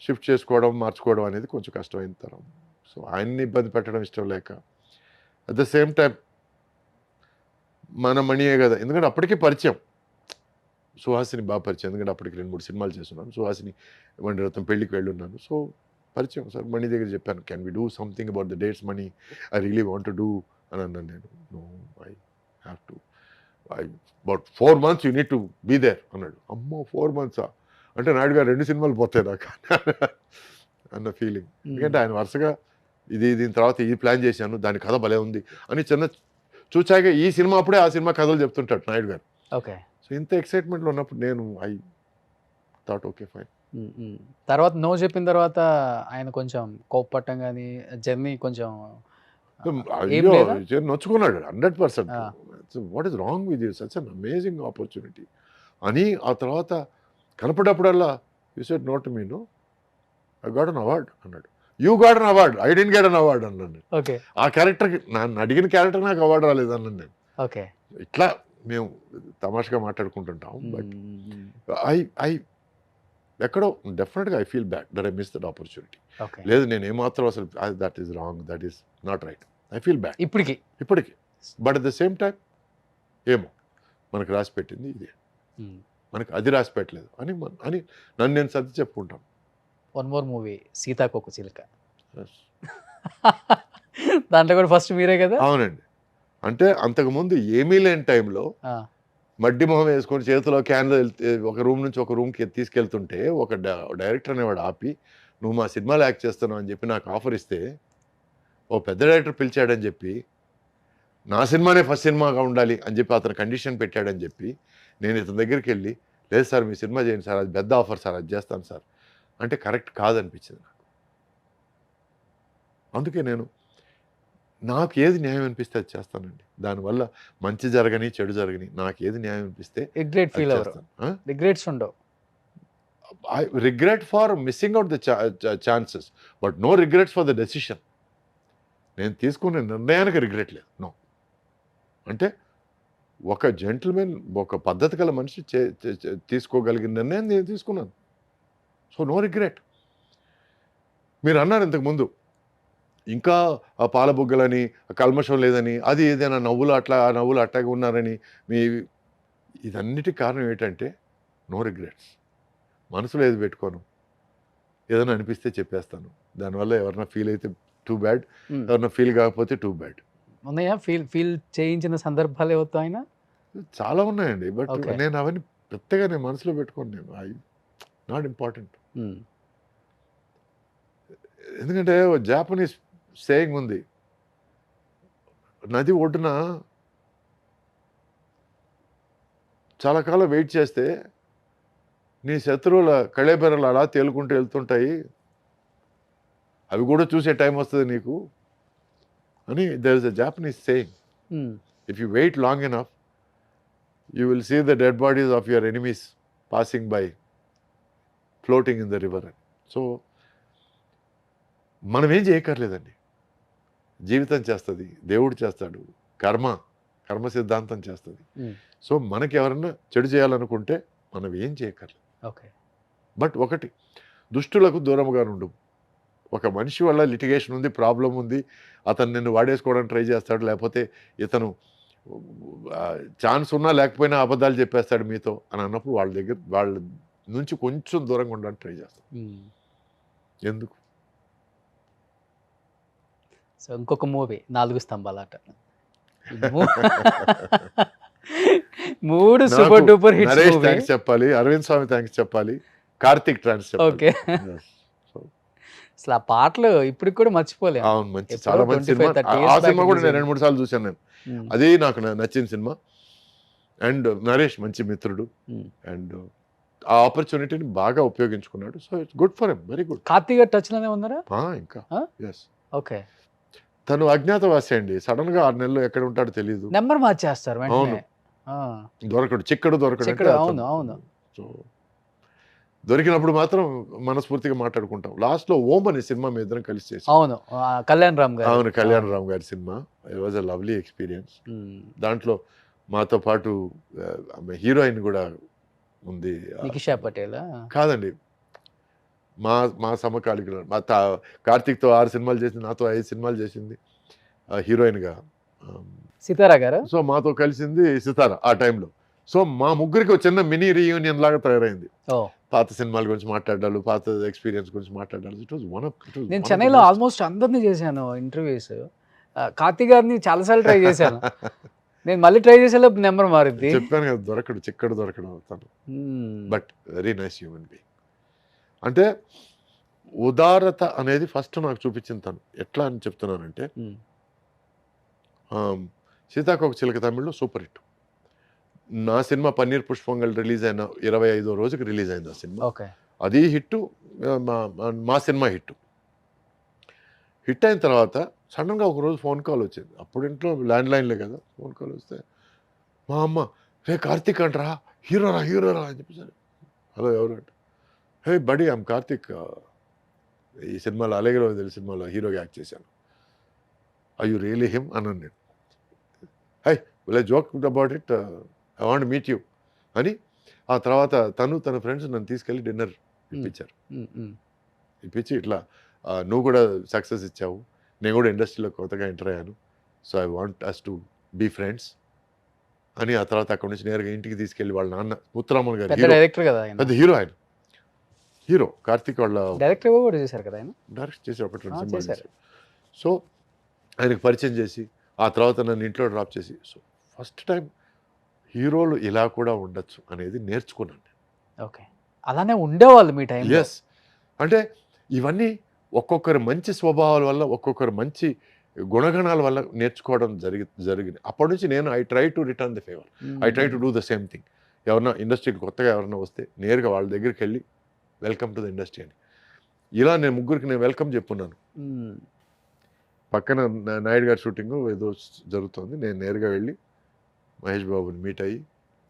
షిఫ్ట్ చేసుకోవడం మార్చుకోవడం అనేది కొంచెం కష్టమైన తరం. సో ఆయన్ని ఇబ్బంది పెట్టడం ఇష్టం లేక, అట్ ద సేమ్ టైం మన మణియే కదా, ఎందుకంటే అప్పటికే పరిచయం, సుహాసిని బాగా పరిచయం, ఎందుకంటే అప్పటికి 2-3 సినిమాలు చేస్తున్నాను. సుహాసిని మణిరత్నం పెళ్ళికి వెళ్ళున్నాను, సో పరిచయం. సార్ మణి దగ్గర చెప్పాను, can we do something about the dates Mani, I really want to do అని అన్నాను. నేను no I have to, about 4 months you need to be there అన్నాడు. అమ్మో 4 months అంటే నాయుడు గారు 2 సినిమాలు పోతాయి నాకు అన్న ఫీలింగ్. ఎందుకంటే ఆయన వరుసగా దీని తర్వాత ఇది ప్లాన్ చేశాను, దాని కథ భలే ఉంది అని చిన్న చూచాక ఈ సినిమా అప్పుడే ఆ సినిమా కథలు చెప్తుంటాడు నాయుడు గారు. ఓకే. సో ఇంత ఎక్సైట్మెంట్లో ఉన్నప్పుడు నేను ఐ థాట్ ఓకే ఫైన్. తర్వాత నో చెప్పిన తర్వాత ఆయన కొంచెం కోప్పట్టం కానీ జర్నీ కొంచెం నొచ్చుకున్నాడు 100%. What is wrong with you, such an amazing opportunity అని. ఆ తర్వాత కనపడప్పుడల్లా you said no to me, no I got an award అన్నాడు. You got an award, I didn't get an award అన్నాను. ఓకే. ఆ క్యారెక్టర్కి నన్ను అడిగిన క్యారెక్టర్ నాకు అవార్డు రాలేదు అన్నాను నేను. ఓకే. ఇట్లా మేము తమాషగా మాట్లాడుకుంటుంటాం. బట్ ఐ ఎక్కడో డెఫినెట్గా I feel bad that I miss that opportunity. లేదు నేను ఏమాత్రం అసలు that is wrong, that is not right, I feel bad ఇప్పటికి. But at the same time ఏమో మనకు రాసి పెట్టింది ఇదే, మనకు అది రాసి పెట్టలేదు అని నన్ను నేను సర్ది చెప్పుకుంటాను. వన్ మోర్ మూవీ సీతాకోక చిలుక. Yes. దాంట్లో కూడా ఫస్ట్ మీరే కదా? అవునండి. అంటే అంతకుముందు ఏమీ లేని టైంలో ఆ, మడ్డి మొహం వేసుకొని చేతిలో క్యాన్లో ఒక రూమ్ నుంచి ఒక రూమ్కి తీసుకెళ్తుంటే ఒక డైరెక్టర్ అనేవాడు ఆపి, నువ్వు మా సినిమాలో యాక్ట్ చేస్తున్నావు అని చెప్పి నాకు ఆఫర్ ఇస్తే, ఓ పెద్ద డైరెక్టర్ పిలిచాడని చెప్పి, నా సినిమానే ఫస్ట్ సినిమాగా ఉండాలి అని చెప్పి అతను కండిషన్ పెట్టాడని చెప్పి, నేను ఇతని దగ్గరికి వెళ్ళి, లేదు సార్ మీ సినిమా చేయండి సార్, అది పెద్ద ఆఫర్ సార్, అది చేస్తాను సార్ అంటే కరెక్ట్ కాదనిపించింది నాకు. అందుకే నాకు ఏది న్యాయం అనిపిస్తే అది చేస్తానండి. దానివల్ల మంచి జరగని చెడు జరగని నాకు ఏది న్యాయం అనిపిస్తే రిగ్రెట్ అది ఫీల్ అవ్వరు, చేస్తాను. రిగ్రెట్స్ ఉండవు. I regret for missing out the chances, but no regrets for the decision. నేను తీసుకునే నిర్ణయానికి రిగ్రెట్ లేదు. నో. అంటే ఒక జెంటిల్మెన్, ఒక పద్ధతి గల మనిషి తీసుకోగలిగిన నిర్ణయం నేను తీసుకున్నాను. So no regret. మీరు అన్నారు ఇంతకుముందు, ఇంకా ఆ పాలబుగ్గలని, కల్మషం లేదని, అది ఏదైనా నవ్వులు అట్లాగే ఉన్నారని, ఇదన్నిటికి కారణం ఏంటంటే నో రిగ్రెట్స్. మనసులో ఏది పెట్టుకోను, ఏదైనా అనిపిస్తే చెప్పేస్తాను. దానివల్ల ఎవరైనా ఫీల్ అయితే టూ బ్యాడ్, ఎవరైనా ఫీల్ కాకపోతే టూ బ్యాడ్. ఉన్నాయా ఫీల్ చేయించిన సందర్భాలు ఏవో ఆయన? చాలా ఉన్నాయండి. But Okay. నేను అవన్నీ పెద్దగా నేను మనసులో పెట్టుకోను. నేను నాట్ ఇంపార్టెంట్. ఎందుకంటే జాపనీస్ సేయింగ్ ఉంది, నది ఒడ్డున చాలా కాలం వెయిట్ చేస్తే నీ శత్రువుల కళేబెరలు అలా తేలుకుంటూ వెళ్తుంటాయి, అవి కూడా చూసే టైం వస్తుంది నీకు అని. There is a Japanese saying. If you wait long enough you will see the dead bodies of your enemies passing by, floating in the river. So మనం ఏం చేయక్కర్లేదండి, జీవితం చేస్తుంది, దేవుడు చేస్తాడు, కర్మ సిద్ధాంతం చేస్తుంది. సో మనకి ఎవరన్నా చెడు చేయాలనుకుంటే మనం ఏం చేయక్కర్లేదు. ఓకే. బట్ ఒకటి, దుష్టులకు దూరంగా ఉండు. ఒక మనిషి వల్ల లిటిగేషన్ ఉంది, ప్రాబ్లం ఉంది, అతను నిన్ను వాడేసుకోవడానికి ట్రై చేస్తాడు, లేకపోతే ఇతను ఛాన్స్ ఉన్నా లేకపోయినా అబద్ధాలు చెప్పేస్తాడు మీతో అని అన్నప్పుడు వాళ్ళ నుంచి కొంచెం దూరంగా ఉండడానికి ట్రై చేస్తాడు. ఎందుకు? సో ఇంకొక movie 4 స్తంభాలాట. 3 super duper hits. Naresh thanks చెప్పాలి, అరవింద్ స్వామి థ్యాంక్స్ చెప్పాలి, కార్తిక్ థ్యాంక్స్ చెప్పాలి. ఓకే. అసలు ఆ పాటలు ఇప్పటికి కూడా మర్చిపోలేము. అవును, మంచి, చాలా మంచి సినిమా. ఆ సినిమా కూడా నేను 2-3 సార్లు చూశాను నేను. అది నాకు నచ్చిన సినిమా. అండ్ నరేష్ మంచి మిత్రుడు, అండ్ ఆ ఆపర్చునిటీని బాగా ఉపయోగించుకున్నాడు. So it's good for him, very good. Karthik touch లోనే ఉన్నారా ఇంకా? ఎస్. ఓకే. తను అజ్ఞాతవాసి అండి. సడన్ గా 6 నెలలు ఎక్కడ ఉంటాడో తెలియదు, నెంబర్ మార్చేస్తారు వెంటనే. దొరకడు, చిక్కడు. అవును. సో దొరికినప్పుడు మాత్రం మనస్ఫూర్తిగా మాట్లాడుకుంటాం. లాస్ట్ లో ఓం అనే సినిమా మీ ఇద్దరం కలిసి చేసాం. అవును, కళ్యాణ్ రామ్ గారు. అవును, కళ్యాణ్ రామ్ గారి cinema. It was a lovely experience. దాంట్లో మాతో పాటు హీరోయిన్ కూడా ఉంది. నికిషా పటేల్ కాదండి, మా సమకాలికులు. కార్తీక్తో 6 సినిమాలు చేసింది, నాతో 5 సినిమాలు చేసింది హీరోయిన్గా, సితారా గారు. సో మాతో కలిసింది సితారా ఆ టైంలో. సో మా ముగ్గురికి ఒక చిన్న మినీ రీయూనియన్ లాగా తయారైంది. పాత సినిమాల గురించి మాట్లాడాలి, పాత ఎక్స్పీరియన్స్ గురించి మాట్లాడాలి. It was one of. నేను చెన్నైలో ఆల్మోస్ట్ అందరినీ చేశాను ఇంటర్వ్యూస్. కార్తీక్ గారిని చాలాసార్లు ట్రై చేశాను. నేను మళ్ళీ ట్రై చేసేలోపు నెంబర్ మారింది. చెప్పాను కదా, దొరకడు, చిక్కడు దొరకడు అవుతాను. But very nice human being. అంటే ఉదారత అనేది ఫస్ట్ నాకు చూపించింది తను. ఎట్లా అని చెప్తున్నానంటే, సీతాకోక చిలక తమిళ్లో సూపర్ హిట్. నా సినిమా పన్నీర్ పుష్పంగల్ రిలీజ్ అయిన 25వ రోజుకి రిలీజ్ అయింది ఆ సినిమా. అది హిట్, మా సినిమా హిట్. హిట్ అయిన తర్వాత సడన్గా ఒకరోజు ఫోన్ కాల్ వచ్చింది. అప్పుడు ఇంట్లో ల్యాండ్ లైన్లే కదా, ఫోన్ కాల్ వస్తే మా అమ్మ, హే కార్తీక్ అంటరా, హీరోరా అని చెప్పేసారు. హలో, ఎవరు అంటే, హే బడీ ఐమ్ కార్తీక్, ఈ సినిమాలో అలెగరో తెలిసి సినిమాలో హీరోగా యాక్ట్ చేశాను, ఐ యు రియలీ హిమ్ అన్నాను నేను. High will I joke about it, I want meet you అని. ఆ తర్వాత తన ఫ్రెండ్స్ నన్ను తీసుకెళ్ళి డిన్నర్ ఇప్పించారు. ఇప్పించి ఇట్లా నువ్వు కూడా సక్సెస్ ఇచ్చావు, నేను కూడా ఇండస్ట్రీలో కొత్తగా ఎంటర్ అయ్యాను, so I want us to be friends అని. ఆ తర్వాత అక్కడి నుంచి నేరుగా ఇంటికి తీసుకెళ్ళి వాళ్ళ నాన్న ముత్తురామన్ గారు, డైరెక్టర్ కదా, పెద్ద హీరో ఆయన. హీరో కార్తీక్ వాళ్ళ డైరెక్టర్ కూడా చేశారు కదా ఆయన. డైరెక్ట్ చేసి ఒకటి 2 ఆ, సినిమాలు చేశారు. చేశారు. సో ఆయనకు పరిచయం చేసి ఆ తర్వాత నన్ను ఇంట్లో డ్రాప్ చేసి సో ఫస్ట్ టైం హీరోలు ఇలా కూడా ఉండొచ్చు అనేది నేర్చుకున్నాను. ఓకే, అలానే ఉండేవాళ్ళు మీ టైం. ఎస్, అంటే ఇవన్నీ ఒక్కొక్కరి మంచి స్వభావాల వల్ల ఒక్కొక్కరి మంచి గుణగణాల వల్ల నేర్చుకోవడం జరిగింది. అప్పటి నుంచి నేను I try to return the favour, I try to do the same thing. ఎవరన్నా ఇండస్ట్రీకి కొత్తగా ఎవరన్నా వస్తే నేరుగా వాళ్ళ దగ్గరికి వెళ్ళి వెల్కమ్ టు ద ఇండస్ట్రీ అని, ఇలా నేను ముగ్గురికి నేను వెల్కమ్ చెప్పున్నాను. పక్కన నాయుడు గారి షూటింగ్ ఏదో జరుగుతుంది, నేను నేరుగా వెళ్ళి మహేష్ బాబుని మీట్ అయ్యి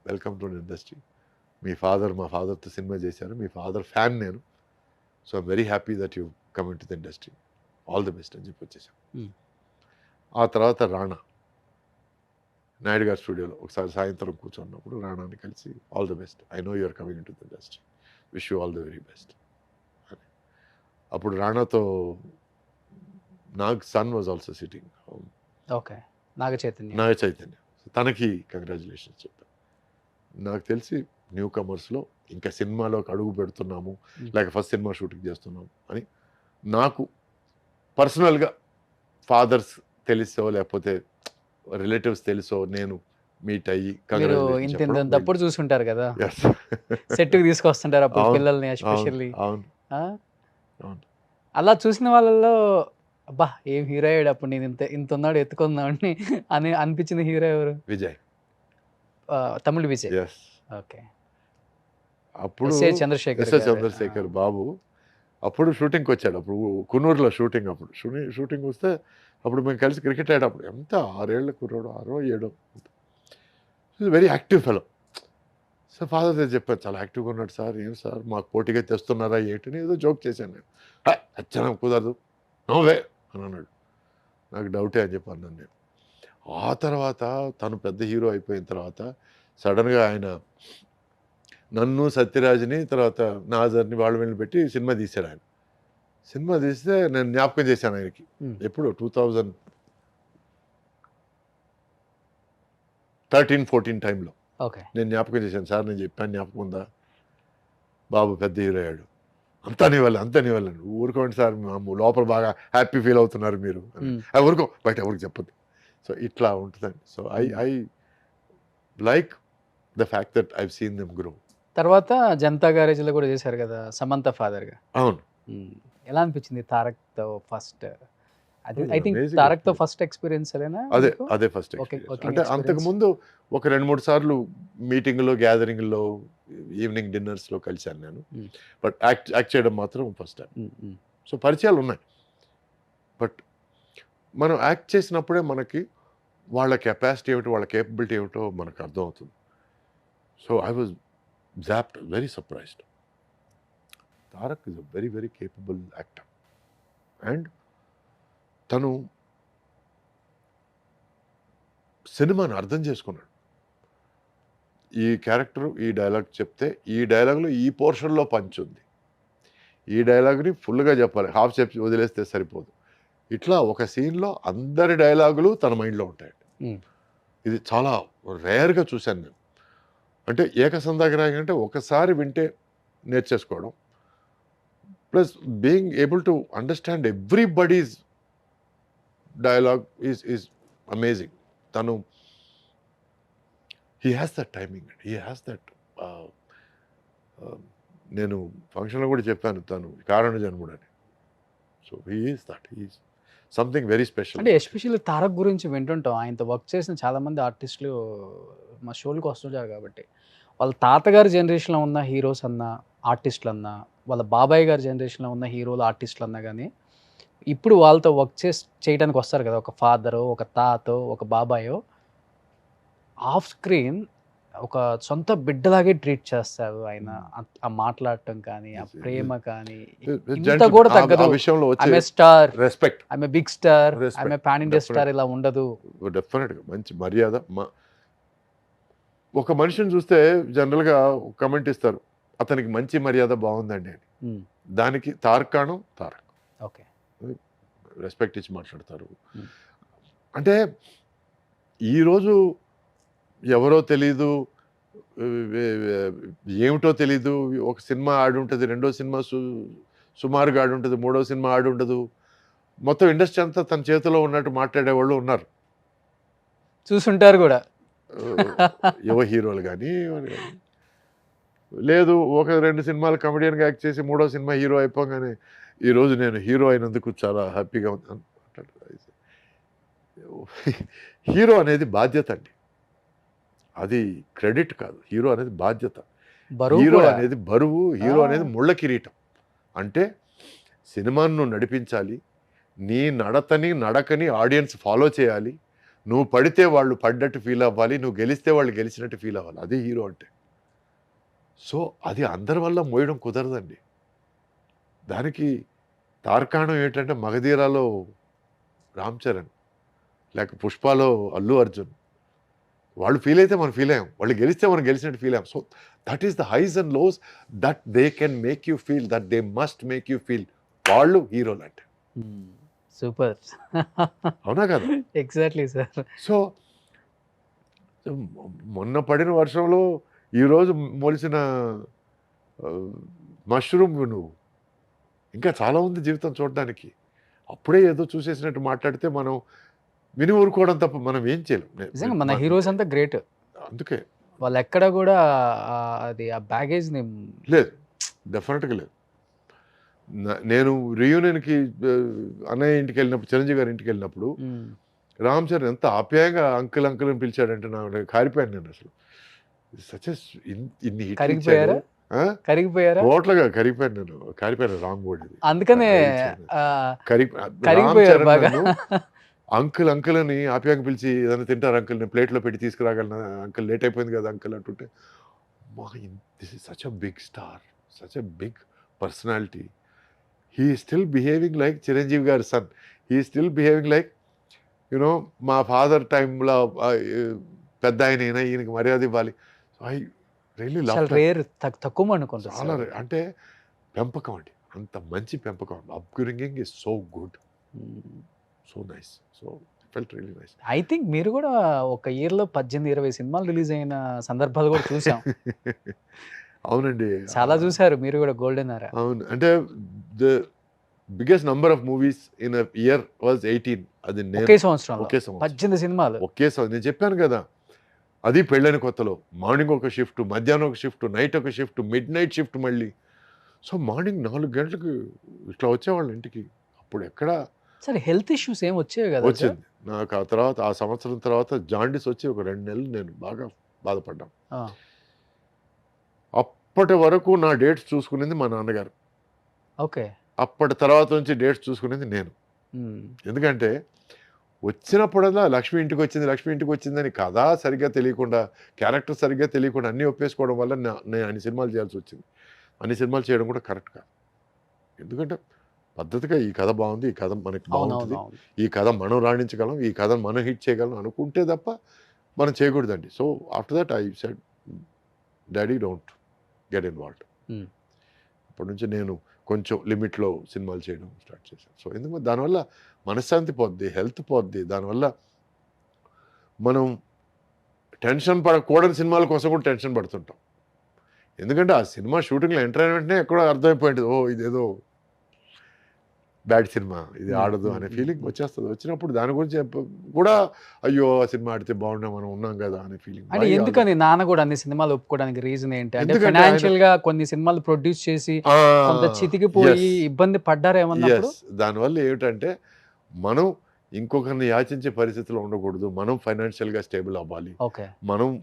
welcome to the industry, me father మా ఫాదర్తో సినిమా చేశారు, మీ ఫాదర్ ఫ్యాన్ నేను, so I'm very happy that you come in to the industry, all the best అని చెప్పి వచ్చేసాను. ఆ తర్వాత రాణా నాయుడు గారి స్టూడియోలో ఒకసారి సాయంత్రం కూర్చున్నప్పుడు రాణాని కలిసి all the best, I know you're coming into the industry, wish you all the very best అని. అప్పుడు రాణాతో Nag son was also sitting, okay, Naga Chaitanya. Naga Chaitanya, తనకి కంగ్రాచులేషన్స్ చెప్పాను. నాకు తెలిసి న్యూ కమర్స్లో ఇంకా సినిమాలోకి అడుగు పెడుతున్నాము, లేక ఫస్ట్ సినిమా షూటింగ్ చేస్తున్నాము అని నాకు పర్సనల్గా ఫాదర్స్ తెలుసో లేకపోతే రిలేటివ్స్ తెలుసో నేను మీట్ అయ్యి మీరు ఇంత తప్పుడు చూసుంటారు కదా, సెట్కి తీసుకొస్తుంటారు అప్పుడు పిల్లల్ని ఎస్పెషల్లీ. అవును అవును. అలా చూసిన వాళ్ళలో అబ్బా ఏం హీరో అయ్యాడు అప్పుడు, నేను ఇంత ఉన్నాడు ఎత్తుకుందామని అని అనిపించిన హీరో ఎవరు? విజయ్, తమిళ విజయ్. ఎస్. ఓకే, అప్పుడు చంద్రశేఖర్ ఎస్ఎస్ చంద్రశేఖర్ బాబు అప్పుడు షూటింగ్కి వచ్చాడు, అప్పుడు కున్నూరులో షూటింగ్, అప్పుడు షూటింగ్ వస్తే అప్పుడు మేము కలిసి క్రికెట్ ఆడేటప్పుడు ఎంత 6 ఏళ్ల కుర్రాడు, 6 7, very active fellow. So father దగ్గర చెప్పాను, చాలా యాక్టివ్గా ఉన్నాడు సార్, ఏం సార్ మాకు పోటీగా తెస్తున్నారా ఏంటని ఏదో జోక్ చేశాను నేను. అచ్చా కుదరదు నోవే అని అన్నాడు. నాకు డౌటే అని చెప్పి అన్నాను నేను. ఆ తర్వాత తను పెద్ద హీరో అయిపోయిన తర్వాత సడన్గా ఆయన నన్ను సత్యరాజ్ని తర్వాత నాజర్ని వాళ్ళు వెళ్ళి పెట్టి సినిమా తీశాడు. ఆయన సినిమా తీస్తే నేను జ్ఞాపకం చేశాను ఆయనకి, ఎప్పుడు 2013-14 టైంలో నేను జ్ఞాపకం చేశాను, సార్ నేను చెప్పాను జ్ఞాపకం ఉందా, బాబు పెద్ద హీరో అయ్యాడు, అంతా నీ వల్ల ఊరుకోండి సార్, లోపల బాగా హ్యాపీ ఫీల్ అవుతున్నారు మీరు, ఊరుకో బయట ఎవరికి చెప్పద్దు. సో ఇట్లా ఉంటుందండి. So I like the fact that I've seen them grow. తర్వాత జనతా గ్యారేజ్లో కూడా చేశారు కదా సమంత ఫాదర్గా. అవును. ఎలా అనిపించింది తారక్తో ఫస్ట్? ఐ థింక్ amazing తారక్తో ఫస్ట్ ఎక్స్పీరియన్స్ అదేనా? అదే ఫస్ట్ working అంటే అంతకుముందు ఒక 2-3 సార్లు మీటింగ్లో గ్యాదరింగ్లో ఈవినింగ్ డిన్నర్స్లో కలిశాను నేను, బట్ యాక్ట్ చేయడం మాత్రం ఫస్ట్ టైం. సో పరిచయాలు ఉన్నాయి, బట్ మనం యాక్ట్ చేసినప్పుడే మనకి వాళ్ళ కెపాసిటీ ఏమిటో వాళ్ళ కేపబిలిటీ ఏమిటో మనకు అర్థమవుతుంది. So I was zapped, very surprised. Tarak is a very very capable actor and తను సినిమాని అర్థం చేసుకున్నాడు. ఈ క్యారెక్టర్ ఈ డైలాగ్ చెప్తే ఈ డైలాగ్లో ఈ పోర్షన్లో పంచ్ ఉంది, ఈ డైలాగ్ని ఫుల్గా చెప్పాలి, హాఫ్ చెప్పి వదిలేస్తే సరిపోదు. ఇట్లా ఒక సీన్లో అందరి డైలాగులు తన మైండ్లో ఉంటాయండి. ఇది చాలా రేర్గా చూశాను నేను. అంటే ఏకసంధాగ్రాహి అంటే ఒకసారి వింటే నేర్చేసుకోవడం, plus being able to understand everybody's dialogue is amazing. తను he has that timing, he has that. నేను ఫంక్షన్లో కూడా చెప్పాను తను కారణ జన్ముడు అని. So he is that, he is something very special. అంటే ఎస్పెషల్లీ తారక్ గురించి వింటుంటాం, ఆయనతో వర్క్ చేసిన చాలామంది ఆర్టిస్టులు మా షోలకు వస్తుంటారు కాబట్టి వాళ్ళ తాతగారి జనరేషన్లో ఉన్న హీరోస్ అన్నా ఆర్టిస్టులు అన్నా, వాళ్ళ బాబాయ్ గారి జనరేషన్లో ఉన్న హీరోలు ఆర్టిస్టులు అన్నా కానీ ఇప్పుడు వాళ్ళతో వర్క్ చేయడానికి వస్తారు కదా, ఒక ఫాదరో ఒక తాతో ఒక బాబాయో, ఆఫ్ స్క్రీన్ ఒక సొంత బిడ్డలాగే ట్రీట్ చేస్తారు ఆయన. ఆ మాట్లాడటం కానీ ఆ ప్రేమ కానీ ఇంత కూడా తగ్గదు. ఆమె స్టార్, రెస్పెక్ట్, ఆమె బిగ్ స్టార్, ఆమె పాన్ ఇండియా స్టార్ ఇలా ఉండదు. డెఫినెట్గా మంచి మర్యాద. ఒక మనిషిని చూస్తే జనరల్గా కమెంట్ ఇస్తారు, అతనికి మంచి మర్యాద బాగుందండి అని. దానికి తార్కాణం తారక్. ఓకే, రెస్పెక్ట్ ఇచ్చి మాట్లాడతారు. అంటే ఈరోజు ఎవరో తెలీదు ఏమిటో తెలీదు. ఒక సినిమా ఆడి ఉంటుంది, రెండో సినిమా సుమారుగా ఆడి ఉంటుంది, మూడో సినిమా ఆడి ఉండదు. మొత్తం ఇండస్ట్రీ అంతా తన చేతిలో ఉన్నట్టు మాట్లాడేవాళ్ళు ఉన్నారు. చూసుంటారు కూడా. యువ హీరోలు కానీ లేదు, ఒక 2 సినిమాలు కమెడియన్గా యాక్ట్ చేసి మూడో సినిమా హీరో అయిపోగానే ఈరోజు నేను హీరో అయినందుకు చాలా హ్యాపీగా ఉన్నాను. హీరో అనేది బాధ్యత అండి, అది క్రెడిట్ కాదు. హీరో అనేది బాధ్యత, హీరో అనేది బరువు, హీరో అనేది ముళ్ళ కిరీటం. అంటే సినిమాను నువ్వు నడిపించాలి, నీ నడకని ఆడియన్స్ ఫాలో చేయాలి, నువ్వు పడితే వాళ్ళు పడ్డట్టు ఫీల్ అవ్వాలి, నువ్వు గెలిస్తే వాళ్ళు గెలిచినట్టు ఫీల్ అవ్వాలి. అదే హీరో అంటే. సో అది అందరి వల్ల మోయడం కుదరదండి. దానికి తార్కాణం ఏంటంటే మగధీరాలో రామ్ చరణ్, లేక పుష్పలో అల్లు అర్జున్. వాళ్ళు ఫీల్ అయితే మనం ఫీల్ అయ్యాం, వాళ్ళు గెలిస్తే మనం గెలిచినట్టు ఫీల్ అయ్యాం. So that is the highs and lows that they can make you feel, that they must make you feel. వాళ్ళు హీరోలు అంటే. సూపర్. అవునా కదా? Exactly sir. సో మొన్న పడిన వర్షంలో ఈరోజు మొలిసిన మష్రూమ్ నువ్వు. ఇంకా చాలా ఉంది జీవితం చూడడానికి. అప్పుడే ఏదో చూసేసినట్టు మాట్లాడితే మనం విని ఊరుకోవడం తప్ప మనం ఏం చేయలేం. నిజంగా మన హీరోస్ అంతా గ్రేట్. అందుకే వాళ్ళు ఎక్కడ కూడా అది ఆ బ్యాగేజ్ లేదు, డెఫినెట్గా లేదు. నేను రియూనియన్కి అన్నయ్య ఇంటికి వెళ్ళినప్పుడు, చిరంజీవి గారి ఇంటికి వెళ్ళినప్పుడు రామ్ చరణ్ ఎంత ఆప్యాయంగా అంకుల్ అని పిలిచాడంటే నాకు కారిపోయాను నేను. అసలు ఇన్ని కరిగిపోయారా? టోటల్గా కరిగిపోయాను నేను, కారిపోయాను రాంగ్ వర్డ్ ఇది. అందుకనే అంకుల్ అని ఆప్యాయంగా పిలిచి ఏదైనా తింటారు అంకుల్, నేను ప్లేట్లో పెట్టి తీసుకురాగలను అంకుల్, లేట్ అయిపోయింది కదా అంకుల్ అంటుంటే, this is such a big star, such a big personality. He still behaving like Chiranjeevi గారి son. He still behaving like you know మా ఫాదర్ టైంలో పెద్ద ఆయన, ఈయనకి మర్యాద ఇవ్వాలి. I really love. తక్కువ అనుకుంటా. చాలా అంటే పెంపకం అండి, అంత మంచి పెంపకం. Upbringing is so good, so nice. So felt really nice. I think మీరు కూడా ఒక ఇయర్లో 18-20 సినిమాలు రిలీజ్ అయిన సందర్భాలు కూడా చూసాం. అవునండి, చాలా చూసారు మీరు కూడా గోల్డెన్ ఎరా. అవును, అంటే the biggest number of movies in a year was 18. అది ఒకే సంవత్సరం 18 సినిమాలు. ఒకే సంవత్సరం. నేను చెప్పాను కదా, అది పెళ్ళైన కొత్తలో మార్నింగ్ ఒక షిఫ్ట్, మధ్యాహ్నం ఒక షిఫ్ట్, నైట్ ఒక షిఫ్ట్, మిడ్ నైట్ షిఫ్ట్ మళ్ళీ. సో మార్నింగ్ 4 గంటలకు ఇట్లా వచ్చేవాళ్ళు ఇంటికి. అప్పుడు ఎక్కడ సరే హెల్త్ ఇష్యూస్ ఏం వచ్చేవి కదా? వచ్చింది నాకు. ఆ తర్వాత ఆ సంవత్సరం తర్వాత జాండీస్ వచ్చి ఒక 2 నెలలు నేను బాగా బాధపడ్డాను. అప్పటి వరకు నా డేట్స్ చూసుకునేది మా నాన్నగారు. ఓకే. అప్పటి తర్వాత నుంచి డేట్స్ చూసుకునేది నేను. ఎందుకంటే వచ్చినప్పుడల్లా లక్ష్మి ఇంటికి వచ్చిందని కథ సరిగ్గా తెలియకుండా, క్యారెక్టర్ సరిగ్గా తెలియకుండా అన్నీ ఒప్పేసుకోవడం వల్ల నేను అన్ని సినిమాలు చేయాల్సి వచ్చింది. అన్ని సినిమాలు చేయడం కూడా కరెక్ట్ కాదు. ఎందుకంటే పద్ధతిగా ఈ కథ బాగుంది, ఈ కథ మనకి బాగుంటుంది, ఈ కథ మనం రాణించగలం, ఈ కథ మనం హిట్ చేయగలం అనుకుంటే తప్ప మనం చేయకూడదండి. So after that I said daddy don't get involved. అప్పటి నుంచి నేను కొంచెం లిమిట్లో సినిమాలు చేయడం స్టార్ట్ చేశాను. సో ఎందుకంటే దానివల్ల మనశ్శాంతి పోద్ది, హెల్త్ పోద్ది. దానివల్ల మనం టెన్షన్ పడకూడని సినిమాల కోసం కూడా టెన్షన్ పడుతుంటాం. ఎందుకంటే ఆ సినిమా షూటింగ్లో ఎంటర్ అయిన వెంటనే ఎక్కడో అర్థమైపోయింది, ఓ ఇదేదో బ్యాడ్ సినిమా, ఇది ఆడదు అనే ఫీలింగ్ వచ్చేస్తుంది. వచ్చినప్పుడు దాని గురించి కూడా అయ్యో ఆ సినిమా ఆడితే బాగున్నా, మనం ఉన్నాం కదా అనే ఫీలింగ్. అంటే ఎందుకని నాన్న కూడా అన్ని సినిమాలు ఒప్పుకోవడానికి రీజన్ ఏంటి? అంటే ఫైనాన్షియల్ గా కొన్ని సినిమాలు ప్రొడ్యూస్ చేసి కొంత చితికిపోయి ఇబ్బంది పడ్డారేమన్నా? దానివల్ల ఏమిటంటే మనం ఇంకొకరిని యాచించే పరిస్థితిలో ఉండకూడదు, మనం ఫైనాన్షియల్గా స్టేబుల్ అవ్వాలి,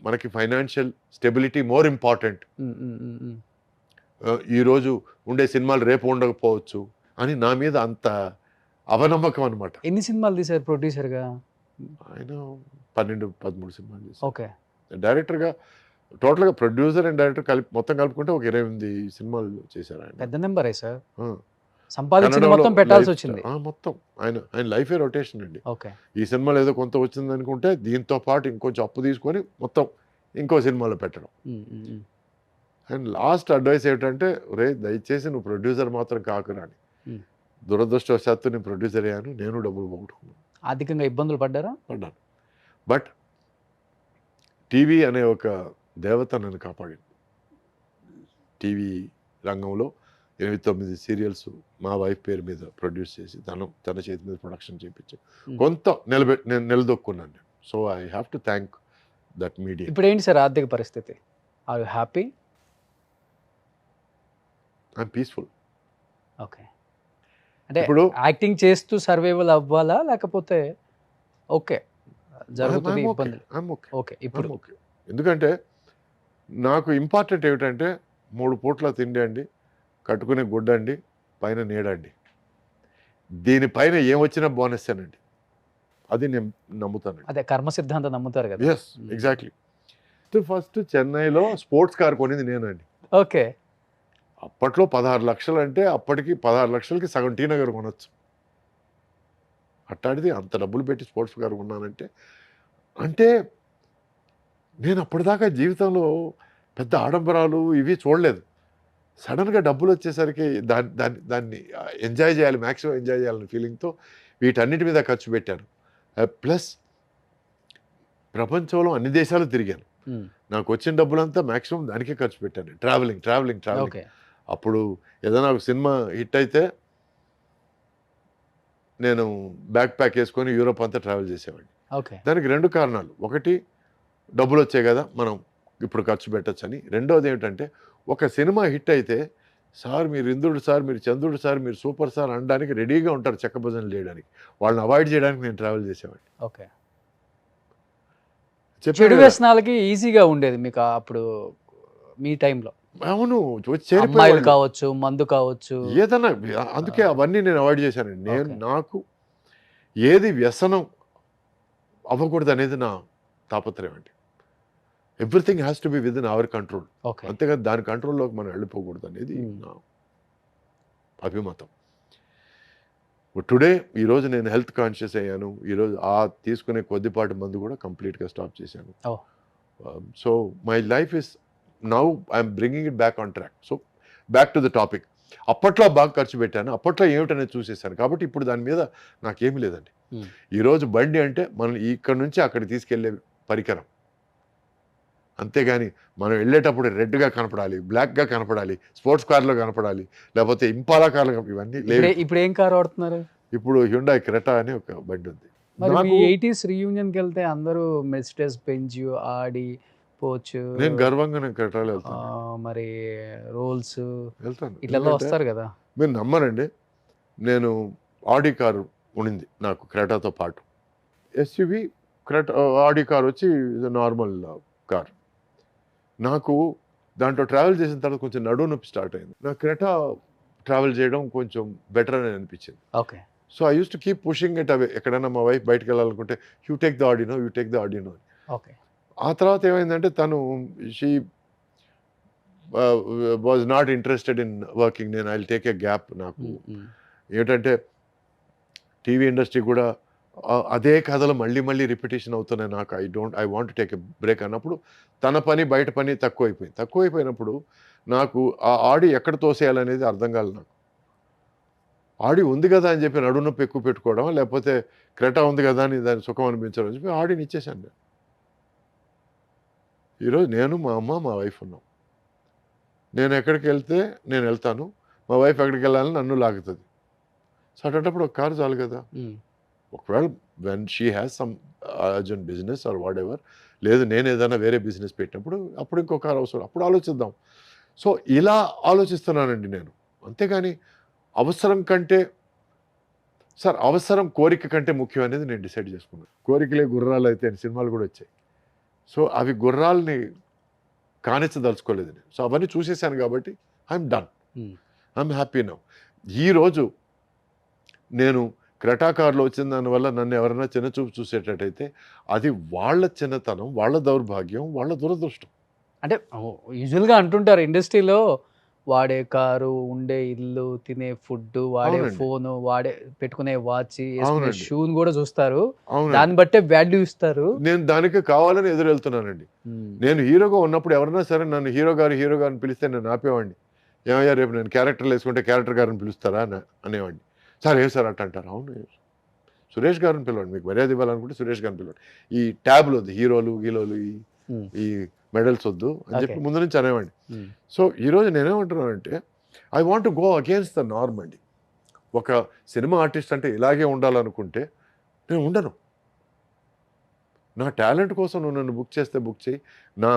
మనకి ఫైనాన్షియల్ స్టెబిలిటీ మోర్ ఇంపార్టెంట్. ఈరోజు ఉండే సినిమాలు రేపు ఉండకపోవచ్చు అని నా మీద అంత అపనమ్మకం అనమాట. ఎన్ని సినిమాలు తీశారు ప్రొడ్యూసర్గా? ఆయన 12-13 సినిమాలు చేశారు. ఓకే. డైరెక్టర్గా టోటల్గా ప్రొడ్యూసర్ అండ్ డైరెక్టర్ మొత్తం కలుపుకుంటే ఒక 28 సినిమాలు చేశారు ఆయన. పెద్ద నెంబరే సార్. సంపాదించింది మొత్తం పెట్టాల్సి వచ్చింది మొత్తం. ఆయన లైఫే రొటేషన్ అండి. ఓకే. ఈ సినిమాలో ఏదో కొంత వచ్చింది అనుకుంటే దీంతో పాటు ఇంకొంచెం అప్పు తీసుకొని మొత్తం ఇంకో సినిమాలో పెట్టడం. అండ్ లాస్ట్ అడ్వైస్ ఏమిటంటే, రే దయచేసి నువ్వు ప్రొడ్యూసర్ మాత్రం కాకురా అని. దురదృష్టవశాత్తు నేను ప్రొడ్యూసర్ అయ్యాను, నేను డబ్బులు పోగొట్టుకున్నాను. ఆర్థికంగా ఇబ్బందులు పడ్డాను. బట్ టీవీ అనే ఒక దేవత నన్ను కాపాడింది. టీవీ రంగంలో 8-9 సీరియల్స్ మా వైఫ్ పేరు మీద ప్రొడ్యూస్ చేసి తన చేతి మీద ప్రొడక్షన్ చేయించి కొంత నేను నిలదొక్కున్నాను నేను. So I have to thank that media. ఇప్పుడు ఏంటి సార్ ఆర్థిక పరిస్థితి? Are you happy? I'm peaceful. Okay. అంటే ఇప్పుడు యాక్టింగ్ చేస్తూ సర్వైవల్ అవ్వాలా లేకపోతే ఓకే జరుగుతుంది I'm ఇబ్బందులు? okay. ఓకే. ఇప్పుడు ఓకే. ఎందుకంటే నాకు ఇంపార్టెంట్ ఏమిటంటే 3 పూట్ల తిండి అండి, కట్టుకునే గుడ్డ అండి, పైన నీడ అండి. దీనిపైన ఏం వచ్చినా బోనస్సేనండి. అది నేను నమ్ముతానండి. అదే కర్మ సిద్ధాంతం నమ్ముతారు కదా. Yes, exactly. ఫస్ట్ చెన్నైలో స్పోర్ట్స్ కార్ కొనింది నేనండి. ఓకే. అప్పట్లో 16 లక్షలు అంటే అప్పటికి 16 లక్షలకి సగం టీ నగర్ కొనొచ్చు. అట్టాడిది అంత డబ్బులు పెట్టి స్పోర్ట్స్ కార్ కొన్నానంటే అంటే నేను అప్పటిదాకా జీవితంలో పెద్ద ఆడంబరాలు ఇవి చూడలేదు. సడన్గా డబ్బులు వచ్చేసరికి దాన్ని ఎంజాయ్ చేయాలి, మ్యాక్సిమం ఎంజాయ్ చేయాలనే ఫీలింగ్తో వీటన్నిటి మీద ఖర్చు పెట్టాను. ప్లస్ ప్రపంచంలో అన్ని దేశాలు తిరిగాను. నాకు వచ్చిన డబ్బులంతా మ్యాక్సిమం దానికే ఖర్చు పెట్టాను. ట్రావెలింగ్. ఓకే. అప్పుడు ఏదైనా ఒక సినిమా హిట్ అయితే నేను బ్యాక్ ప్యాక్ వేసుకొని యూరోప్ అంతా ట్రావెల్ చేసేవాడిని. ఓకే. దానికి 2 కారణాలు. ఒకటి డబ్బులు వచ్చాయి కదా మనం ఇప్పుడు ఖర్చు పెట్టచ్చు అని. రెండోది ఏమిటంటే ఒక సినిమా హిట్ అయితే సార్ మీరు ఇంద్రుడు సార్, మీరు చంద్రుడు సార్, మీరు సూపర్ సార్ అనడానికి రెడీగా ఉంటారు చెక్క భజనలు చేయడానికి. వాళ్ళని అవాయిడ్ చేయడానికి నేను ట్రావెల్ చేసేవాడిని. ఓకే. చెడు చెప్పాను. వ్యసనాలకి ఈజీగా ఉండేది మీకు అప్పుడు మీ టైంలో. అవును, అమ్మాయిలు కావచ్చు, మందు కావచ్చు, ఏదన్నా. అందుకే అవన్నీ నేను అవాయిడ్ చేశానండి. నేను Okay. నాకు ఏది వ్యసనం అవ్వకూడదు అనేది నా తాపత్రయం అండి. Everything has to be with in our control. Okay. అంతేకాదు దాని కంట్రోల్లోకి మనం వెళ్ళిపోకూడదు అనేది నా అభిమతం. టుడే ఈరోజు నేను హెల్త్ కాన్షియస్ అయ్యాను. ఈరోజు తీసుకునే కొద్దిపాటి మందు కూడా కంప్లీట్గా స్టాప్ చేశాను. Oh. So my life is now I'm bringing it back on track. So back to the topic. అప్పట్లో బాగా ఖర్చు పెట్టాను, అప్పట్లో ఏమిటనేది చూసేసాను. కాబట్టి ఇప్పుడు దాని మీద నాకేమీ లేదండి. ఈరోజు బండి అంటే మనం ఇక్కడి నుంచి అక్కడికి తీసుకెళ్లే పరికరం. అంతేగాని మనం వెళ్ళేటప్పుడు రెడ్గా కనపడాలి, బ్లాక్గా కనపడాలి, స్పోర్ట్స్ కార్లో కనపడాలి, లేకపోతే ఇంపాలా కార్లో ఇవన్నీ లేవు. ఇప్పుడు ఏం కార్ వాడుతున్నారు? ఇప్పుడు హ్యుండాయ్ క్రెటా అని ఒక బండి ఉంది. మరి నాకు మీ 80s రీయూనియన్కి వెళ్తే అందరూ మెర్సిడెస్ బెంజ్, ఆడి, పోర్చ్, నేను గర్వంగా నేను క్రెటాలో వెళ్తాను. మరి రోల్స్ వెళ్తాను. ఇట్లా ఎందుకంటే వస్తారు కదా. మీరు నమ్మరండి, నేను ఆడి కారు ఉండింది నాకు క్రెటాతో పాటు. ఎస్యూవి క్రెటా ఆడి కార్ వచ్చి నార్మల్ కార్. నాకు దాంట్లో ట్రావెల్ చేసిన తర్వాత కొంచెం నడుము నొప్పి స్టార్ట్ అయింది. నాకు క్రెటా ట్రావెల్ చేయడం కొంచెం బెటర్ అని అనిపించింది. Okay. So I use to keep pushing it away. ఎక్కడైనా మా వైఫ్ బయటకు వెళ్ళాలనుకుంటే యూ టేక్ ద ఆడినో. ఓకే. ఆ తర్వాత ఏమైందంటే తను she was not interested in working. నేను I will take a gap. నాకు ఏంటంటే టీవీ ఇండస్ట్రీ కూడా అదే కథలు మళ్ళీ మళ్ళీ రిపిటేషన్ అవుతున్నాయి. నాకు I want take a break అన్నప్పుడు తన పని బయట పని తక్కువైపోయినప్పుడు నాకు ఆ ఆడి ఎక్కడ తోసేయాలనేది అర్థం కాలేదు. నాకు ఆడి ఉంది కదా అని చెప్పి నడుము నొప్పి ఎక్కువ పెట్టుకోవడం, లేకపోతే క్రెటా ఉంది కదా అని దాని సుఖం అనిపించడం అని చెప్పి ఆడిని ఇచ్చేసాను నేను. ఈరోజు నేను, మా అమ్మ, మా వైఫ్ ఉన్నాం. నేను ఎక్కడికి వెళ్తే నేను వెళ్తాను, మా వైఫ్ ఎక్కడికి వెళ్ళాలని నన్ను లాగుతుంది. సో అటువంటిప్పుడు ఒక కారు చాలు కదా. ఒకవేళ when she has some urgent business are what ever, లేదు నేను ఏదైనా వేరే బిజినెస్ పెట్టినప్పుడు అప్పుడు ఇంకో కారు అవసరం, అప్పుడు ఆలోచిద్దాం. సో ఇలా ఆలోచిస్తున్నానండి నేను. అంతేగాని అవసరం కంటే అవసరం కోరిక కంటే ముఖ్యం అనేది నేను డిసైడ్ చేసుకున్నాను. కోరికలే గుర్రాలు అయితే అని సినిమాలు కూడా వచ్చాయి. సో అవి గుర్రాలని కానిచ్చదలుచుకోలేదు నేను. సో అవన్నీ చూసేసాను కాబట్టి I'm done, I'm happy now. ఈరోజు నేను క్రెటా కార్లో వచ్చిన దానివల్ల నన్ను ఎవరైనా చిన్నచూపు చూసేటట్టయితే అది వాళ్ళ చిన్నతనం, వాళ్ళ దౌర్భాగ్యం, వాళ్ళ దురదృష్టం. అంటే యూజువల్గా అంటుంటారు ఇండస్ట్రీలో, వాడే కారు, ఉండే ఇల్లు, తినే ఫుడ్, వాడే ఫోను, వాడే పెట్టుకునే వాచ్, షూని కూడా చూస్తారు. దాన్ని బట్టే వాల్యూ ఇస్తారు. నేను దానికి కావాలని ఎదురు వెళ్తున్నానండి. నేను హీరోగా ఉన్నప్పుడు ఎవరైనా సరే నన్ను హీరో గారిని పిలిస్తే నేను ఆపేవాడిని. ఏమయ్యా రేపు నేను క్యారెక్టర్లు వేసుకుంటే క్యారెక్టర్ గారిని పిలుస్తారా అనేవాడిని. సార్ ఏం సార్ అంటారు. అవును సురేష్ గారిని పిలవండి, మీకు మర్యాద ఇవ్వాలనుకుంటే సురేష్ గారిని పిలవండి. ఈ ట్యాబ్లో హీరోలు ఈ మెడల్స్ వద్దు అని చెప్పి Okay. ముందు నుంచి అనేవాడిని. సో ఈరోజు నేనేమంటున్నానంటే I want to go against the norm అండి. ఒక సినిమా ఆర్టిస్ట్ అంటే ఇలాగే ఉండాలనుకుంటే నేను ఉండను. నా టాలెంట్ కోసం నువ్వు నన్ను బుక్ చేస్తే బుక్ చేయి, నా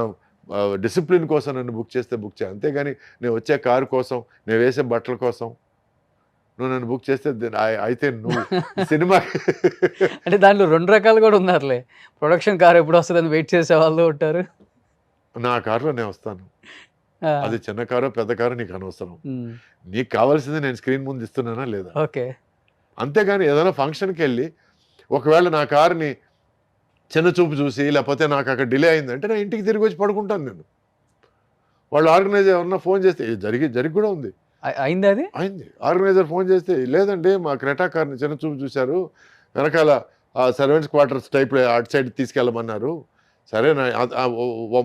డిసిప్లిన్ కోసం నన్ను బుక్ చేస్తే బుక్ చేయి, అంతేగాని నేను వచ్చే కారు కోసం, నేను వేసే బట్టల కోసం నువ్వు నన్ను బుక్ చేస్తే అయితే నువ్వు సినిమా అంటే దాంట్లో 2 రకాలు కూడా ఉన్నారులే. ప్రొడక్షన్ కార్ ఎప్పుడు వస్తుందని వెయిట్ చేసే వాళ్ళు ఉంటారు. నా కారులో నేను వస్తాను. ఆ, అది చిన్న కారో పెద్ద కారో నీకు అనవసరం. ఉమ్, నీకు కావాల్సింది నేను స్క్రీన్ ముందు ఇస్తున్నానా లేదా, ఓకే. అంతేగాని ఏదైనా ఫంక్షన్కి వెళ్ళి ఒకవేళ నా కారుని చిన్న చూపు చూసి లేకపోతే నాకు అక్కడ డిలే అయిందంటే నా ఇంటికి తిరిగి వచ్చి పడుకుంటాను నేను. వాళ్ళు ఆర్గనైజర్ ఎవరన్నా ఫోన్ చేస్తే జరిగి కూడా ఉంది, అయింది అది. అయింది. ఆర్గనైజర్ ఫోన్ చేస్తే లేదండి మా క్రెటా కార్ని చిన్న చూపు చూశారు, వెనకాల సర్వెంట్స్ క్వార్టర్స్ టైప్ అటు సైడ్ తీసుకెళ్ళమన్నారు. సరే నా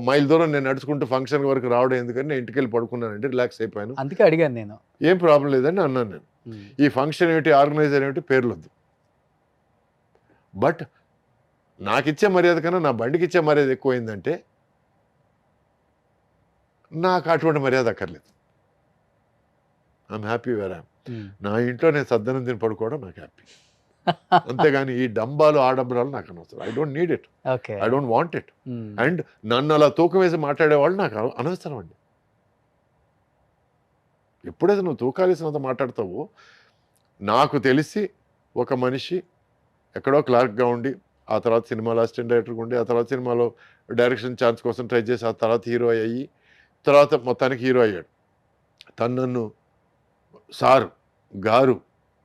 మైల్ దూరం నేను నడుచుకుంటూ ఫంక్షన్ వరకు రావడం ఎందుకని నేను ఇంటికి వెళ్ళి పడుకున్నానండి, రిలాక్స్ అయిపోయాను. అందుకే అడిగాను నేను. ఏం ప్రాబ్లం లేదని అన్నాను నేను. ఈ ఫంక్షన్ ఏమిటి, ఆర్గనైజర్ ఏమిటి, పేర్లొద్దు. బట్ నాకు ఇచ్చే మర్యాద కన్నా నా బండికి ఇచ్చే మర్యాద ఎక్కువైందంటే నాకు అటువంటి మర్యాద అక్కర్లేదు. I'm happy where I'm. నా ఇంట్లో నేను సద్దనం తిని పడుకోవడం నాకు హ్యాపీ, అంతేగాని ఈ డంబాలు ఆడంబరాలు నాకు అనవసరం. I don't need it, okay. I don't want it. And నన్ను అలా తూకం వేసి మాట్లాడేవాళ్ళు నాకు అనవసరం అండి. ఎప్పుడైతే నువ్వు తూకాలేసినంత మాట్లాడతావో, నాకు తెలిసి ఒక మనిషి ఎక్కడో క్లార్క్గా ఉండి ఆ తర్వాత సినిమాలో అసిస్టెంట్ డైరెక్టర్గా ఉండి ఆ తర్వాత సినిమాలో డైరెక్షన్ ఛాన్స్ కోసం ట్రై చేసి ఆ తర్వాత హీరో అయ్యి తర్వాత మొత్తానికి హీరో అయ్యాడు. తను నన్ను సారు గారు,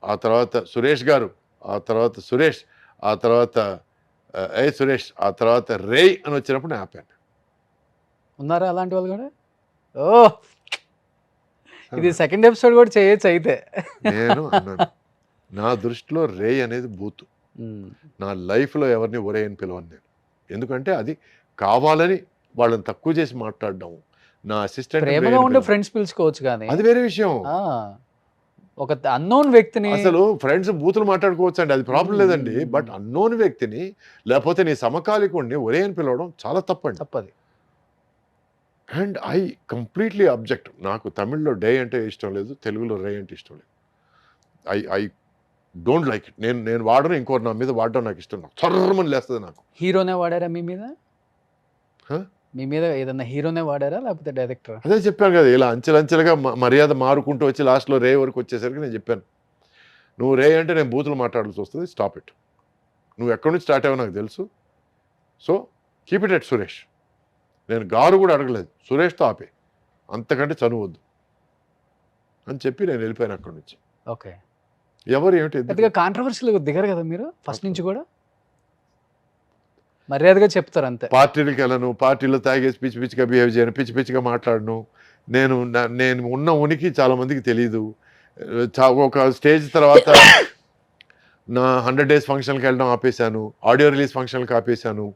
ఆ తర్వాత సురేష్ గారు, ఆ తర్వాత సురేష్, ఆ తర్వాత సురేష్, ఆ తర్వాత రేయ్ అని వచ్చినప్పుడు నేను ఆపాను. ఉన్నారా అలాంటి వాళ్ళు కూడా? ఓ, ఇది సెకండ్ ఎపిసోడ్ కూడా చేయొచ్చు అయితే. నేను అన్నాను, నా దృష్టిలో రేయ్ అనేది బూతు. నా లైఫ్లో ఎవరిని ఒరే అని పిలవను నేను. ఎందుకంటే అది కావాలని వాళ్ళని తక్కువ చేసి మాట్లాడడం. నా అసిస్టెంట్ ప్రేమగా ఉండే ఫ్రెండ్స్ పిలుచుకోవచ్చు కానీ అది వేరే విషయం. ఒక అన్నోన్ వ్యక్తిని అసలు ఫ్రెండ్స్ బూతులు మాట్లాడుకోవచ్చు అండి, అది ప్రాబ్లం లేదండి. బట్ అన్నోన్ వ్యక్తిని లేకపోతే నీ సమకాలికుడిని ఒరే అని పిలవడం చాలా తప్పండి. తప్పది. And I completely object. నాకు తమిళ్లో డే అంటే ఇష్టం లేదు, తెలుగులో రే అంటే ఇష్టం లేదు. I don't like it. నేను వాడను, ఇంకోటి నా మీద వాడడం నాకు ఇష్టం. నాకు చర్రమని లేస్తుంది నాకు. హీరోనే వాడారా మీ మీద? Huh? మీ మీద ఏదన్నా హీరోనే వాడారా లేకపోతే డైరెక్టర్? అదే చెప్పాను కదా, ఇలా అంచెలంచెలుగా మర్యాద మారుకుంటూ వచ్చి లాస్ట్లో రే వరకు వచ్చేసరికి నేను చెప్పాను, నువ్వు రే అంటే నేను బూతులు మాట్లాడాల్సి వస్తుంది, స్టాప్ ఇట్. నువ్వు ఎక్కడి నుంచి స్టార్ట్ అయ్యావో నాకు తెలుసు, so keep it at Suresh. నేను గారు కూడా అడగలేదు, సురేష్తో ఆపే, అంతకంటే చనువద్దు అని చెప్పి నేను వెళ్ళిపోయాను అక్కడి నుంచి. ఓకే. ఎవరు ఏమిటి పెద్దగా కాంట్రవర్సీలు దిగరు కదా మీరు ఫస్ట్ నుంచి కూడా? మర్యాదగా చెప్తారు అంతే. పార్టీలకు వెళ్ళను, పార్టీలో తాగేసి పిచ్చి పిచ్చిగా బిహేవ్ చేయను, పిచ్చి పిచ్చిగా మాట్లాడను. నేను ఉన్న ఉనికి చాలామందికి తెలీదు. ఒక స్టేజ్ తర్వాత నా 100 days ఫంక్షన్కి వెళ్ళడం ఆపేశాను, ఆడియో రిలీజ్ ఫంక్షన్కి ఆపేశాను.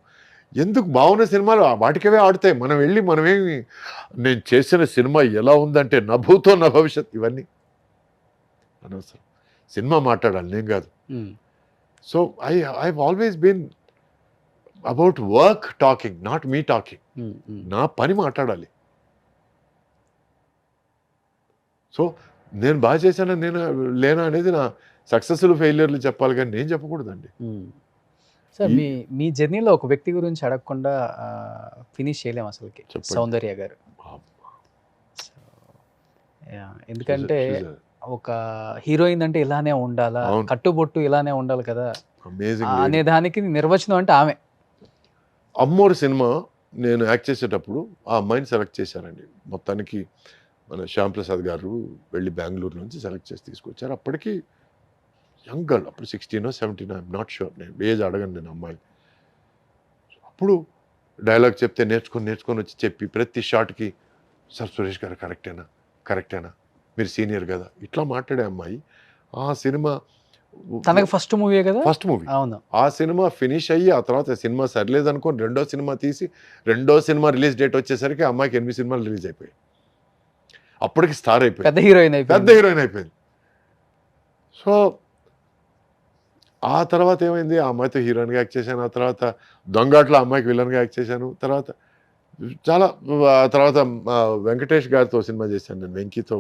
ఎందుకు? బాగున్న సినిమాలు వాటికవే ఆడుతాయి. మనమేమి నేను చేసిన సినిమా ఎలా ఉందంటే నా భూతో నా భవిష్యత్, ఇవన్నీ అనవసరం. సినిమా మాట్లాడాలి, నేను కాదు. So I always been about work talking, not me talking. నా పని మాట్లాడాలి. సో నేను బాగా చేశాను, నేను లేనా అనేది నా సక్సెస్ఫుల్ ఫెయిల్యూర్లు చెప్పాలి కానీ నేను చెప్పకూడదండి. సార్ మీ జర్నీలో ఒక వ్యక్తి గురించి అడగకుండా ఫినిష్ చేయలేము అసలుకి. సౌందర్య గారు. ఎందుకంటే ఒక హీరోయిన్ అంటే ఇలానే ఉండాలా, కట్టుబొట్టు ఇలానే ఉండాలి కదా అనే దానికి నిర్వచనం అంటే ఆమె. అమ్మోరు సినిమా నేను యాక్ట్ చేసేటప్పుడు ఆ అమ్మాయిని సెలెక్ట్ చేశారండి. మొత్తానికి మన శ్యామ్ ప్రసాద్ గారు వెళ్ళి బెంగళూరు నుంచి సెలెక్ట్ చేసి తీసుకొచ్చారు. అప్పటికి యంగ్ గర్ల్, అప్పుడు 16 or 17, ఐఎమ్ నాట్ షూర్, నేను ఏజ్ అడగను నేను అమ్మాయిని. అప్పుడు డైలాగ్ చెప్తే నేర్చుకొని వచ్చి చెప్పి ప్రతి షాట్కి సార్ సురేష్ గారు కరెక్టేనా మీరు సీనియర్ కదా ఇట్లా మాట్లాడే అమ్మాయి. ఆ సినిమా తనకు ఫస్ట్ మూవీ కదా, ఫస్ట్ మూవీ. అవును. ఆ సినిమా ఫినిష్ అయ్యి ఆ తర్వాత సినిమా సరిలేదు అనుకోని రెండో సినిమా తీసి రెండో సినిమా రిలీజ్ డేట్ వచ్చేసరికి అమ్మాయికి 8 సినిమాలు రిలీజ్ అయిపోయాయి. అప్పటికి స్టార్ అయిపోయింది, పెద్ద హీరోయిన్ అయిపోయింది. సో ఆ తర్వాత ఏమైంది, ఆ అమ్మాయితో హీరోయిన్గా యాక్ట్ చేశాను. ఆ తర్వాత దొంగాట్లో అమ్మాయికి విలన్గా యాక్ట్ చేశాను. తర్వాత చాలా ఆ తర్వాత వెంకటేష్ గారితో సినిమా చేశాను నేను, వెంకీతో,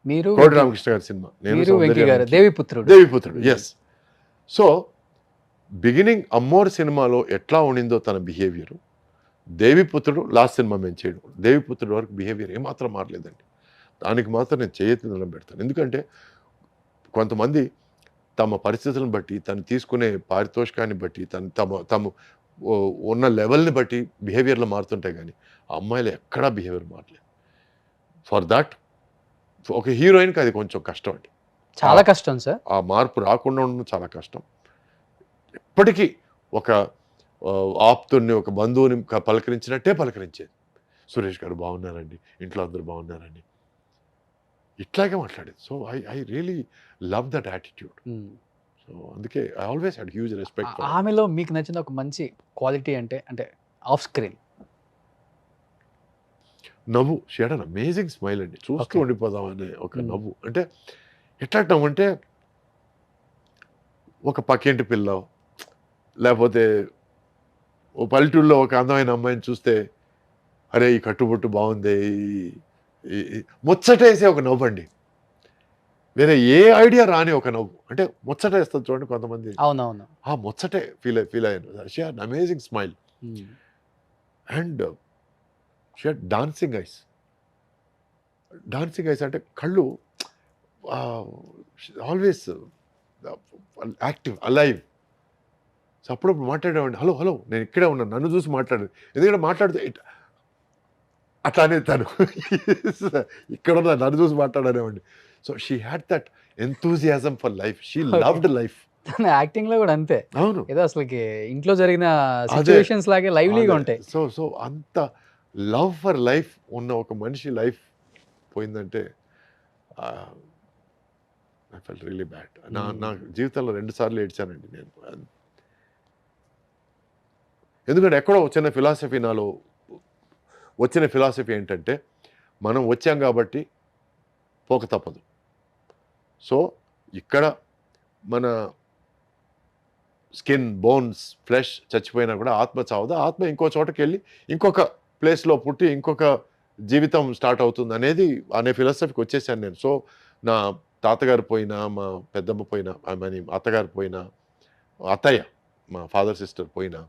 మీరు కోడి రామకృష్ణ గారి సినిమా, నేను మీరు Venky Soundarya garu Venky. Deviputrudu. Deviputrudu, yes. So beginning Ammoru సినిమాలో ఎట్లా ఉండిందో తన బిహేవియర్, దేవిపుత్రుడు లాస్ట్ సినిమా మేము చేయడం, దేవిపుత్రుడు వరకు బిహేవియర్ ఏమాత్రం మారలేదండి. దానికి మాత్రం నేను చేయెత్తి దండం పెడతాను. ఎందుకంటే కొంతమంది తమ పరిస్థితులను బట్టి, తను తీసుకునే పారితోషికాన్ని బట్టి, తమ ఉన్న లెవెల్ని బట్టి బిహేవియర్లో మారుతుంటాయి, కానీ ఆ అమ్మాయిలు ఎక్కడా బిహేవియర్ మారలేదు. ఫర్ దాట్ ఒక హీరోయిన్కి అది కొంచెం కష్టం అండి. చాలా కష్టం సార్. ఆ మార్పు రాకుండా ఉండడం చాలా కష్టం. ఎప్పటికీ ఒక ఆప్తుడిని, ఒక బంధువుని పలకరించినట్టే పలకరించేది. సురేష్ గారు బాగున్నారండి, ఇంట్లో అందరూ బాగున్నారండి, ఇట్లాగే మాట్లాడేది. So I really love that attitude. So అందుకే I always had huge respect. ఆమెలో మీకు నచ్చిన ఒక మంచి క్వాలిటీ అంటే అంటే ఆఫ్ స్క్రీన్ నవ్వు. She had an amazing smile అండి. చూస్తూ Okay. ఉండిపోదాం అనే ఒక నవ్వు. అంటే ఎట్లా అంటే ఒక పక్కింటి పిల్ల, లేకపోతే ఓ పల్లెటూరులో ఒక అందమైన అమ్మాయిని చూస్తే, అరే ఈ కట్టుబొట్టు బాగుంది, ముచ్చటేసే ఒక నవ్వు అండి. వేరే ఏ ఐడియా రాని ఒక నవ్వు. అంటే ముచ్చటేస్తుంది చూడండి కొంతమంది, అవునవును. ఆ ముచ్చటే ఫీల్ అయ్యాను. She had amazing smile and she had dancing ice. Dancing ice అంటే కళ్ళు ఆల్వేస్ యాక్టివ్, అలైవ్. సో అప్పుడప్పుడు మాట్లాడేవాడిని, హలో హలో నేను ఇక్కడే ఉన్నాను, నన్ను చూసి మాట్లాడేది. ఎందుకంటే మాట్లాడితే అట్లా అనేది తను ఇక్కడ ఉన్నా నన్ను చూసి మాట్లాడనేవాడిని. So she had that enthusiasm for life. She loved life. తన యాక్టింగ్ లో కూడా అంతే. అవును, ఏదో అసలుకి ఇంట్లో జరిగిన సిచ్యువేషన్స్ లాగే లైవ్లీగా ఉంటాయి. సో అంత లవ్ ఫర్ లైఫ్ ఉన్న ఒక మనిషి లైఫ్ పోయిందంటే ఐ ఫెల్ట్ రియలీ బ్యాడ్. నా జీవితంలో 2 సార్లు ఏడ్చానండి నేను. ఎందుకంటే ఎక్కడో చిన్న ఫిలాసఫీ, నాలో వచ్చిన ఫిలాసఫీ ఏంటంటే, మనం వచ్చాం కాబట్టి పోక తప్పదు. సో ఇక్కడ మన స్కిన్, బోన్స్, ఫ్లెష్ చచ్చిపోయినా కూడా ఆత్మ చావదు. ఆత్మ ఇంకో చోటకి వెళ్ళి ఇంకొక ప్లేస్లో పుట్టి ఇంకొక జీవితం స్టార్ట్ అవుతుంది అనే ఫిలాసఫీకి వచ్చేసాను నేను. సో నా తాతగారు పోయినా, మా పెద్దమ్మ పోయినా, ఐ మీన్ అత్తగారు పోయినా, అత్తయ్య మా ఫాదర్ సిస్టర్ పోయినా,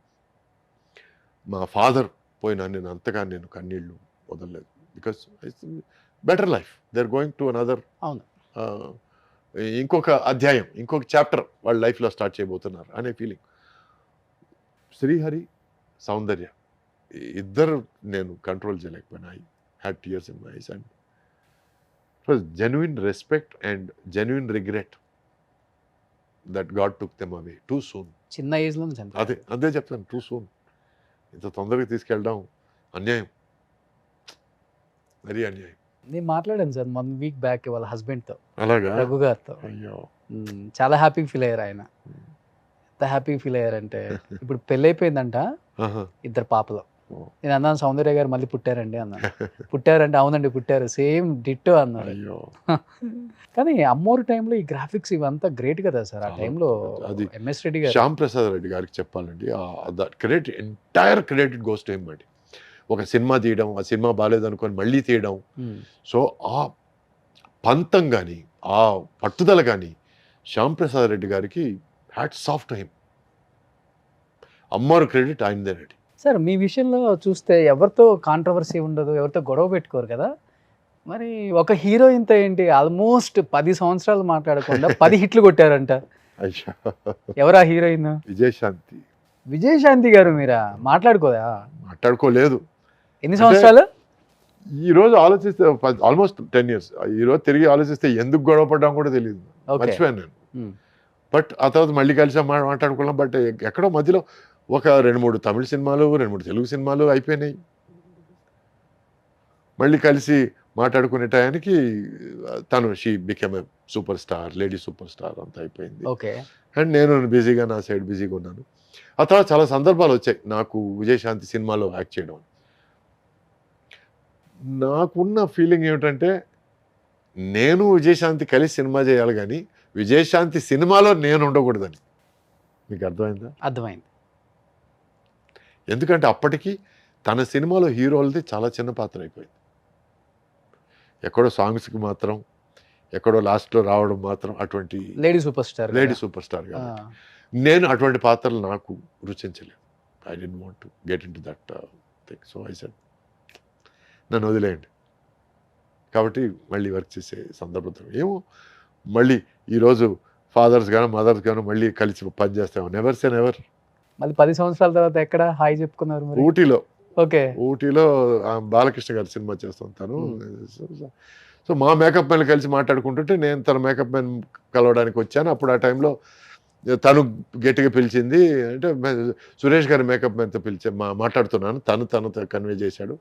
మా ఫాదర్ పోయినా, నేను అంతగా నేను కన్నీళ్ళు వదలలేదు. Because better life, they are going to another, అవును, ఇంకొక అధ్యాయం, ఇంకొక చాప్టర్ వాళ్ళ లైఫ్లో స్టార్ట్ చేయబోతున్నారు అనే ఫీలింగ్. శ్రీహరి, సౌందర్య ఇద్దరు నేను కంట్రోల్ చేయలేకపోయినా. I had tears in my eyes and it was genuine respect and genuine regret that God took them away too soon. చిన్న ఏజ్ లో అదే చెప్తాను, టూ సూన్. ఇంత తొందరగా తీసుకెళ్ళడం అన్యాయం, మరీ అన్యాయం. నేను మాట్లాడాను సార్ 1 వీక్ బ్యాక్ వాళ్ళ హస్బెండ్ తో, అలాగా? రఘు గారితో. అయ్యో, చాలా హ్యాపీ ఫీల్ అయ్యారు ఆయన. ఎంత హ్యాపీ ఫీల్ అయ్యారంటే, ఇప్పుడు పెళ్ళి అయిపోయిందంట, 2 పాపలు. నేను అన్నాను సౌందర్య గారు మళ్ళీ పుట్టారండి అన్నాను. పుట్టారంటే అవునండి పుట్టారు, సేమ్ డిట్టో అన్నారు. అయ్యో. కానీ అమ్మోరు టైంలో ఈ గ్రాఫిక్స్ ఇవంతా గ్రేట్ కదా సార్. ఆ టైంలో అది ఎంఎస్ రెడ్డి గారు, శ్యామ్ ప్రసాద్ రెడ్డి గారికి చెప్పాలండి, credit entire credit goes to him అండి. ఒక సినిమా తీయడం, ఆ సినిమా బాగాలేదనుకొని మళ్ళీ తీయడం, సో ఆ పంతం కానీ ఆ పట్టుదల కానీ శ్యామ్ ప్రసాద్ రెడ్డి గారికి hats off to him. Ammoru credit ఆయనదేనండి. Sir మీ విషయంలో చూస్తే ఎవరితో కాంట్రవర్సీ ఉండదు, ఎవరితో గొడవ పెట్టుకోరు కదా. మరి ఒక హీరోయిన్తో ఏంటి ఆల్మోస్ట్ 10 సంవత్సరాలు మాట్లాడకుండా 10 హిట్లు కొట్టారంట. అయ్యా, ఎవరా హీరోయిన్? విజయశాంతి. విజయశాంతి గారు మీరా? మాట్లాడుకోదా? మాట్లాడుకోలేదు. ఎన్ని సంవత్సరాలు? ఈ రోజు ఆలోచిస్తే ఆల్మోస్ట్ 10 years. ఈ రోజు తిరిగి ఆలోచిస్తే ఎందుకు గొడవ పడ్డాం కూడా తెలియదు, మర్చిపోయాను నేను. బట్ ఆ తర్వాత మళ్ళీ కలిసి మాట్లాడుకున్నాం. బట్ ఎక్కడో మధ్యలో ఒక 2-3 తమిళ సినిమాలు, 2-3 తెలుగు సినిమాలు అయిపోయినాయి. మళ్ళీ కలిసి మాట్లాడుకునే టయానికి తను she became a superstar, lady superstar, అంతా అయిపోయింది. ఓకే. అండ్ నేను బిజీగా నా సైడ్ బిజీగా ఉన్నాను. ఆ తర్వాత చాలా సందర్భాలు వచ్చాయి నాకు విజయశాంతి సినిమాలో యాక్ట్ చేయడం. నాకున్న ఫీలింగ్ ఏమిటంటే, నేను విజయశాంతి కలిసి సినిమా చేయాలి కానీ విజయశాంతి సినిమాలో నేను ఉండకూడదని. మీకు అర్థమైందా? అర్థమైంది. ఎందుకంటే అప్పటికి తన సినిమాలో హీరోలది చాలా చిన్న పాత్ర అయిపోయింది. ఎక్కడో సాంగ్స్కి మాత్రం, ఎక్కడో లాస్ట్లో రావడం మాత్రం, అటువంటి lady superstar superstar కాబట్టి నేను అటువంటి పాత్రలు నాకు రుచించలేదు. I don't want to get into that thing. So I said నన్ను వదిలేయండి. కాబట్టి మళ్ళీ వర్క్ చేసే సందర్భంతో ఏమో మళ్ళీ ఈరోజు ఫాదర్స్ గాను మదర్స్ గాను మళ్ళీ కలిసి పని చేస్తాము. Never say never. మళ్ళీ 10 సంవత్సరాల తర్వాత ఎక్కడ హాయ్ చెప్పుకున్నారు మరి? ఊటీలో. ఓకే. ఊటీలో బాలకృష్ణ గారి సినిమా చేస్తుంటాను. సో మా మేకప్ మ్యాన్ కలిసి మాట్లాడుకుంటుంటే నేను తన మేకప్ మ్యాన్ కలవడానికి వచ్చాను. అప్పుడు ఆ టైంలో తను గట్టిగా పిలిచింది. అంటే సురేష్ గారి మేకప్ మ్యాన్తో మాట్లాడుతున్నాను. తను కన్వే చేశాడు.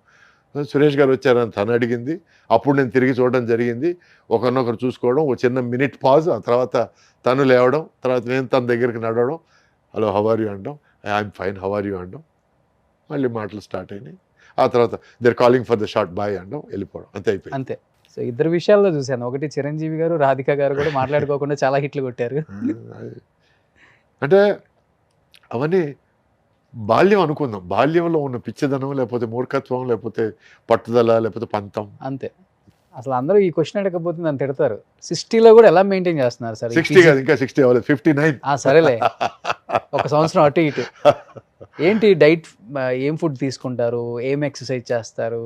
సురేష్ గారు వచ్చారని తను అడిగింది. అప్పుడు నేను తిరిగి చూడడం జరిగింది. ఒకరినొకరు చూసుకోవడం, ఒక చిన్న మినిట్ పాజ్, ఆ తర్వాత తను లేవడం, తర్వాత నేను తన దగ్గరికి నడవడం, హలో హౌ ఆర్ యూ అనడం, I'm fine how are you అనడం, మళ్ళీ మాటలు స్టార్ట్ అయినాయి. ఆ తర్వాత there calling for the short boy అనడం, వెళ్ళిపోవడం, అంతే అయిపోయింది. అంతే. సో ఇద్దరు విషయాల్లో చూశాను. ఒకటి చిరంజీవి గారు, రాధిక గారు కూడా మాట్లాడుకోకుండా చాలా హిట్లు కొట్టారు. అంటే అవన్నీ బాల్యం అనుకుందాం. బాల్యంలో ఉన్న పిచ్చిదనం, లేకపోతే మూర్ఖత్వం, లేకపోతే పట్టుదల, లేకపోతే పంతం, అంతే. అసలు అందరూ ఈ క్వశ్చన్ అడగకపోతే నన్ను తిడతారు. 60లో కూడా ఎలా మెయింటైన్ చేస్తున్నారు సార్? 60 కాదు, ఇంకా 60 అవ్వలేదు, 59. సరేలే, ఒక సంవత్సరం అటు ఇటు. ఏంటి డైట్, ఏం ఫుడ్ తీసుకుంటారు, ఏం ఎక్సర్సైజ్ చేస్తారు?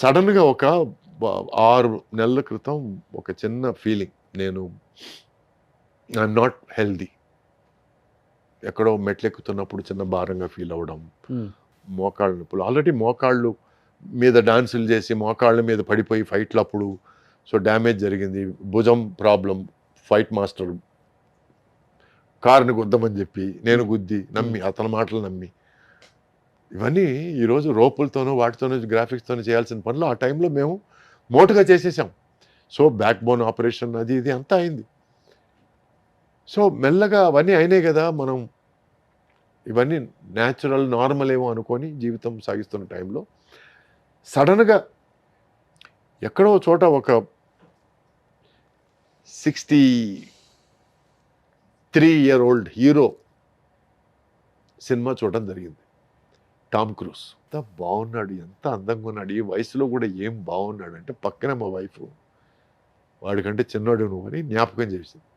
సడన్గా ఒక 6 నెలల క్రితం ఒక చిన్న ఫీలింగ్, నేను ఐఎమ్ నాట్ హెల్దీ. ఎక్కడో మెట్లెక్కుతున్నప్పుడు చిన్న భారంగా ఫీల్ అవ్వడం, మోకాళ్ళ నొప్పులు. ఆల్రెడీ మోకాళ్ళు మీద డాన్సులు చేసి మోకాళ్ళ మీద పడిపోయి ఫైట్లు అప్పుడు సో డ్యామేజ్ జరిగింది. భుజం ప్రాబ్లం, ఫైట్ మాస్టర్ కారుని గుద్దమని చెప్పి నేను గుద్ది, నమ్మి, అతని మాటలు నమ్మి, ఇవన్నీ ఈరోజు రోపులతోనూ వాటితోనూ గ్రాఫిక్స్తోనూ చేయాల్సిన పనులు ఆ టైంలో మేము మోటుగా చేసేసాం. సో బ్యాక్ బోన్ ఆపరేషన్ అది ఇది అంతా అయింది. సో మెల్లగా అవన్నీ అయినాయి కదా, మనం ఇవన్నీ న్యాచురల్ నార్మల్ ఏమో అనుకొని జీవితం సాగిస్తున్న టైంలో సడన్గా ఎక్కడో చోట ఒక 63-year-old హీరో సినిమా చూడడం జరిగింది. Tom cruise. ఎంత బాగున్నాడు, ఎంత అందంగా ఉన్నాడు, ఈ వయసులో కూడా ఏం బాగున్నాడు అంటే పక్కనే మా వైఫ్, వాడికంటే చిన్నోడు నువ్వు అని జ్ఞాపకం చేసింది.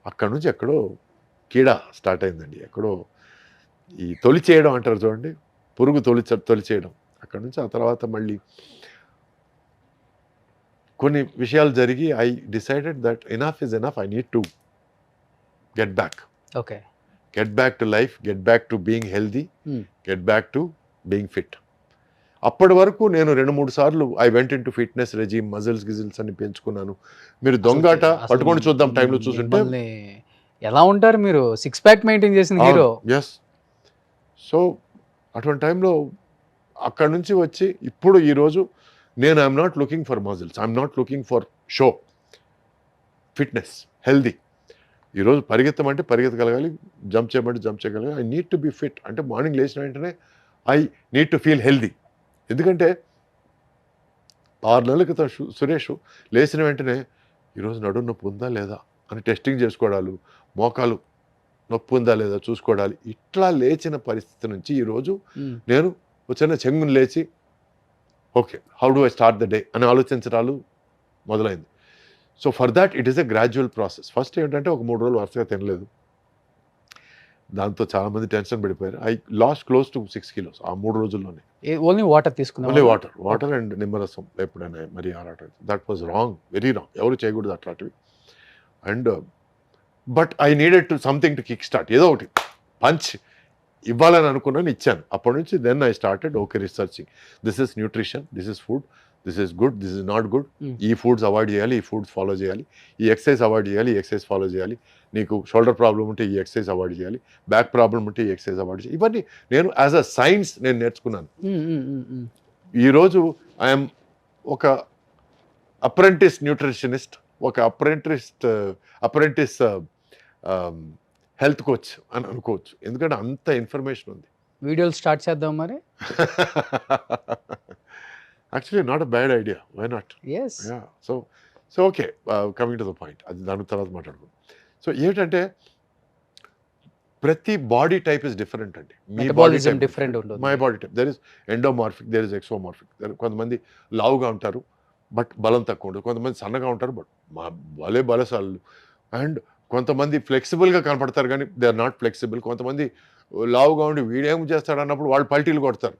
అక్కడ నుంచి ఎక్కడో కీడ స్టార్ట్ అయిందండి. ఎక్కడో ఈ తొలి చేయడం అంటారు చూడండి, పురుగు తొలి చేయడం. అక్కడ నుంచి ఆ తర్వాత మళ్ళీ కొన్ని విషయాలు జరిగి I decided that enough is enough, I need to get back. Okay. Get back to life, get back to being healthy, get back to being fit. అప్పటి వరకు నేను 2-3 సార్లు I went into fitness regime, muscles గిజిల్స్ అని పెంచుకున్నాను. మీరు దొంగాట పట్టుకొని చూద్దాం టైంలో చూసుంటే ఎలా ఉంటారు మీరు, 6 ప్యాక్ మెయింటైన్ చేసిన హీరో. ఎస్. సో అటువంటి టైంలో అక్కడ నుంచి వచ్చి ఇప్పుడు ఈరోజు నేను I'm not looking for muscles, I'm not looking for show, fitness, healthy. ఈరోజు పరిగెత్తమంటే పరిగెత్తగలగాలి, జంప్ చేయమంటే జంప్ చేయగలగాలి. I need to be fit. అంటే మార్నింగ్ లేచిన వెంటనే I need to feel healthy. ఎందుకంటే 6 నెలల క్రితం సురేష్ లేచిన వెంటనే ఈరోజు నడుము నొప్పి ఉందా లేదా అని టెస్టింగ్ చేసుకోవడాలు, మోకాలు నొప్పి ఉందా లేదా చూసుకోవడాలు, ఇట్లా లేచిన పరిస్థితి నుంచి ఈరోజు నేను చిన్న చెంగుని లేచి okay how do I start the day అని ఆలోచించడాలు మొదలైంది. So for that it is a gradual process. First ఏంటంటే ఒక 3 రోజులు వరుసగా తినలేదు, దాంతో చాలామంది టెన్షన్ పడిపోయారు. I lost close to 6 kilos ఆ 3 రోజుల్లోనే. ఓన్లీ వాటర్ తీసుకున్నాను. ఓన్లీ వాటర్ అండ్ నిమ్మరసం ఎప్పుడైనా మరి ఆరాటం. That was wrong, very wrong. ఎవరు చేయకూడదు అట్లాంటివి. And but I needed to something to kick start, ఏదో ఒకటి పంచ్ ఇవ్వాలని అనుకున్నాను, ఇచ్చాను. అప్పటి నుంచి then I started okay researching, this is nutrition, this is food, this is good, this is not good, ఈ ఫుడ్స్ అవాయిడ్ చేయాలి, ఈ ఫుడ్స్ ఫాలో చేయాలి, ఈ ఎక్సర్సైజ్ అవాయిడ్ చేయాలి, ఈ ఎక్సర్సైజ్ ఫాలో చేయాలి, నీకు షోల్డర్ ప్రాబ్లం ఉంటే ఈ ఎక్సర్సైజ్ అవాయిడ్ చేయాలి, బ్యాక్ ప్రాబ్లం ఉంటే ఈ ఎక్సర్సైజ్ అవాయిడ్ చేయాలి. ఇవన్నీ నేను యాజ్ అ సైన్స్ నేను నేర్చుకున్నాను. ఈరోజు ఐఎమ్ ఒక అప్రెంటిస్ న్యూట్రిషనిస్ట్, ఒక అప్రెంటిస్ హెల్త్ కోచ్ అని అనుకోవచ్చు. ఎందుకంటే అంత ఇన్ఫర్మేషన్ ఉంది. వీడియోలు స్టార్ట్ చేద్దాం మరి. Actually not a bad idea, why not. yes yeah. So coming to the point, అది దాని తర్వాత మాట్లాడుకుందాం. సో ఏంటంటే ప్రతి బాడీ టైప్ ఇస్ డిఫరెంట్ అండి. మీ బాడీ మెటబాలిజం టైప్ డిఫరెంట్ ఉంటుంది. My body type there is endomorphic, there is ectomorphic. కొంతమంది లావుగా ఉంటారు బట్ బలం తక్కువ ఉంటుంది. కొంతమంది సన్నగా ఉంటారు బట్ బలశాలు. అండ్ కొంతమంది ఫ్లెక్సిబుల్గా కనపడతారు కానీ దే ఆర్ నాట్ ఫ్లెక్సిబుల్. కొంతమంది లావుగా ఉండి వీడేం చేస్తాడు అన్నప్పుడు వాళ్ళు పల్టీలు కొడతారు.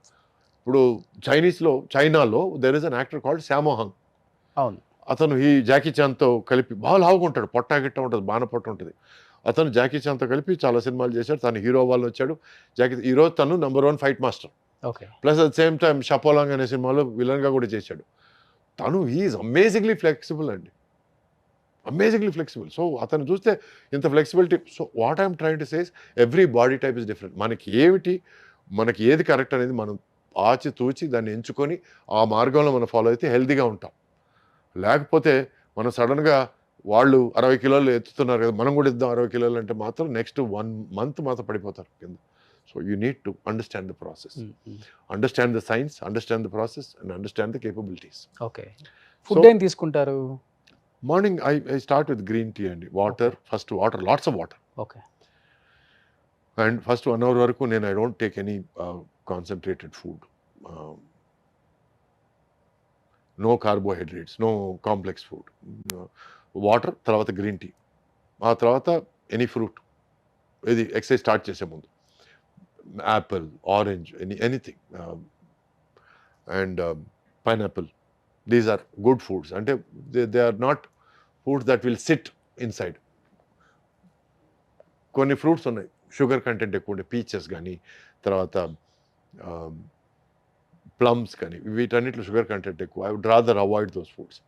ఇప్పుడు చైనాలో there is an actor called Sammo Hung. అవును. అతను ఈ జాకీ చాన్తో కలిపి బాగా లావుగా ఉంటాడు, పొట్ట గిట్ట ఉంటుంది, బాణ పొట్ట ఉంటుంది. అతను జాకీ చాన్తో కలిపి చాలా సినిమాలు చేశాడు. తను హీరో వాళ్ళు వచ్చాడు. ఈరోజు తను #1 fight master. Okay. Plus at same time Sha Po Lang అనే సినిమాలో విలన్గా కూడా చేశాడు. తను ఈజ్ అమేజింగ్లీ ఫ్లెక్సిబుల్ అండి, అమేజింగ్లీ ఫ్లెక్సిబుల్. సో అతను చూస్తే ఇంత flexibility. So what I'm trying to says every body type is different. మనకి ఏది కరెక్ట్ అనేది మనం ఆచితూచి దాన్ని ఎంచుకొని ఆ మార్గంలో మనం ఫాలో అయితే హెల్తీగా ఉంటాం. లేకపోతే మనం సడన్గా వాళ్ళు 60 కిలోలు ఎత్తుతున్నారు కదా, మనం కూడా ఇద్దాం 60 కిలోలు అంటే మాత్రం నెక్స్ట్ 1 మంత్ మాత్రం పడిపోతారు కింద. So you need to understand the process, understand the science, understand the process and understand the capabilities. Okay. Food ఏం తీసుకుంటారు? Morning I start with green tea అండి. First water, lots of water. Okay. And first 1 hour వరకు నేను I don't take any concentrated food, no carbohydrates, no complex food. Water, తర్వాత green tea, ఆ తర్వాత any fruit. ఇది exercise start చేసే ముందు apple, orange, anything, and pineapple. These are good foods. అంటే they are not foods that will sit inside. కొన్ని fruits ఉన్నాయి sugar content ఎక్కువ ఉండే, పీచెస్ కానీ, తర్వాత ప్లమ్స్ కానీ, వీటన్నిటిలో షుగర్ కంటెంట్ ఎక్కువ. I would rather avoid those foods.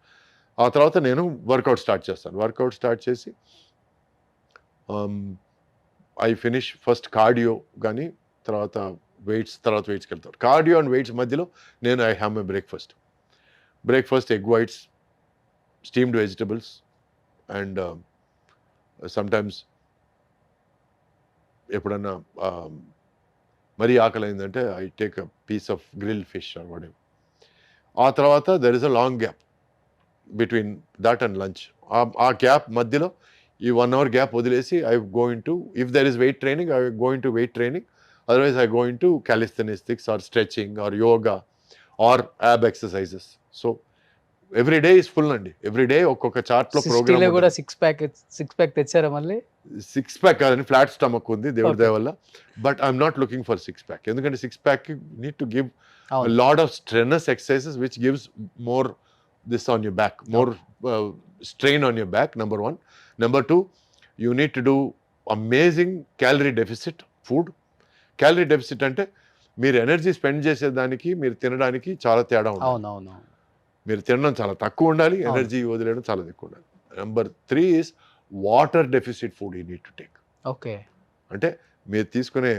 ఆ తర్వాత నేను వర్కౌట్ స్టార్ట్ చేస్తాను. వర్కౌట్ స్టార్ట్ చేసి ఐ ఫినిష్ ఫస్ట్ కార్డియో కానీ, తర్వాత వెయిట్స్కి వెళ్తాను. కార్డియో అండ్ వెయిట్స్ మధ్యలో నేను I have my breakfast egg whites, steamed vegetables, and sometimes ఎప్పుడన్నా మరీ ఆకలి అయిందంటే I take a piece of grill fish or whatever. ఆ తర్వాత there is a long gap between that and lunch. ఆ gap మధ్యలో ఈ 1 hour గ్యాప్ వదిలేసి I going to, if there is weight training, I going to weight training. Otherwise I going to calisthenics or stretching or yoga or ab exercises. So every day is full అండి. Every day ఒక్కొక్క చార్ట్లో programme. కూడా six pack తెచ్చారా మళ్ళీ? 6 pack కాదని, flat stomach ఉంది దేవుడి దయ వల్ల. But I'm not looking for 6 pack. ఎందుకంటే 6 pack need to give lot of strenuous exercises which gives more this on your back, more strain on your back, number 1. Number 2, you need to do amazing calorie deficit food. Calorie deficit అంటే మీరు energy spend చేసేదానికి మీరు తినడానికి చాలా తేడా ఉండాలి. మీరు తినడం చాలా తక్కువ ఉండాలి, ఎనర్జీ వదిలేయడం చాలా ఎక్కువ ఉండాలి. Number 3 is water deficit food you need to take. Okay. అంటే మీరు తీసుకునే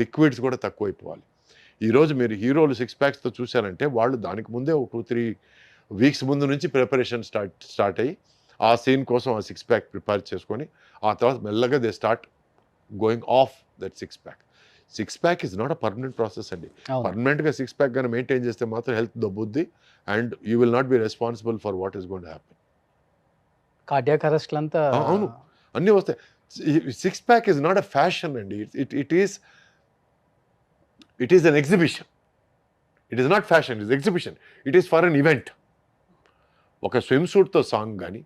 లిక్విడ్స్ కూడా తక్కువ అయిపోవాలి. ఈరోజు మీరు హీరోలు 6 packs చూశారంటే వాళ్ళు దానికి ముందే ఒక 2-3 వీక్స్ ముందు నుంచి ప్రిపరేషన్ స్టార్ట్ అయ్యి ఆ సీన్ కోసం ఆ 6 pack ప్రిపేర్ చేసుకొని ఆ తర్వాత మెల్లగా they start going off that 6 pack. 6 pack is not a permanent process అండి. పర్మనెంట్గా 6 pack కానీ మెయింటైన్ చేస్తే మాత్రం హెల్త్ దొబ్బుద్ది and you will not be responsible for what is going to happen. Cardiac అరెస్ట్లు అంతా అవును, అన్నీ వస్తాయి. 6 pack is not a fashion అండి. It is an exhibition. It is not fashion, it is exhibition. It is for an event. ఒక swim సూట్తో song కానీ,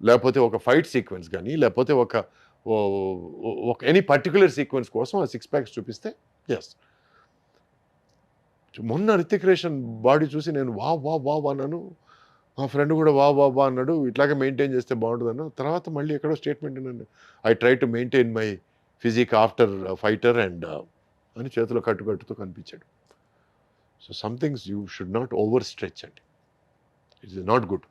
లేకపోతే ఒక ఫైట్ సీక్వెన్స్ కానీ, లేకపోతే ఒక ఎనీ పర్టికులర్ సీక్వెన్స్ కోసం ఆ 6 packs చూపిస్తే ఎస్. మొన్న రితిక్ రోషన్ బాడీ చూసి నేను వా అన్నాను. మా ఫ్రెండ్ కూడా వా అన్నాడు. ఇట్లాగే మెయింటైన్ చేస్తే బాగుంటుంది అన్న. తర్వాత మళ్ళీ ఎక్కడో స్టేట్మెంట్ అన్నాను, I try to maintain my physique after fighter and అని చేతిలో కట్టుతో కనిపించాడు. So some things you should not over stretch అండి. It is not good.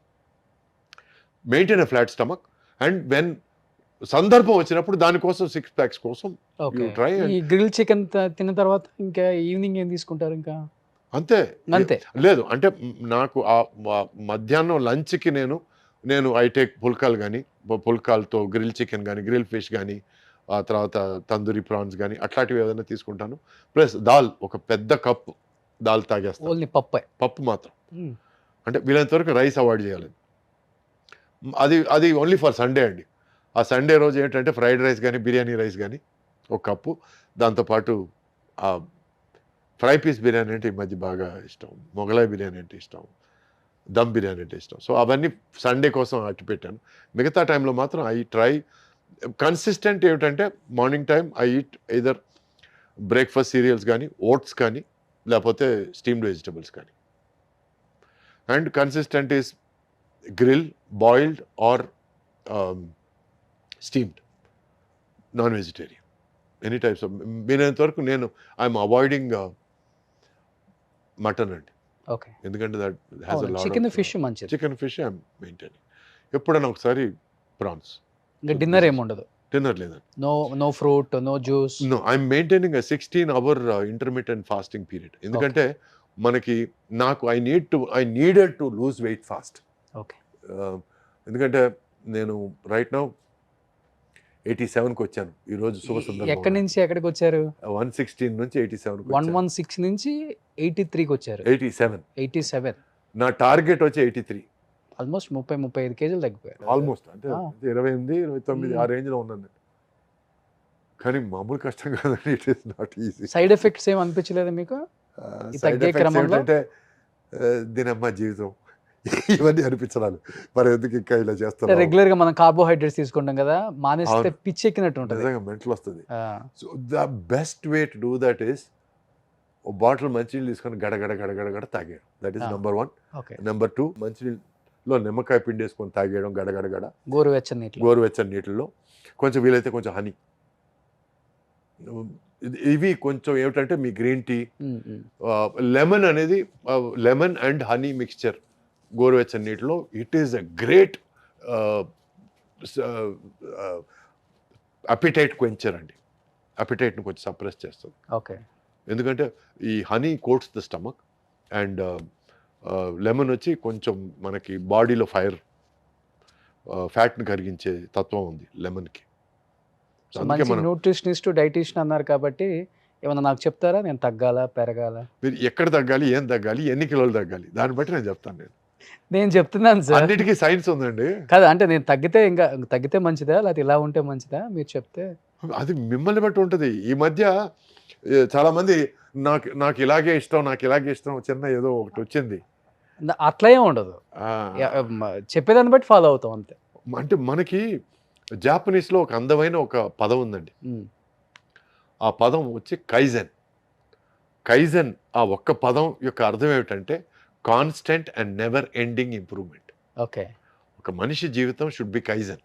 Maintain a flat stomach and when సందర్భం వచ్చినప్పుడు దానికోసం 6 packs కోసం యూ ట్రై. ఈ గ్రిల్ చికెన్ తిన్న తర్వాత ఇంకా ఈవినింగ్ ఏం తీసుకుంటారు? ఇంకా అంతే లేదు. అంటే నాకు ఆ మధ్యాహ్నం లంచ్కి నేను ఐ టేక్ పుల్కాలతో గ్రిల్ చికెన్ కానీ, గ్రిల్ ఫిష్ కానీ, ఆ తర్వాత తందూరి ప్రాన్స్ కానీ అట్లాంటివి ఏదైనా తీసుకుంటాను. ప్లస్ దాల్, ఒక పెద్ద కప్పు దాల్ తాగేస్తాను. ఓన్లీ పప్పు మాత్రం. అంటే వీలైనంత వరకు రైస్ అవాయిడ్ చేయాలి. అది ఓన్లీ ఫర్ సండే అండి. ఆ సండే రోజు ఏంటంటే ఫ్రైడ్ రైస్ కానీ, బిర్యానీ రైస్ కానీ, ఒక కప్పు, దాంతోపాటు ఫ్రై పీస్ బిర్యానీ అంటే ఈ మధ్య బాగా ఇష్టం, మొగలాయి బిర్యానీ అంటే ఇష్టం, దమ్ బిర్యానీ అంటే ఇష్టం. సో అవన్నీ సండే కోసం అట్టి పెట్టాను. మిగతా టైంలో మాత్రం ఐ ట్రై కన్సిస్టెంట్. ఏమిటంటే morning time I eat either breakfast cereals కానీ, ఓట్స్ కానీ, లేకపోతే స్టీమ్డ్ వెజిటబుల్స్ కానీ. And consistent is grill, boiled or steamed, non vegetarian, any types of. వీలైనంత వరకు నేను ఐఎమ్ అవాయిడింగ్ మటన్ అండి. ఓకే. ఎందుకంటే that has a lot chicken of fish మంచిది. Chicken fish I'm maintaining. ఎప్పుడైనా ఒకసారి ప్రాన్స్. ఇంకా డిన్నర్ ఏముండదు. డిన్నర్ లేదండి. No fruit, no juice. No, I'm maintaining 16 hour intermediate fasting period. ఎందుకంటే మనకి I needed to lose weight fast. Okay. ఎందుకంటే నేను రైట్ నౌ 87కి వచ్చాను. ఈరోజు శుభ సందర్భం. ఎక్కడి నుంచి ఎక్కడికి వచ్చారు? 116 నుంచి 87 116 నుంచి 83కి వచ్చారు. 87. నా టార్గెట్ వచ్చి 83. ఆల్మోస్ట్ 30-35 కేజీలు తగ్గిపోయారు. ఆల్మోస్ట్ అంటే 28, 29 ఆ రేంజ్లో ఉన్నాను. కానీ మామూలు కష్టం కాదండి. It is not easy. Side effects ఏం అనిపించలేదు మీకు ఈ తగ్గే క్రమంలో? అంటే దీనమ్మ జీవితం ఇవన్నీ అనిపించడాలు. మరి ఎందుకు ఇంకా ఇలా చేస్తారు? రెగ్యులర్ గా మనం కార్బోహైడ్రేట్స్ తీసుకుంటాం కదా, మానేస్తే పిచ్చి ఎక్కినట్టు ఉంటుంది. నిజంగా మెంటల్ వస్తుంది. So the best way to do that is ఒక బాటిల్ మంచినీళ్ళు తీసుకొని గడగడ తాగేయడం. That is number 1. నెంబర్ 2, మంచినీళ్ళలో నిమ్మకాయ పిండి వేసుకొని తాగేయడం గడగడ, గోరువెచ్చని నీటిలో. కొంచెం వీలైతే కొంచెం హనీ. ఇవి కొంచెం ఏమిటంటే మీ గ్రీన్ టీ, లెమన్ అనేది, లెమన్ అండ్ హనీ మిక్స్చర్ గోరువెచ్చని నీటిలో, it is a great appetite quencher అండి. అపిటైట్ని కొంచెం సప్రెస్ చేస్తుంది. ఓకే. ఎందుకంటే ఈ honey coats the stomach and lemon వచ్చి కొంచెం మనకి బాడీలో ఫ్యాట్ని కరిగించే తత్వం ఉంది లెమన్కి. న్యూట్రిషనిస్ట్, డైటీషియన్ అన్నారు కాబట్టి ఏమన్నా నాకు చెప్తారా? నేను తగ్గాలా, పెరగాల? మీరు ఎక్కడ తగ్గాలి, ఏం తగ్గాలి, ఎన్ని కిలోలు తగ్గాలి, దాన్ని బట్టి నేను చెప్తాను. నేను చెప్తున్నాను సార్, అన్నిటికీ సైన్స్ ఉందండి. కదా అంటే నేను తగ్గితే మంచిదా, లేకపోతే ఇలా ఉంటే మంచిదా? మీరు చెప్తే. అది మిమ్మల్ని బట్టి ఉంటుంది. ఈ మధ్య చాలా మంది నాకు ఇలాగే ఇష్టం చిన్న ఏదో ఒకటి వచ్చింది, అట్లా ఏం ఉండదు. చెప్పేదాన్ని బట్టి ఫాలో అవుతాం అంతే. అంటే మనకి జాపనీస్లో ఒక అందమైన ఒక పదం ఉందండి. ఆ పదం వచ్చి కైజెన్. ఆ ఒక్క పదం యొక్క అర్థం ఏమిటంటే constant and never ending improvement. Okay. ఒక మనిషి జీవితం should be kaizen,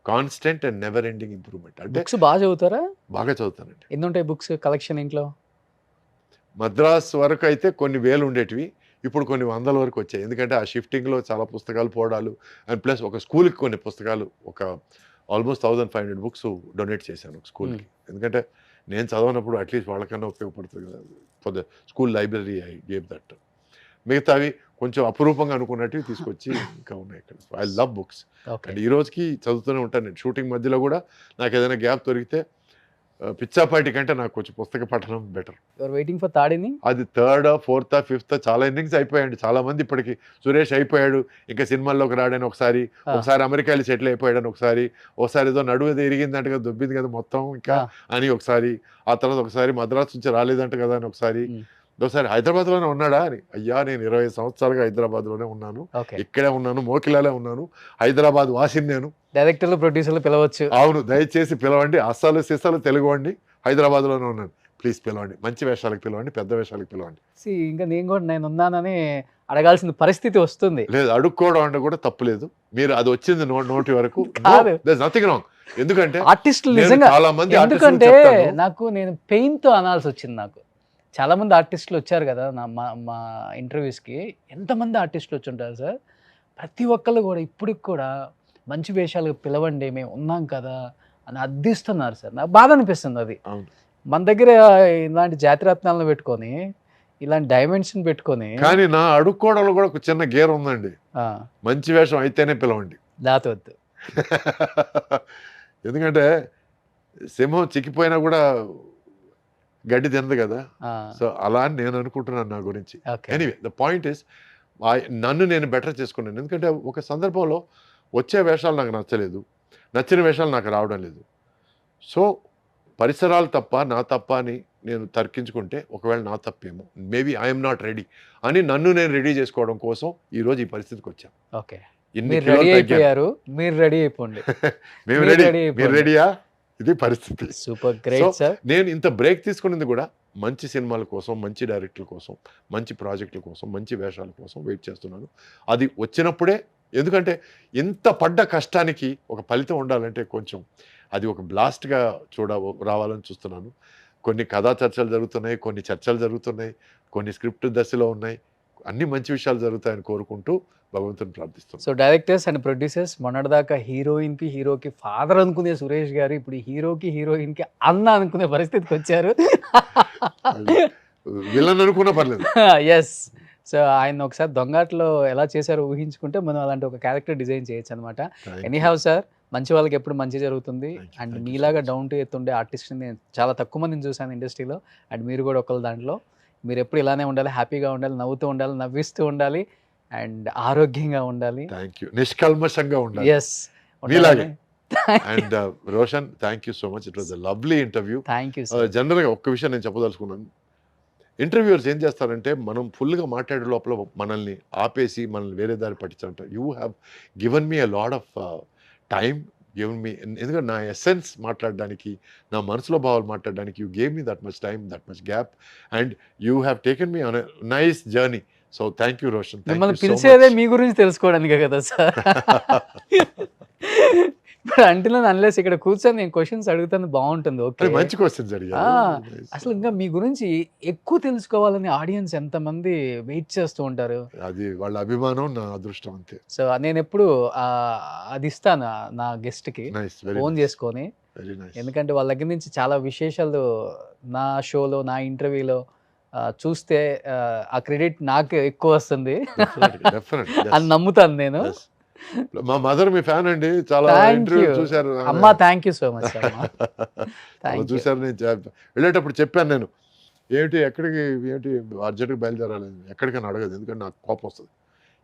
constant and never ending improvement. అంటే బుక్స్ బాగా చదువుతారా? బాగా చదువుతానండి. ఎన్ని ఉంటాయి బుక్స్ కలెక్షన్ ఇంట్లో? మద్రాస్ వరకు అయితే కొన్ని వేలు ఉండేటివి, ఇప్పుడు కొన్ని వందల వరకు వచ్చాయి. ఎందుకంటే ఆ షిఫ్టింగ్లో చాలా పుస్తకాలు పోవడాలు, అండ్ ప్లస్ ఒక స్కూల్కి కొన్ని పుస్తకాలు, ఒక ఆల్మోస్ట్ 1500 బుక్స్ డొనేట్ చేశాను ఒక స్కూల్కి. ఎందుకంటే నేను చదవనప్పుడు అట్లీస్ట్ వాళ్ళకన్నా ఉపయోగపడుతుంది కదా. For the school library I gave that. మిగతావి కొంచెం అపురూపంగా అనుకున్నట్టు తీసుకొచ్చి ఇంకా ఉన్నాయి ఇక్కడ. ఐ లవ్ బుక్స్ అండ్ ఈ రోజుకి చదువుతూనే ఉంటాను. నేను షూటింగ్ మధ్యలో కూడా నాకు ఏదైనా గ్యాప్ దొరికితే పిచ్చాపాటి కంటే నాకు కొంచెం పుస్తక పఠనం better. Waiting for third inning. అది 3rd, 4th, 5th చాలా ఇన్నింగ్స్ అయిపోయాయండి. చాలా మంది ఇప్పటికి సురేష్ అయిపోయాడు, ఇంకా సినిమాల్లోకి రాడని ఒకసారి అమెరికాలో సెటిల్ అయిపోయాడని ఒకసారి ఏదో నడువు ఏదో ఇరిగిందంట కదా, దొబ్బింది కదా మొత్తం ఇంకా అని ఒకసారి, ఆ తర్వాత ఒకసారి మద్రాసు నుంచి రాలేదంట కదా అని ఒకసారి హైదరాబాద్లోనే ఉన్నాడా అని. అయ్యా నేను 20 సంవత్సరాలుగా హైదరాబాద్లోనే ఉన్నాను, ఇక్కడే ఉన్నాను, మోకిలాలే ఉన్నాను, హైదరాబాద్ వాసిని నేను. డైరెక్టర్లు, ప్రొడ్యూసర్లు పిలవచ్చు. అవును, దయచేసి పిలవండి. అస్సాలు సిస్సాలు తెలుగు అండి, హైదరాబాద్లోనే ఉన్నాను, ప్లీజ్ పిలవండి. మంచి వేషాలకు పిలవండి, పెద్ద వేషాలకు పిలవండి. ఇంకా నేను ఉన్నానని అడగాల్సిన పరిస్థితి వస్తుంది. లేదు, అడుక్కోవడం అంటే కూడా తప్పులేదు. మీరు అది వచ్చింది నోటి వరకు, నథింగ్ రాంగ్. ఎందుకంటే ఆర్టిస్టులు నిజంగా, చాలా మంది, ఎందుకంటే నేను పెయిన్ తో అనాల్సి వచ్చింది. నాకు చాలా మంది ఆర్టిస్టులు వచ్చారు కదా మా ఇంటర్వ్యూస్కి. ఎంతమంది ఆర్టిస్టులు వచ్చి ఉంటారు సార్, ప్రతి ఒక్కళ్ళు కూడా ఇప్పటికి కూడా మంచి వేషాలకు పిలవండి, మేము ఉన్నాం కదా అని అర్థిస్తున్నారు సార్. నాకు బాధ అనిపిస్తుంది అది. మన దగ్గర ఇలాంటి జాతిరత్నాలను పెట్టుకొని, ఇలాంటి డైమెన్షన్ పెట్టుకొని. కానీ నా అడుక్కోవడంలో కూడా ఒక చిన్న గేర్ ఉందండి. మంచి వేషం అయితేనే పిలవండి, దాతవద్దు. ఎందుకంటే సింహం చిక్కిపోయినా కూడా గడ్డి తినదు కదా. సో అలా అని నేను అనుకుంటున్నాను నా గురించి. ఎనీవే ద పాయింట్ ఇస్, నన్ను నేను బెటర్ చేసుకున్నాను. ఎందుకంటే ఒక సందర్భంలో వచ్చే వేషాలు నాకు నచ్చలేదు, నచ్చిన వేషాలు నాకు రావడం లేదు. సో పరిసరాలు తప్ప నా తప్ప అని నేను తర్కించుకుంటే ఒకవేళ నా తప్పేమో, మేబీ ఐఎమ్ నాట్ రెడీ అని నన్ను నేను రెడీ చేసుకోవడం కోసం ఈరోజు ఈ పరిస్థితికి వచ్చాను. ఓకే, ఇన్ని మీరు కిలోలు రెడీ తగ్గాను. అయిపోయారు, మీరు రెడీ అయిపోండి. మేము మీరు రెడీ, ready మీరు అయిపోండి. రెడీయా? ఇది పరిస్థితి. Super great sir. నేను ఇంత బ్రేక్ తీసుకునేది కూడా మంచి సినిమాల కోసం, మంచి డైరెక్టర్ల కోసం, మంచి ప్రాజెక్టుల కోసం, మంచి వేషాల కోసం వెయిట్ చేస్తున్నాను. అది వచ్చినప్పుడే, ఎందుకంటే ఇంత పడ్డ కష్టానికి ఒక ఫలితం ఉండాలంటే కొంచెం అది ఒక బ్లాస్ట్గా రావాలని చూస్తున్నాను. కొన్ని కథా చర్చలు జరుగుతున్నాయి, కొన్ని చర్చలు జరుగుతున్నాయి, కొన్ని స్క్రిప్ట్ దశలో ఉన్నాయి. అన్ని మంచి విషయాలు జరుగుతాయని కోరుకుంటూ భగవంతుని ప్రార్థిస్తున్నాను. సో డైరెక్టర్స్ అండ్ ప్రొడ్యూసర్స్ మొన్నటిదాకా హీరోయిన్కి హీరోకి ఫాదర్ అనుకునే సురేష్ గారు ఇప్పుడు హీరోకి హీరోయిన్కి అన్న అనుకునే పరిస్థితికి వచ్చారు. విలన్ అనుకున్నా పర్లేదు. ఎస్. సో ఆయన ఒకసారి దొంగాట్లో ఎలా చేశారో ఊహించుకుంటే మనం అలాంటి ఒక క్యారెక్టర్ డిజైన్ చేయొచ్చు అనమాట. ఎనీహౌ సార్, మంచి వాళ్ళకి ఎప్పుడు మంచి జరుగుతుంది. Thank you, and thank you so మీలాగా much. డౌన్ టు ఎర్త్ ఉండే ఆర్టిస్ట్ని నేను చాలా తక్కువ మందిని చూశాను ఇండస్ట్రీలో. అండ్ మీరు కూడా ఒకళ్ళ దాంట్లో. మీరు ఎప్పుడు ఇలానే ఉండాలి, హ్యాపీగా ఉండాలి, నవ్వుతూ ఉండాలి, నవ్విస్తూ ఉండాలి, అండ్ ఆరోగ్యంగా ఉండాలి. Thank you. నిష్కల్మషంగా ఉండాలి. ఎస్, మీలాగే. And Roshan, thank you so much. It was a lovely interview. Thank you sir. జనరల్గా ఒక్క విషయం నేను చెప్పదలుచుకున్నాను. ఇంటర్వ్యూవర్స్ ఏం చేస్తారంటే మనం ఫుల్గా మాట్లాడే లోపల మనల్ని ఆపేసి మనల్ని వేరే దారి పట్టించాలంటారు. You have given me a lot of time, given me, ఎందుకంటే నా ఎసెన్స్ మాట్లాడడానికి, నా మనసులో భావాలు మాట్లాడడానికి you gave me that much time, that much gap, and you have taken me on a nice journey. So thank you Roshan. మిమ్మల్ని పిలిచేదే మీ గురించి తెలుసుకోవడానికే కదా సార్. ఇప్పుడు అంటిలో అన్లెస్ ఇక్కడ కూర్చొని నేను క్వశ్చన్స్ అడుగుతాను బాగుంటుంది. ఓకే, మంచి క్వశ్చన్స్ అసలు ఇంకా మీ గురించి ఎక్కువ తెలుసుకోవాలని ఆడియన్స్ ఎంతమంది వెయిట్ చేస్తూ ఉంటారు. అది వాళ్ళ అభిమానం, నా అదృష్టం అంతే. సో నేను ఎప్పుడు అది ఇస్తాను నా గెస్ట్కి నైస్, వెరీ ఫోన్ చేసుకొని. Very nice. ఎందుకంటే వాళ్ళ దగ్గర నుంచి చాలా విశేషాలు నా షోలో, నా ఇంటర్వ్యూలో చూస్తే ఆ క్రెడిట్ నాకు ఎక్కువ వస్తుంది అని నమ్ముతాను నేను. మా మదర్ మీ ఫ్యాన్ అండి, చాలా ఇంటర్వ్యూ చూశారు. అమ్మా, థ్యాంక్ యూ సో మచ్. చూశారు. నేను వెళ్ళేటప్పుడు చెప్పాను, నేను ఏమిటి ఎక్కడికి, ఏమిటి అర్జెంట్గా బయలుదేరాలి, ఎక్కడికైనా అడగదు, ఎందుకంటే నాకు కోపం వస్తుంది.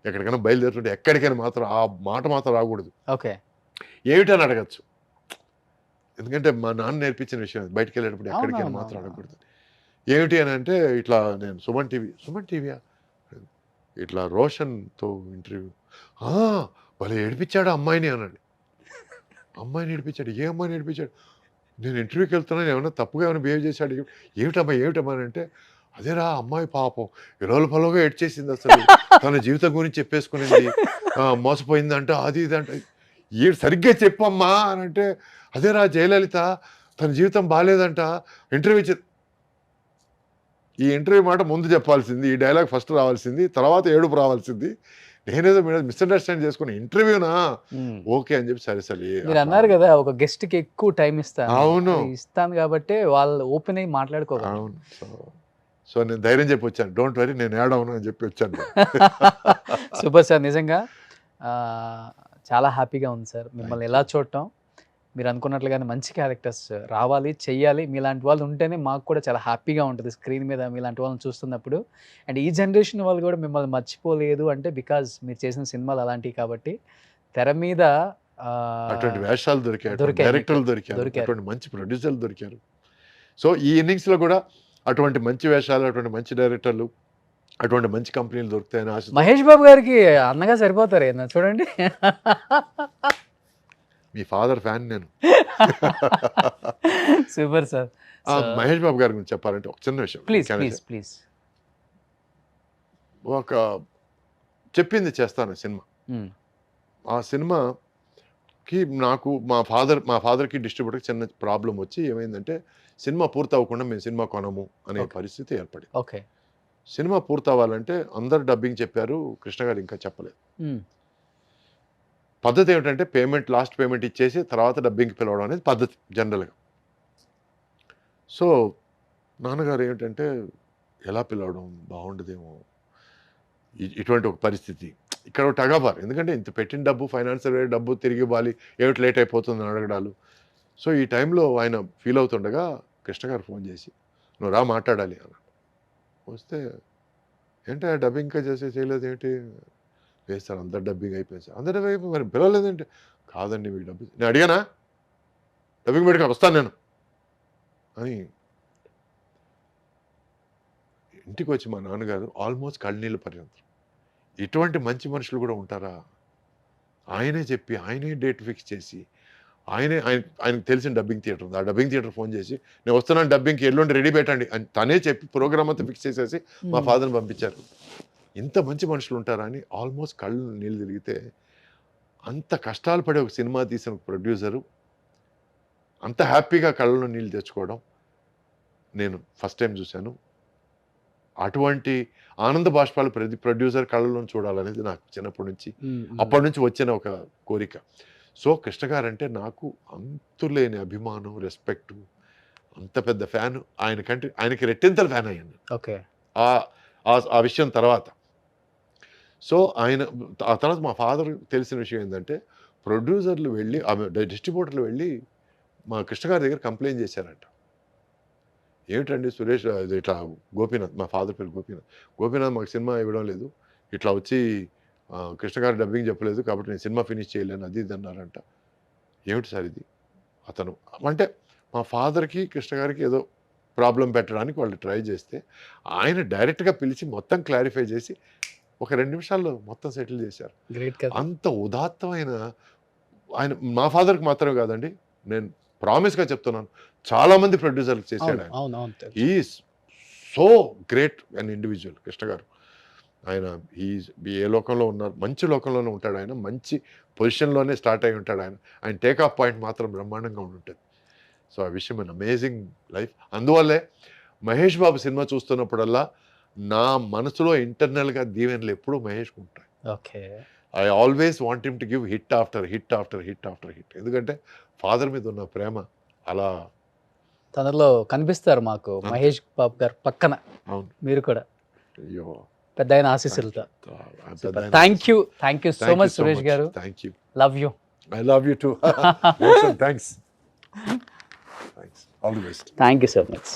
ఎక్కడికైనా బయలుదేరుతుంటే ఎక్కడికైనా మాత్రం ఆ మాట మాత్రం రాకూడదు. ఓకే, ఏమిటి అని అడగచ్చు, ఎందుకంటే మా నాన్న నేర్పించిన విషయం. బయటకు వెళ్ళేటప్పుడు ఎక్కడికైనా మాత్రం అడగకూడదు. ఏమిటి అని అంటే, ఇట్లా నేను సుమన్ టీవీయా ఇట్లా రోషన్తో ఇంటర్వ్యూ, భలే ఏడిపించాడు అమ్మాయిని అన్నాడు. అమ్మాయిని ఏడిపించాడు? ఏ అమ్మాయిని ఏడిపించాడు? నేను ఇంటర్వ్యూకి వెళ్తున్నాను, ఏమైనా తప్పుగా ఏమైనా బిహేవ్ చేశాడు? ఏమిటమ్మా అని అంటే, అదేరా అమ్మాయి పాపం ఇరవై పలోగా ఏడ్చేసింది, అసలు తన జీవితం గురించి చెప్పేసుకునింది, మోసపోయిందంట, అది ఇది అంటే. సరిగ్గా చెప్పమ్మా అని అంటే, అదేరా జయలలిత తన జీవితం బాగాలేదంట, ఇంటర్వ్యూ ఈ ఇంటర్వ్యూ మాట ముందు చెప్పాల్సింది, ఈ డైలాగ్ ఫస్ట్ రావాల్సింది, తర్వాత ఏడుపు రావాల్సింది. నేనేదో మిస్అండర్స్టాండ్ చేసుకుని ఇంటర్వ్యూనా ఓకే అని చెప్పి సరే సరే. మీరు అన్నారు కదా ఒక గెస్ట్ కి ఎక్కువ టైం ఇస్తాను. అవును, ఇస్తాను కాబట్టి వాళ్ళు ఓపెన్ అయ్యి మాట్లాడుకోవాలి. అవును. సో నేను ధైర్యం చెప్పి వచ్చాను, డోంట్ వరీ నేను యాడ్ అవును అని చెప్పి వచ్చాను. సూపర్ సార్, నిజంగా చాలా హ్యాపీగా ఉంది సార్ మిమ్మల్ని ఎలా చూడటం. మీరు అనుకున్నట్లుగానే మంచి క్యారెక్టర్స్ రావాలి, చెయ్యాలి. మీలాంటి వాళ్ళు ఉంటేనే మాకు కూడా చాలా హ్యాపీగా ఉంటుంది స్క్రీన్ మీద మీలాంటి వాళ్ళని చూస్తున్నప్పుడు. అండ్ ఈ జనరేషన్ వాళ్ళు కూడా మిమ్మల్ని మర్చిపోలేదు అంటే బికాజ్ మీరు చేసిన సినిమాలు అలాంటివి కాబట్టి. తెర మీద అటువంటి వేషాలు దొరికారు, డైరెక్టర్లు దొరికారు, అటువంటి మంచి ప్రొడ్యూసర్లు దొరికారు. సో ఈ ఇన్నింగ్స్లో కూడా అటువంటి మంచి వేషాలు, అటువంటి మంచి డైరెక్టర్లు, అటువంటి మంచి కంపెనీలు దొరుకుతాయని ఆశ. మహేష్ బాబు గారికి అన్నగా సరిపోతారు ఏమన్నా చూడండి. మీ ఫాదర్ ఫ్యాన్ నేను. Super sir. మహేష్ బాబు గారి గురించి చెప్పాలంటే ఒక చిన్న విషయం. ప్లీజ్. ఒక చెప్పింది చేస్తాను సినిమా. ఆ సినిమాకి నాకు మా ఫాదర్కి డిస్ట్రిబ్యూటర్కి చిన్న ప్రాబ్లం వచ్చి ఏమైందంటే, సినిమా పూర్తి అవ్వకుండా మేము సినిమా కొనము అనే పరిస్థితి ఏర్పడింది. ఓకే, సినిమా పూర్తి అవ్వాలంటే అందరు డబ్బింగ్ చెప్పారు, కృష్ణ గారు ఇంకా చెప్పలేదు. పద్ధతి ఏమిటంటే లాస్ట్ పేమెంట్ ఇచ్చేసి తర్వాత డబ్బింగ్కి పిలవడం అనేది పద్ధతి జనరల్గా. సో నాన్నగారు ఏమిటంటే, ఎలా పిలవడం బాగుండదేమో ఇటువంటి ఒక పరిస్థితి. ఇక్కడ ఒక టగాబార్, ఎందుకంటే ఇంత పెట్టిన డబ్బు, ఫైనాన్షియల్ డబ్బు తిరిగి ఇవ్వాలి, ఏమిటి లేట్ అయిపోతుంది అడగడాలు. సో ఈ టైంలో ఆయన ఫీల్ అవుతుండగా కృష్ణ గారు ఫోన్ చేసి, నువ్వు రా మాట్లాడాలి అన్నాడు. వస్తే ఏంటి డబ్బింగ్ ఇంకా చేయలేదు ఏంటి? లేదు సార్, అందరు డబ్బింగ్ అయిపోయింది సార్. అందరు డబ్బింగ్ అయిపోయి మరి పిలవలేదంటే, కాదండి మీకు డబ్బింగ్ నేను అడిగానా, డబ్బింగ్ పెట్టుకొని వస్తాను నేను అని ఇంటికి వచ్చి మా నాన్నగారు ఆల్మోస్ట్ కళ్ళనీళ్ళు పర్యంతం, ఇటువంటి మంచి మనుషులు కూడా ఉంటారా, ఆయనే చెప్పి ఆయనే డేట్ ఫిక్స్ చేసి ఆయనకు తెలిసిన డబ్బింగ్ థియేటర్ ఉంది, ఆ డబ్బింగ్ థియేటర్ ఫోన్ చేసి నేను వస్తున్నాను డబ్బింగ్కి, ఎల్లుండి రెడీ పెట్టండి అని తనే చెప్పి ప్రోగ్రామ్ అంతా ఫిక్స్ చేసేసి మా ఫాదర్ని పంపించారు. ఇంత మంచి మనుషులు ఉంటారా అని ఆల్మోస్ట్ కళ్ళు నీళ్ళు తిరిగితే, అంత కష్టాలు పడే ఒక సినిమా తీసిన ప్రొడ్యూసరు అంత హ్యాపీగా కళ్ళలో నీళ్ళు తెచ్చుకోవడం నేను ఫస్ట్ టైం చూశాను. అటువంటి ఆనంద బాష్పాలు ప్రతి ప్రొడ్యూసర్ కళ్ళలో చూడాలనేది నాకు చిన్నప్పటి నుంచి, అప్పటి నుంచి వచ్చిన ఒక కోరిక. సో కృష్ణ గారు అంటే నాకు అంతులేని అభిమానం, రెస్పెక్ట్, అంత పెద్ద ఫ్యాన్. ఆయనకి రెట్టింతల ఫ్యాన్ అయ్యాను ఓకే ఆ విషయం తర్వాత. సో ఆ తర్వాత మా ఫాదర్ తెలిసిన విషయం ఏంటంటే, ప్రొడ్యూసర్లు వెళ్ళి డిస్ట్రిబ్యూటర్లు వెళ్ళి మా కృష్ణ గారి దగ్గర కంప్లైంట్ చేశారంట. ఏమిటండి సురేష్, ఇది ఇట్లా గోపీనాథ్, మా ఫాదర్ పేరు గోపీనాథ్ మాకు సినిమా ఇవ్వడం లేదు, ఇట్లా వచ్చి కృష్ణ గారు డబ్బింగ్ చెప్పలేదు కాబట్టి నేను సినిమా ఫినిష్ చేయలేను, అది ఇది అన్నారంట. ఏమిటి సార్ ఇది? అతను అంటే మా ఫాదర్కి కృష్ణ గారికి ఏదో ప్రాబ్లం పెట్టడానికి వాళ్ళు ట్రై చేస్తే, ఆయన డైరెక్ట్గా పిలిచి మొత్తం క్లారిఫై చేసి ఒక 2 నిమిషాల్లో మొత్తం సెటిల్ చేశారు. అంత ఉదాత్తమైన ఆయన మా ఫాదర్కి మాత్రమే కాదండి, నేను ప్రామిస్గా చెప్తున్నాను, చాలామంది ప్రొడ్యూసర్లకు చేశాడు ఆయన. Is so great an individual Krishna గారు. ఆయన ఏ లోకంలో ఉన్నారు, మంచి లోకంలోనే ఉంటాడు ఆయన, మంచి పొజిషన్లోనే స్టార్ట్ అయి ఉంటాడు ఆయన టేక్ ఆఫ్ పాయింట్ మాత్రం బ్రహ్మాండంగా ఉంటుంది. సో ఆ విషయం అన్ అమేజింగ్ లైఫ్. అందువల్లే మహేష్ బాబు సినిమా చూస్తున్నప్పుడల్లా నా మనసులో ఇంటర్నల్గా దీవెనలు ఎప్పుడూ మహేష్కి ఉంటాయి. Okay, I always want him to give hit after hit after hit after hit. ఎందుకంటే ఫాదర్ మీద ఉన్న ప్రేమ అలా తనలో కనిపిస్తారు మాకు మహేష్ బాబు గారు పక్కన. అవును, మీరు కూడా అయ్యో పెద్ద ఆయన ఆశీస్సులతో. Thank you so much Suresh garu. Thank you. Love you. I love you too. Thanks. All the best. Thank you so much.